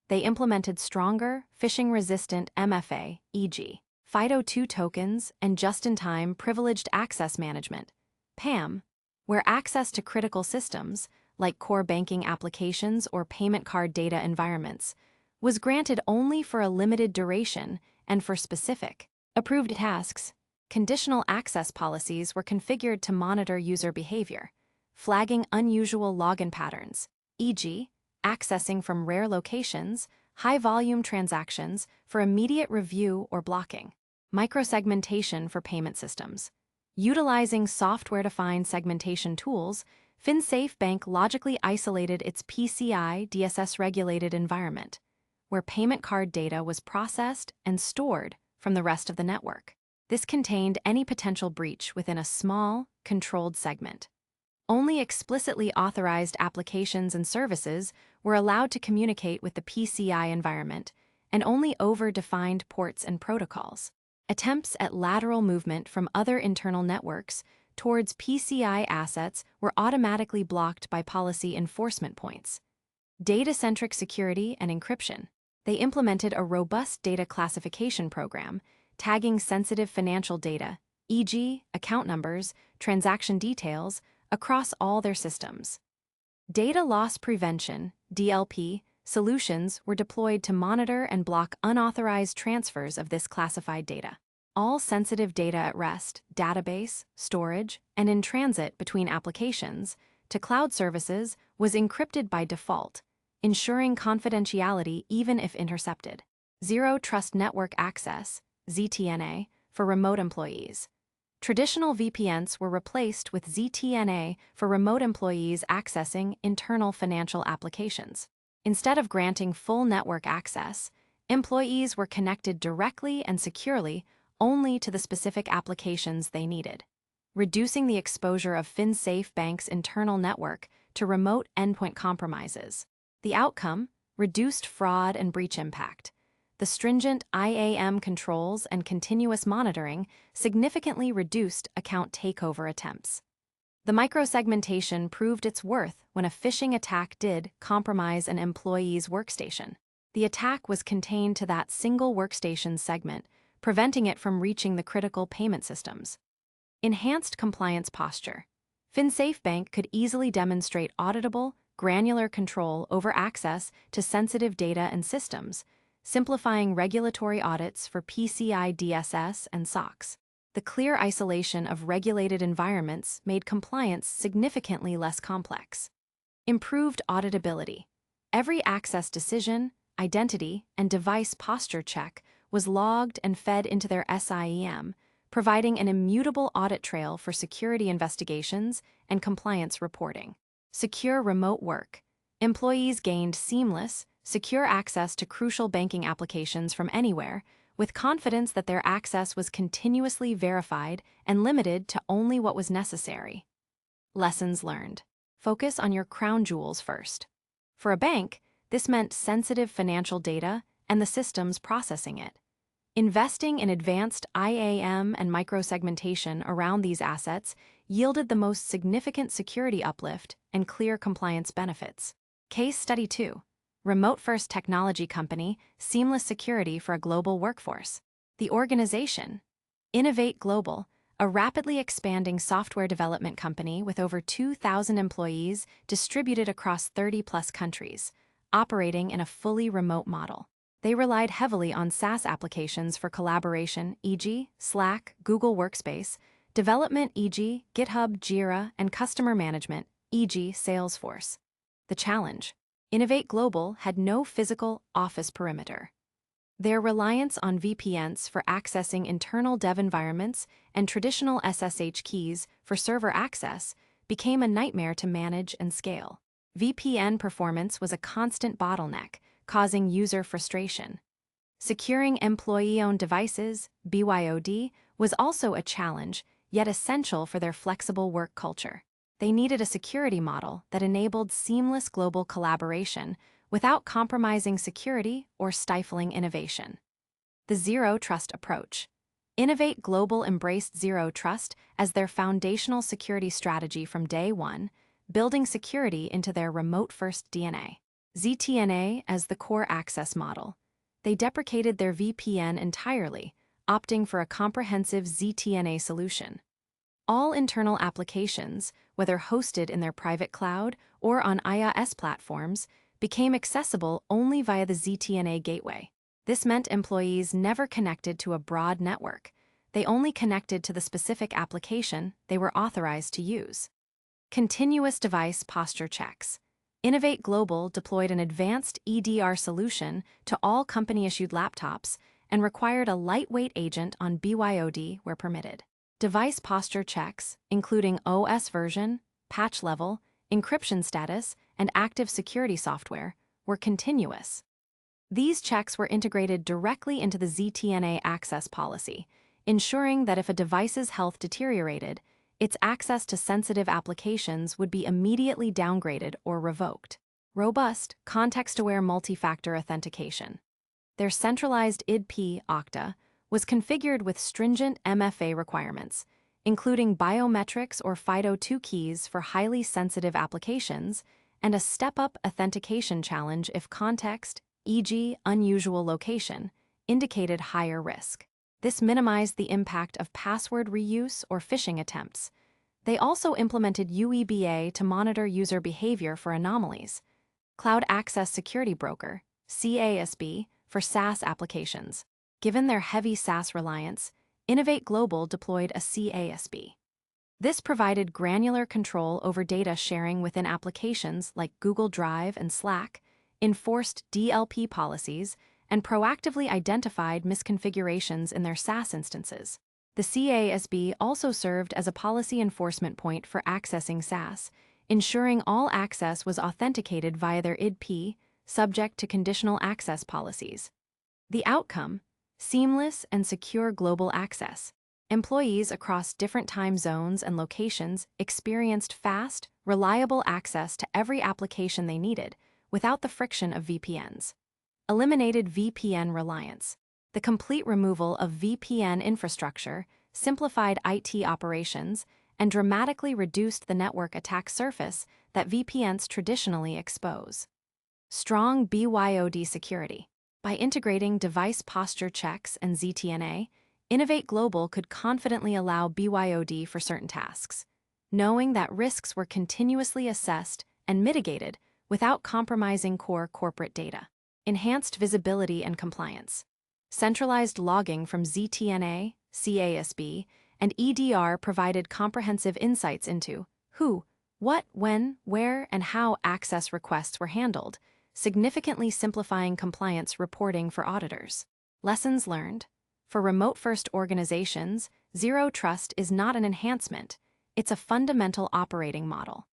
they implemented stronger, phishing-resistant MFA, e.g., FIDO2 tokens and just-in-time privileged access management, PAM, where access to critical systems, like core banking applications or payment card data environments, was granted only for a limited duration and for specific, approved tasks. Conditional access policies were configured to monitor user behavior, flagging unusual login patterns, e.g., accessing from rare locations, high-volume transactions for immediate review or blocking. Microsegmentation for payment systems. Utilizing software-defined segmentation tools, FinSafe Bank logically isolated its PCI DSS-regulated environment, where payment card data was processed and stored from the rest of the network. This contained any potential breach within a small, controlled segment. Only explicitly authorized applications and services were allowed to communicate with the PCI environment, and only over-defined ports and protocols. Attempts at lateral movement from other internal networks towards PCI assets were automatically blocked by policy enforcement points. Data-centric security and encryption. They implemented a robust data classification program, tagging sensitive financial data, e.g., account numbers, transaction details, across all their systems. Data loss prevention, DLP, solutions were deployed to monitor and block unauthorized transfers of this classified data. All sensitive data at rest, database, storage, and in transit between applications to cloud services was encrypted by default, ensuring confidentiality even if intercepted. Zero Trust Network Access, ZTNA, for remote employees. Traditional VPNs were replaced with ZTNA for remote employees accessing internal financial applications. Instead of granting full network access, employees were connected directly and securely only to the specific applications they needed, reducing the exposure of FinSafe Bank's internal network to remote endpoint compromises. The outcome? Reduced fraud and breach impact. The stringent IAM controls and continuous monitoring significantly reduced account takeover attempts. The microsegmentation proved its worth when a phishing attack did compromise an employee's workstation. The attack was contained to that single workstation segment, preventing it from reaching the critical payment systems. Enhanced compliance posture. FinSafe Bank could easily demonstrate auditable, granular control over access to sensitive data and systems, simplifying regulatory audits for PCI DSS and SOX. The clear isolation of regulated environments made compliance significantly less complex. Improved auditability. Every access decision, identity, and device posture check was logged and fed into their SIEM, providing an immutable audit trail for security investigations and compliance reporting. Secure remote work. Employees gained seamless, secure access to crucial banking applications from anywhere, with confidence that their access was continuously verified and limited to only what was necessary. Lessons learned. Focus on your crown jewels first. For a bank, this meant sensitive financial data and the systems processing it. Investing in advanced IAM and microsegmentation around these assets yielded the most significant security uplift and clear compliance benefits. Case Study 2. Remote-first technology company, seamless security for a global workforce. The organization, Innovate Global, a rapidly expanding software development company with over 2,000 employees distributed across 30-plus countries, operating in a fully remote model. They relied heavily on SaaS applications for collaboration, e.g., Slack, Google Workspace, development, e.g., GitHub, Jira, and customer management, e.g., Salesforce. The challenge: Innovate Global had no physical office perimeter. Their reliance on VPNs for accessing internal dev environments and traditional SSH keys for server access became a nightmare to manage and scale. VPN performance was a constant bottleneck, causing user frustration. Securing employee-owned devices, BYOD, was also a challenge, yet essential for their flexible work culture. They needed a security model that enabled seamless global collaboration without compromising security or stifling innovation. The Zero Trust approach. Innovate Global embraced Zero Trust as their foundational security strategy from day one, building security into their remote-first DNA. ZTNA as the core access model. They deprecated their VPN entirely, opting for a comprehensive ZTNA solution. All internal applications, whether hosted in their private cloud or on IaaS platforms, became accessible only via the ZTNA gateway. This meant employees never connected to a broad network. They only connected to the specific application they were authorized to use. Continuous device posture checks. Innovate Global deployed an advanced EDR solution to all company-issued laptops and required a lightweight agent on BYOD where permitted. Device posture checks, including OS version, patch level, encryption status, and active security software, were continuous. These checks were integrated directly into the ZTNA access policy, ensuring that if a device's health deteriorated, its access to sensitive applications would be immediately downgraded or revoked. Robust, context-aware multi-factor authentication. Their centralized IDP Okta was configured with stringent MFA requirements, including biometrics or FIDO2 keys for highly sensitive applications, and a step-up authentication challenge if context, e.g., unusual location, indicated higher risk. This minimized the impact of password reuse or phishing attempts. They also implemented UEBA to monitor user behavior for anomalies. Cloud Access Security Broker, CASB, for SaaS applications. Given their heavy SaaS reliance, Innovate Global deployed a CASB. This provided granular control over data sharing within applications like Google Drive and Slack, enforced DLP policies, and proactively identified misconfigurations in their SaaS instances. The CASB also served as a policy enforcement point for accessing SaaS, ensuring all access was authenticated via their IDP, subject to conditional access policies. The outcome: seamless and secure global access. Employees across different time zones and locations experienced fast, reliable access to every application they needed, without the friction of VPNs. Eliminated VPN reliance. The complete removal of VPN infrastructure simplified IT operations and dramatically reduced the network attack surface that VPNs traditionally expose. Strong BYOD security. By integrating device posture checks and ZTNA, Innovate Global could confidently allow BYOD for certain tasks, knowing that risks were continuously assessed and mitigated without compromising core corporate data. Enhanced visibility and compliance. Centralized logging from ZTNA, CASB, and EDR provided comprehensive insights into who, what, when, where, and how access requests were handled, significantly simplifying compliance reporting for auditors. Lessons learned. For remote-first organizations, Zero Trust is not an enhancement, it's a fundamental operating model.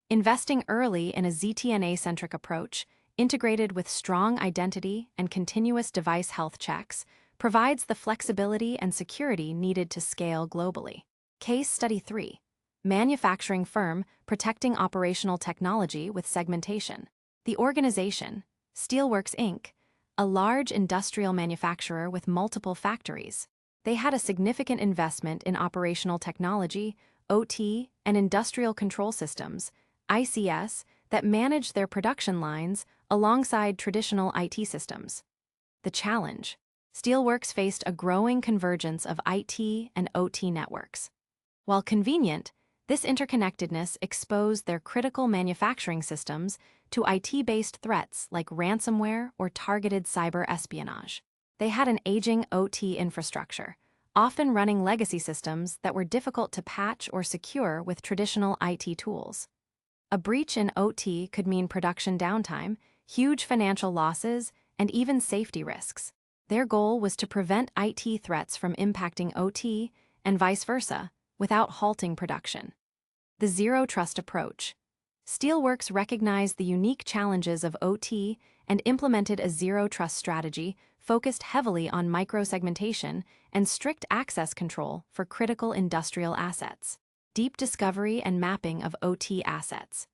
Investing early in a ZTNA-centric approach, integrated with strong identity and continuous device health checks, provides the flexibility and security needed to scale globally. Case Study 3. Manufacturing firm protecting operational technology with segmentation. The organization, Steelworks Inc., a large industrial manufacturer with multiple factories. They had a significant investment in operational technology, OT, and industrial control systems, ICS, that managed their production lines alongside traditional IT systems. The challenge: Steelworks faced a growing convergence of IT and OT networks. While convenient, this interconnectedness exposed their critical manufacturing systems to IT-based threats like ransomware or targeted cyber espionage. They had an aging OT infrastructure, often running legacy systems that were difficult to patch or secure with traditional IT tools. A breach in OT could mean production downtime, huge financial losses, and even safety risks. Their goal was to prevent IT threats from impacting OT and vice versa without halting production. The Zero Trust approach. Steelworks recognized the unique challenges of OT and implemented a Zero Trust strategy focused heavily on microsegmentation and strict access control for critical industrial assets. Deep discovery and mapping of OT assets.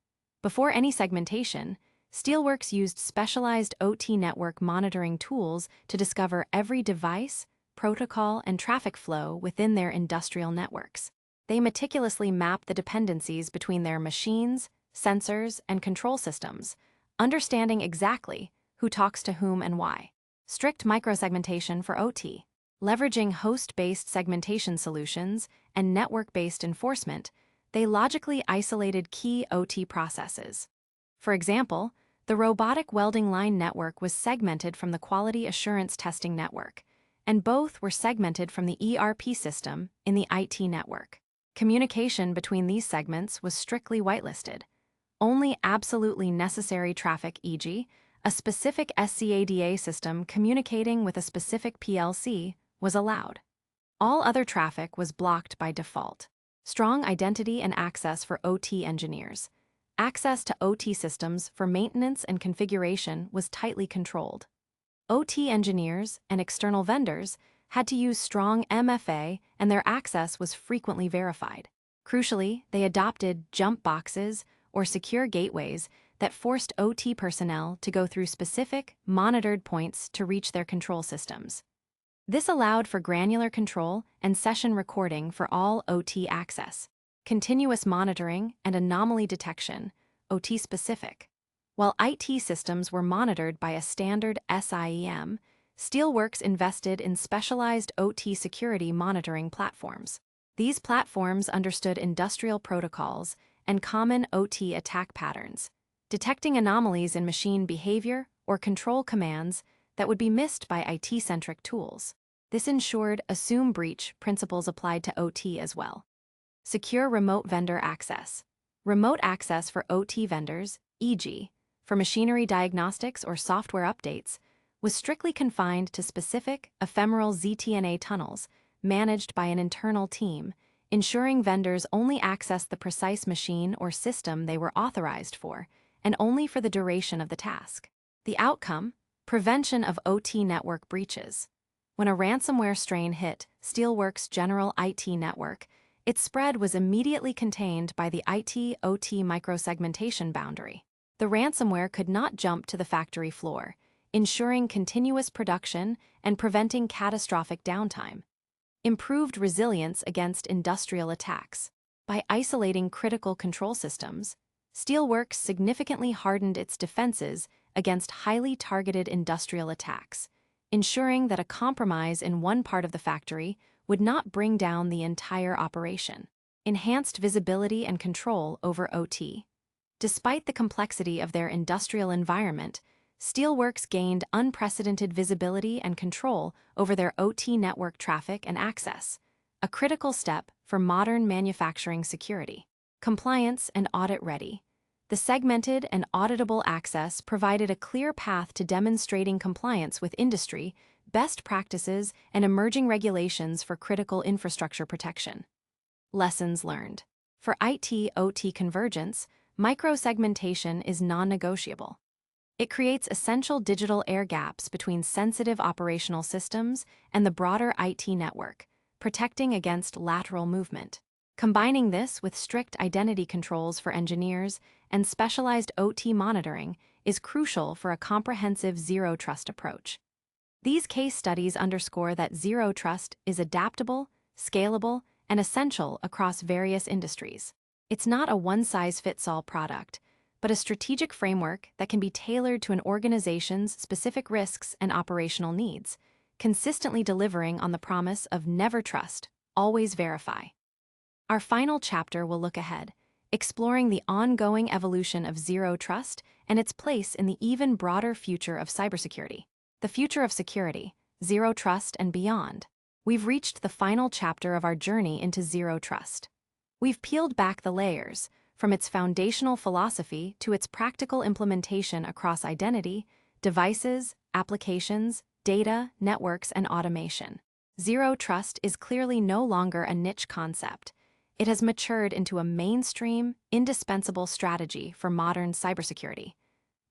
Before any segmentation, Steelworks used specialized OT network monitoring tools to discover every device, protocol, and traffic flow within their industrial networks. They meticulously mapped the dependencies between their machines, sensors, and control systems, understanding exactly who talks to whom and why. Strict microsegmentation for OT. Leveraging host-based segmentation solutions and network-based enforcement, they logically isolated key OT processes. For example, the robotic welding line network was segmented from the quality assurance testing network, and both were segmented from the ERP system in the IT network. Communication between these segments was strictly whitelisted. Only absolutely necessary traffic, e.g., a specific SCADA system communicating with a specific PLC, was allowed. All other traffic was blocked by default. Strong identity and access for OT engineers. Access to OT systems for maintenance and configuration was tightly controlled. OT engineers and external vendors had to use strong MFA, and their access was frequently verified. Crucially, they adopted jump boxes or secure gateways that forced OT personnel to go through specific, monitored points to reach their control systems. This allowed for granular control and session recording for all OT access, continuous monitoring and anomaly detection, OT-specific. While IT systems were monitored by a standard SIEM, Steelworks invested in specialized OT security monitoring platforms. These platforms understood industrial protocols and common OT attack patterns, detecting anomalies in machine behavior or control commands that would be missed by IT-centric tools. This ensured assume breach principles applied to OT as well. Secure remote vendor access. Remote access for OT vendors, e.g., for machinery diagnostics or software updates, was strictly confined to specific, ephemeral ZTNA tunnels managed by an internal team, ensuring vendors only accessed the precise machine or system they were authorized for, and only for the duration of the task. The outcome? Prevention of OT network breaches. When a ransomware strain hit Steelworks' general IT network, its spread was immediately contained by the IT-OT microsegmentation boundary. The ransomware could not jump to the factory floor, ensuring continuous production and preventing catastrophic downtime. Improved resilience against industrial attacks. By isolating critical control systems, Steelworks significantly hardened its defenses against highly targeted industrial attacks, ensuring that a compromise in one part of the factory would not bring down the entire operation. Enhanced visibility and control over OT. Despite the complexity of their industrial environment, Steelworks gained unprecedented visibility and control over their OT network traffic and access, a critical step for modern manufacturing security. Compliance and audit ready. The segmented and auditable access provided a clear path to demonstrating compliance with industry, best practices, and emerging regulations for critical infrastructure protection. Lessons learned. For IT-OT convergence, microsegmentation is non-negotiable. It creates essential digital air gaps between sensitive operational systems and the broader IT network, protecting against lateral movement. Combining this with strict identity controls for engineers and specialized OT monitoring is crucial for a comprehensive zero-trust approach. These case studies underscore that zero trust is adaptable, scalable, and essential across various industries. It's not a one-size-fits-all product, but a strategic framework that can be tailored to an organization's specific risks and operational needs, consistently delivering on the promise of never trust, always verify. Our final chapter will look ahead, exploring the ongoing evolution of zero trust and its place in the even broader future of cybersecurity. The future of security, zero trust, and beyond. We've reached the final chapter of our journey into zero trust. We've peeled back the layers, from its foundational philosophy to its practical implementation across identity, devices, applications, data, networks, and automation. Zero trust is clearly no longer a niche concept. It has matured into a mainstream, indispensable strategy for modern cybersecurity.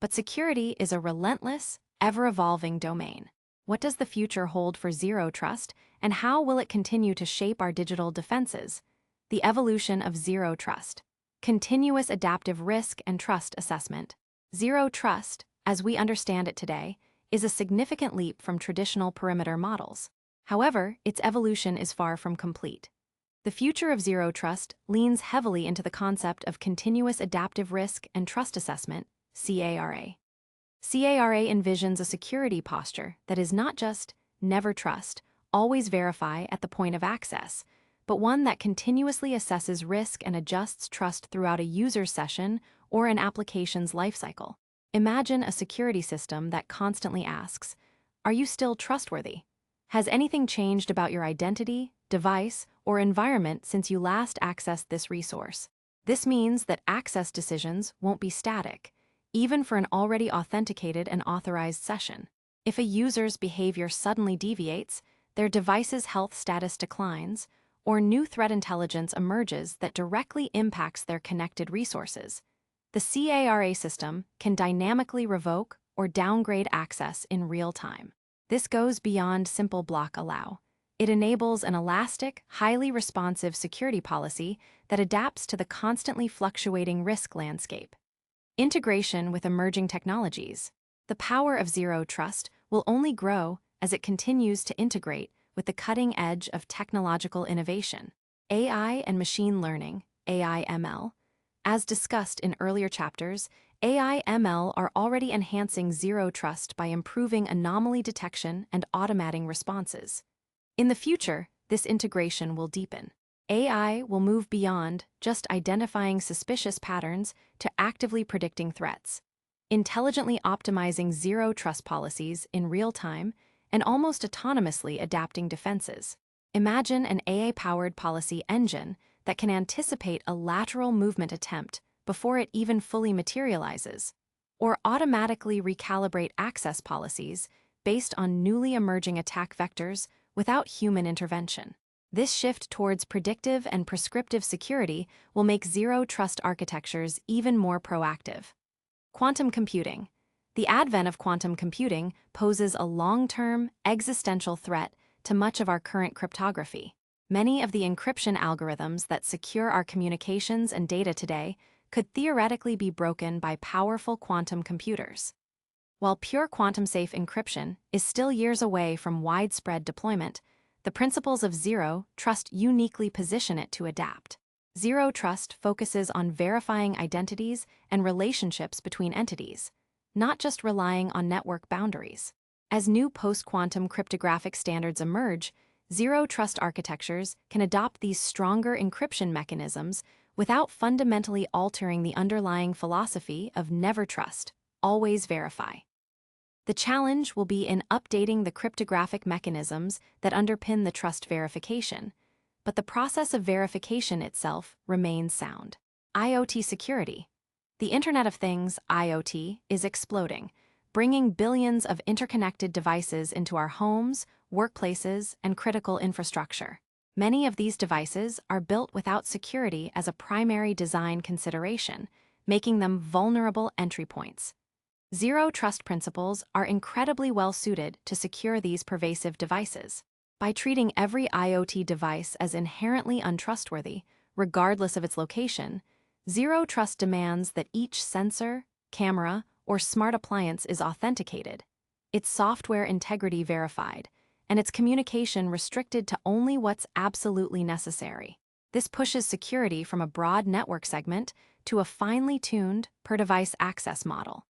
But security is a relentless, ever-evolving domain. What does the future hold for zero trust, and how will it continue to shape our digital defenses? The evolution of zero trust. Continuous adaptive risk and trust assessment. Zero trust, as we understand it today, is a significant leap from traditional perimeter models. However, its evolution is far from complete. The future of zero trust leans heavily into the concept of continuous adaptive risk and trust assessment, CARA. CARA envisions a security posture that is not just never trust, always verify at the point of access, but one that continuously assesses risk and adjusts trust throughout a user session or an application's lifecycle. Imagine a security system that constantly asks, "Are you still trustworthy?" Has anything changed about your identity, device, or environment since you last accessed this resource? This means that access decisions won't be static, even for an already authenticated and authorized session. If a user's behavior suddenly deviates, their device's health status declines, or new threat intelligence emerges that directly impacts their connected resources, the CARA system can dynamically revoke or downgrade access in real time. This goes beyond simple block allow. It enables an elastic, highly responsive security policy that adapts to the constantly fluctuating risk landscape. Integration with emerging technologies. The power of Zero Trust will only grow as it continues to integrate with the cutting edge of technological innovation. AI and machine learning, AI/ML. As discussed in earlier chapters, AI/ML are already enhancing Zero Trust by improving anomaly detection and automating responses. In the future, this integration will deepen. AI will move beyond just identifying suspicious patterns to actively predicting threats, intelligently optimizing Zero Trust policies in real time, and almost autonomously adapting defenses. Imagine an AI-powered policy engine that can anticipate a lateral movement attempt before it even fully materializes, or automatically recalibrate access policies based on newly emerging attack vectors without human intervention. This shift towards predictive and prescriptive security will make Zero Trust architectures even more proactive. Quantum computing. The advent of quantum computing poses a long-term, existential threat to much of our current cryptography. Many of the encryption algorithms that secure our communications and data today could theoretically be broken by powerful quantum computers. While pure quantum-safe encryption is still years away from widespread deployment, the principles of Zero Trust uniquely position it to adapt. Zero Trust focuses on verifying identities and relationships between entities, not just relying on network boundaries. As new post-quantum cryptographic standards emerge, Zero Trust architectures can adopt these stronger encryption mechanisms without fundamentally altering the underlying philosophy of never trust, always verify. The challenge will be in updating the cryptographic mechanisms that underpin the trust verification, but the process of verification itself remains sound. IoT security. The Internet of Things, IoT, is exploding, bringing billions of interconnected devices into our homes, workplaces, and critical infrastructure. Many of these devices are built without security as a primary design consideration, making them vulnerable entry points. Zero Trust principles are incredibly well suited to secure these pervasive devices. By treating every IoT device as inherently untrustworthy, regardless of its location, Zero Trust demands that each sensor, camera, or smart appliance is authenticated, its software integrity verified, and its communication restricted to only what's absolutely necessary. This pushes security from a broad network segment to a finely tuned, per-device access model.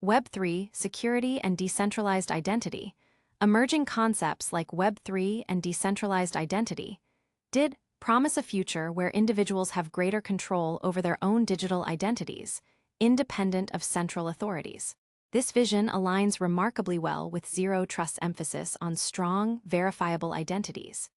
Web3, security and decentralized identity. Emerging concepts like Web3 and decentralized identity did promise a future where individuals have greater control over their own digital identities, independent of central authorities. This vision aligns remarkably well with Zero Trust's emphasis on strong, verifiable identities.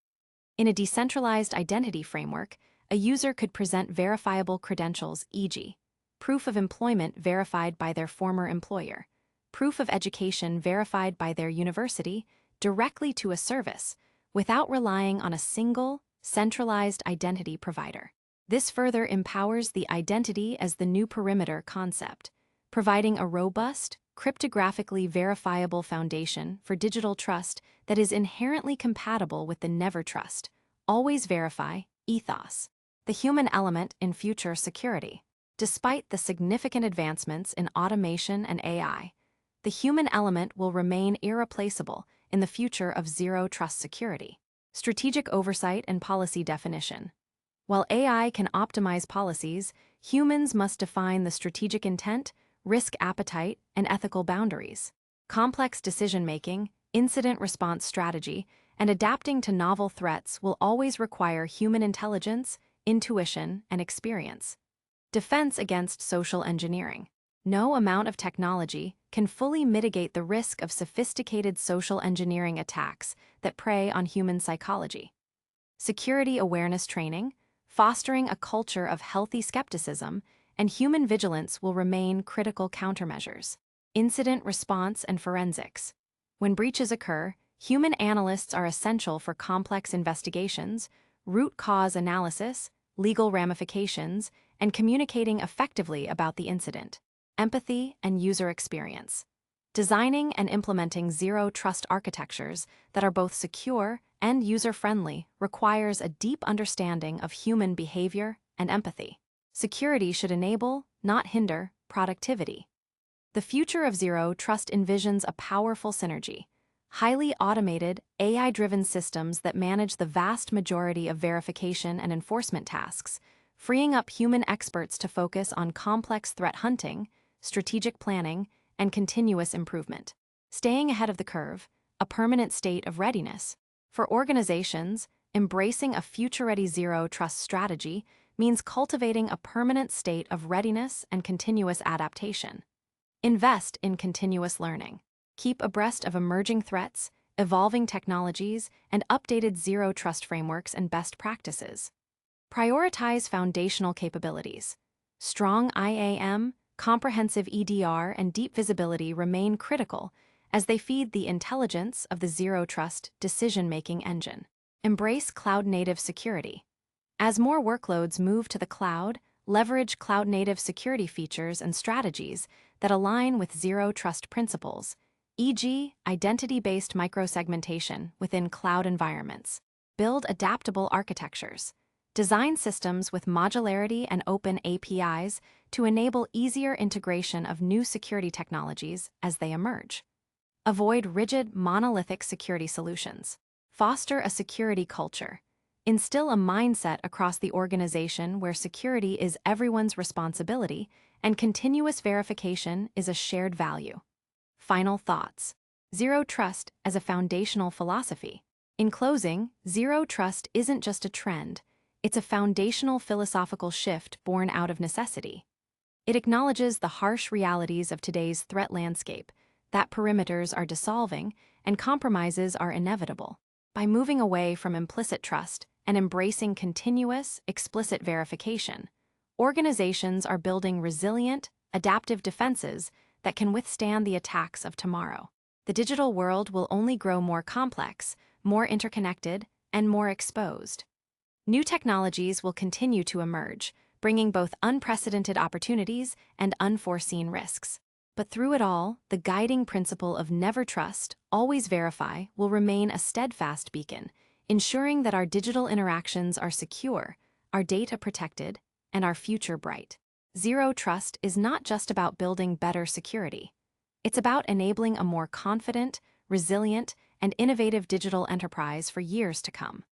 In a decentralized identity framework, a user could present verifiable credentials, e.g., proof of employment verified by their former employer, proof of education verified by their university, directly to a service, without relying on a single, centralized identity provider. This further empowers the identity as the new perimeter concept, providing a robust, cryptographically verifiable foundation for digital trust that is inherently compatible with the never trust, always verify ethos. The human element in future security. Despite the significant advancements in automation and AI, the human element will remain irreplaceable in the future of Zero Trust security. Strategic oversight and policy definition. While AI can optimize policies, humans must define the strategic intent, risk appetite, and ethical boundaries. Complex decision-making, incident response strategy, and adapting to novel threats will always require human intelligence, intuition, and experience. Defense against social engineering. no amount of technology can fully mitigate the risk of sophisticated social engineering attacks that prey on human psychology. Security awareness training, fostering a culture of healthy skepticism, and human vigilance will remain critical countermeasures. Incident response and forensics. When breaches occur, human analysts are essential for complex investigations, root cause analysis, legal ramifications, and communicating effectively about the incident. Empathy and user experience. Designing and implementing zero-trust architectures that are both secure and user-friendly requires a deep understanding of human behavior and empathy. Security should enable, not hinder, productivity. The future of zero trust envisions a powerful synergy, highly automated, AI-driven systems that manage the vast majority of verification and enforcement tasks, freeing up human experts to focus on complex threat hunting, strategic planning, and continuous improvement. Staying ahead of the curve, a permanent state of readiness. For organizations, embracing a future-ready zero-trust strategy means cultivating a permanent state of readiness and continuous adaptation. Invest in continuous learning. Keep abreast of emerging threats, evolving technologies, and updated zero-trust frameworks and best practices. Prioritize foundational capabilities. Strong IAM, comprehensive EDR, and deep visibility remain critical as they feed the intelligence of the zero-trust decision-making engine. Embrace cloud-native security. As more workloads move to the cloud, leverage cloud-native security features and strategies that align with zero-trust principles, e.g., identity-based microsegmentation within cloud environments. Build adaptable architectures. Design systems with modularity and open APIs to enable easier integration of new security technologies as they emerge. Avoid rigid, monolithic security solutions. Foster a security culture. Instill a mindset across the organization where security is everyone's responsibility and continuous verification is a shared value. Final thoughts. Zero trust as a foundational philosophy. In closing, zero trust isn't just a trend. It's a foundational philosophical shift born out of necessity. It acknowledges the harsh realities of today's threat landscape, that perimeters are dissolving and compromises are inevitable. By moving away from implicit trust and embracing continuous, explicit verification, organizations are building resilient, adaptive defenses that can withstand the attacks of tomorrow. The digital world will only grow more complex, more interconnected, and more exposed. New technologies will continue to emerge, bringing both unprecedented opportunities and unforeseen risks. But through it all, the guiding principle of never trust, always verify will remain a steadfast beacon, ensuring that our digital interactions are secure, our data protected, and our future bright. Zero trust is not just about building better security. It's about enabling a more confident, resilient, and innovative digital enterprise for years to come.